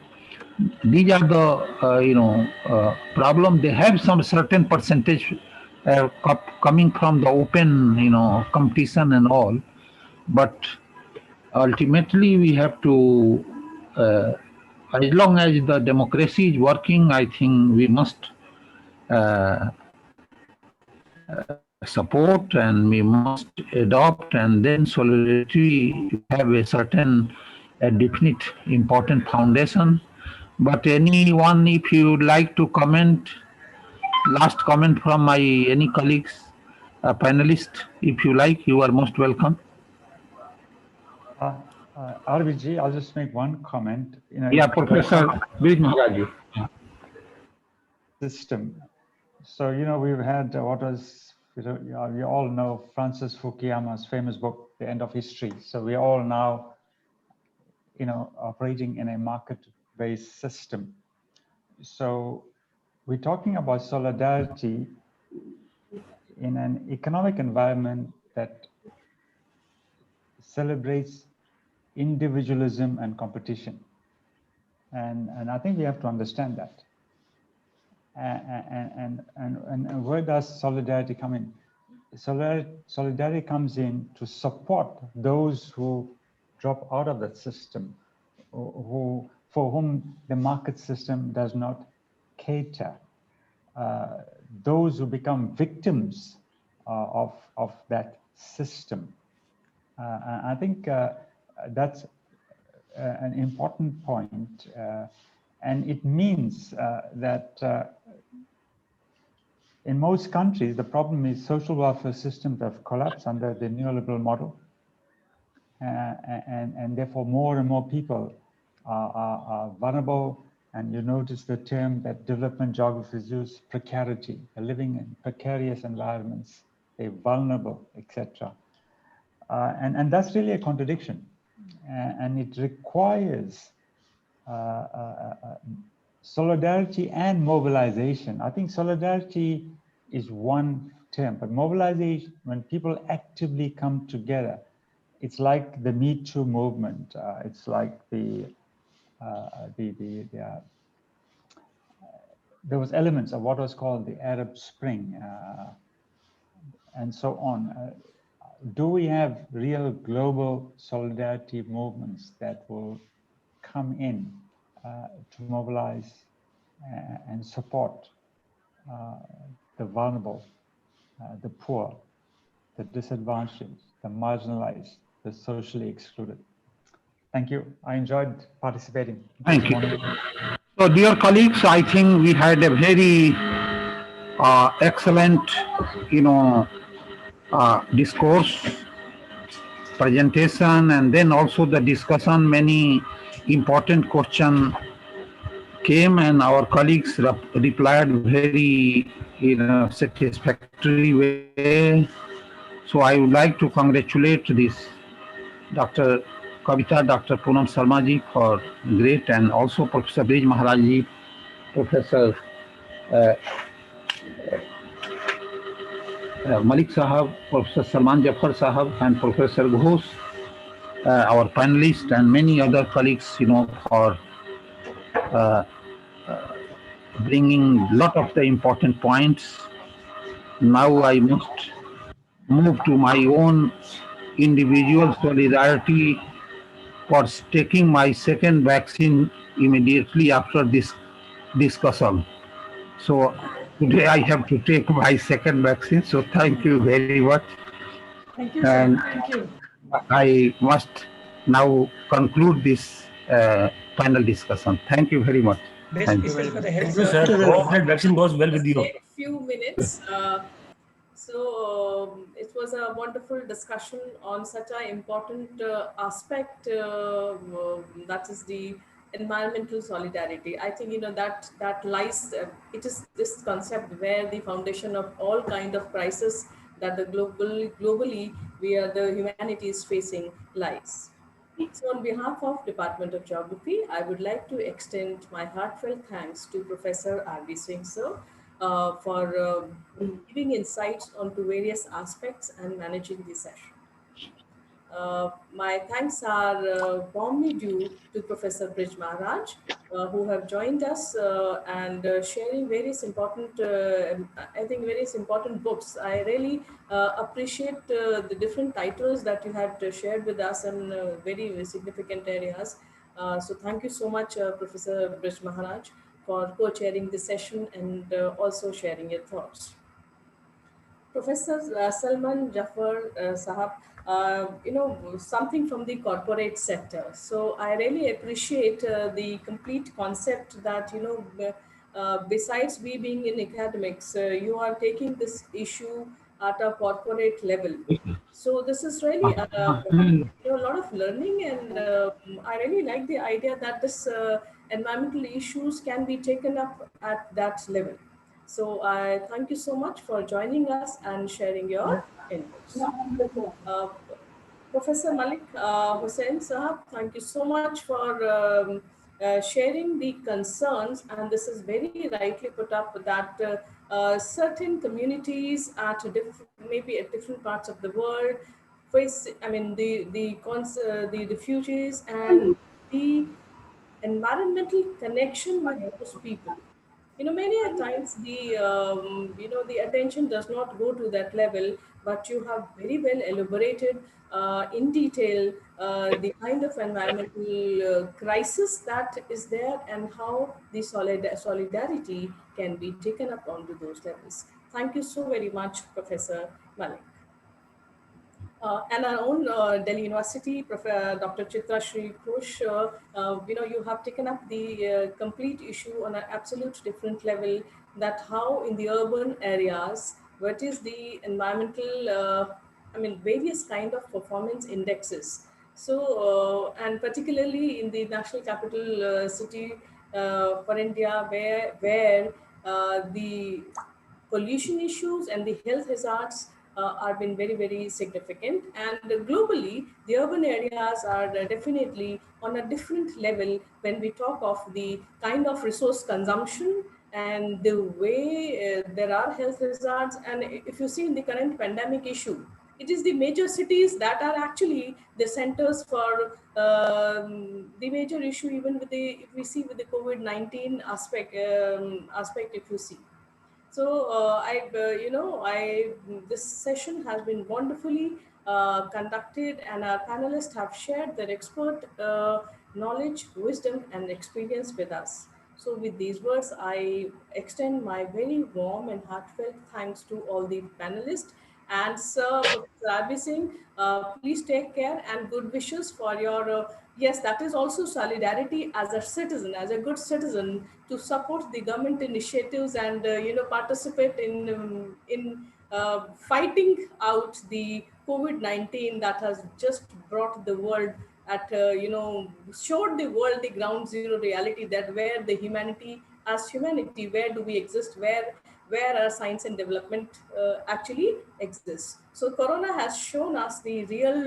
these are the problem. They have some certain percentage coming from the open competition and all, but ultimately we have to as long as the democracy is working, I think we must support, and we must adopt, and then solidarity have a certain definite important foundation. But anyone, if you would like to comment, last comment from my any colleagues, panelists, if you like, you are most welcome. RBG, I'll just make one comment. Yeah, Professor Brij Maharaj. System. So, we've had what was, we all know Francis Fukuyama's famous book, The End of History. So we all now, operating in a market-based system. So we're talking about solidarity in an economic environment that celebrates individualism and competition. And I think we have to understand that. And where does solidarity come in? Solidarity comes in to support those who drop out of that system, for whom the market system does not cater, those who become victims of that system. I think that's an important point, and it means that in most countries, the problem is social welfare systems have collapsed under the neoliberal model, and therefore more and more people are vulnerable. And you notice the term that development geographies use, precarity. They're living in precarious environments, they're vulnerable, etc. And that's really a contradiction, and it requires solidarity and mobilization. I think solidarity is one term, but mobilization, when people actively come together, it's like the Me Too movement. It's like there was elements of what was called the Arab Spring, and so on. Do we have real global solidarity movements that will come in to mobilize and support the vulnerable, the poor, the disadvantaged, the marginalized, the socially excluded? Thank you. I enjoyed participating. Thank you. So, dear colleagues, I think we had a very excellent, discourse, presentation, and then also the discussion. Many important questions came, and our colleagues replied very, satisfactory way. So I would like to congratulate this Dr. Kavita, Dr. Poonam Sharma ji for great, and also Professor Brij Maharaj ji, Professor Malik Sahab, Professor Salman Zafar Sahab, and Professor Ghosh, our panelists, and many other colleagues, for bringing a lot of the important points. Now I must move to my own individual solidarity for taking my second vaccine immediately after this discussion. So today I have to take my second vaccine. So thank you very much. Thank you, sir. Thank you. I must now conclude this panel discussion. Thank you very much. Thank you very much. Thank you, sir. Hope that vaccine goes well with you. Take a few minutes. So it was a wonderful discussion on such an important aspect, that is the environmental solidarity. I think that lies. It is this concept where the foundation of all kind of crisis that the globally the humanity is facing lies. So on behalf of Department of Geography, I would like to extend my heartfelt thanks to Professor R.V. Singh sir for giving insights onto various aspects and managing the session. My thanks are warmly due to Professor Brij Maharaj, who have joined us and sharing various important, I think various important books. I really appreciate the different titles that you had shared with us in very significant areas. So thank you so much, Professor Brij Maharaj. for co-chairing the session and also sharing your thoughts. Professor Salman, Zafar, Sahab, something from the corporate sector. So I really appreciate the complete concept that, besides we being in academics, you are taking this issue at a corporate level. So this is really a lot of learning, and I really like the idea that this environmental issues can be taken up at that level. So I thank you so much for joining us and sharing your inputs. Uh, Professor Malik, Hossain Sahab, thank you so much for sharing the concerns, and this is very rightly put up that certain communities at maybe at different parts of the world face, I mean, the refugees and the environmental connection with those people. Many a times the attention does not go to that level, but you have very well elaborated in detail the kind of environmental crisis that is there and how the solidarity can be taken up onto those levels. Thank you so very much, Professor Malik. And our own Delhi University, Dr. Chirashree Ghosh, you have taken up the complete issue on an absolute different level, that how in the urban areas, what is the environmental, various kind of performance indexes. So, and particularly in the national capital city for India, where the pollution issues and the health hazards are been very, very significant. And globally, the urban areas are definitely on a different level when we talk of the kind of resource consumption and the way there are health hazards. And if you see in the current pandemic issue, it is the major cities that are actually the centers for the major issue, even with the, if we see with the COVID-19 aspect, if you see. So this session has been wonderfully conducted, and our panelists have shared their expert knowledge, wisdom, and experience with us. So with these words, I extend my very warm and heartfelt thanks to all the panelists. And Sir Singh, please take care, and good wishes for your, yes, that is also solidarity as a citizen, as a good citizen, to support the government initiatives and, participate in fighting out the COVID-19 that has just brought the world at, showed the world the ground zero reality, that where the humanity, as humanity, where do we exist, where our science and development actually exists. So Corona has shown us the real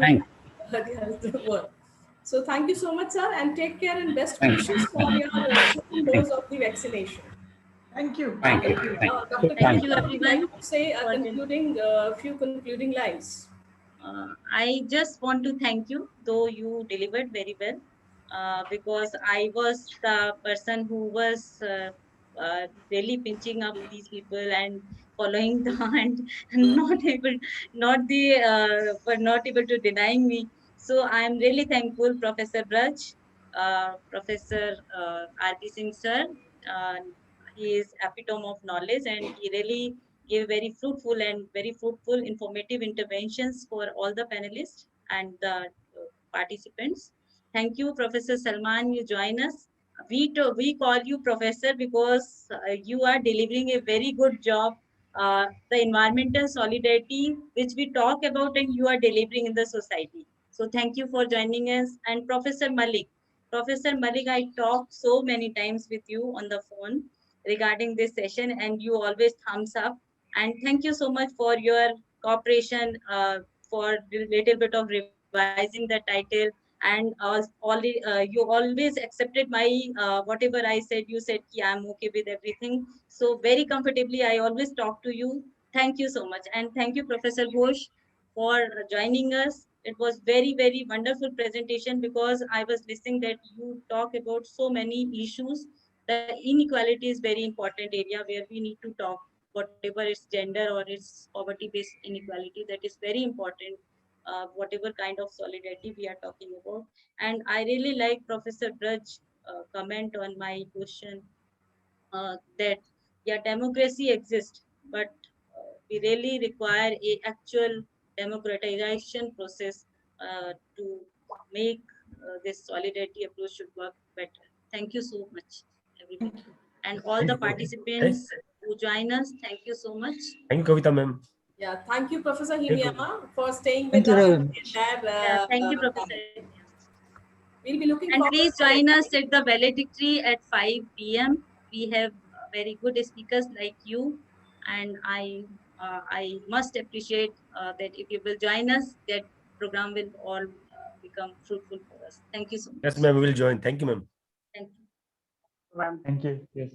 world. So thank you so much, sir, and take care, and best wishes for your second dose of the vaccination. Thank you. Thank you, everyone. Would like to say a few concluding lines. I just want to thank you, though you delivered very well, because I was the person who was really pinching up these people and following the hand, and not able to denying me. So I am really thankful, Professor Brij, Professor R.P. Singh sir. He is epitome of knowledge, and he really gave very fruitful, informative interventions for all the panelists and the participants. Thank you, Professor Salman. You join us. We call you Professor because you are delivering a very good job. The environmental solidarity which we talk about, and you are delivering in the society. So thank you for joining us. And Professor Malik, I talked so many times with you on the phone regarding this session, and you always thumbs up. And thank you so much for your cooperation, for a little bit of revising the title, and you always accepted my whatever I said. You said I'm okay with everything, so very comfortably I always talk to you. Thank you so much, and thank you, Professor Ghosh, for joining us. It was very wonderful presentation, because I was listening that you talk about so many issues. The inequality is very important area where we need to talk, whatever it's gender or it's poverty based inequality, that is very important, whatever kind of solidarity we are talking about. And I really like Professor Brij comment on my question. that yeah, democracy exists, but we really require a actual democratization process to make this solidarity approach should work better. Thank you so much, everybody. And all the participants who join us, thank you so much. Thank you, Kavita ma'am. Yeah, thank you, Professor Himiyama, for staying Thank with you us. very for the much. entire, Thank you, Professor. We'll be looking And forward. please for join it. us at the valedictory at 5 p.m. We have very good speakers like you, and I must appreciate that if you will join us, that program will all become fruitful for us. Thank you so much. Yes, ma'am, we will join. Thank you, ma'am. Thank you. Thank you. Yes.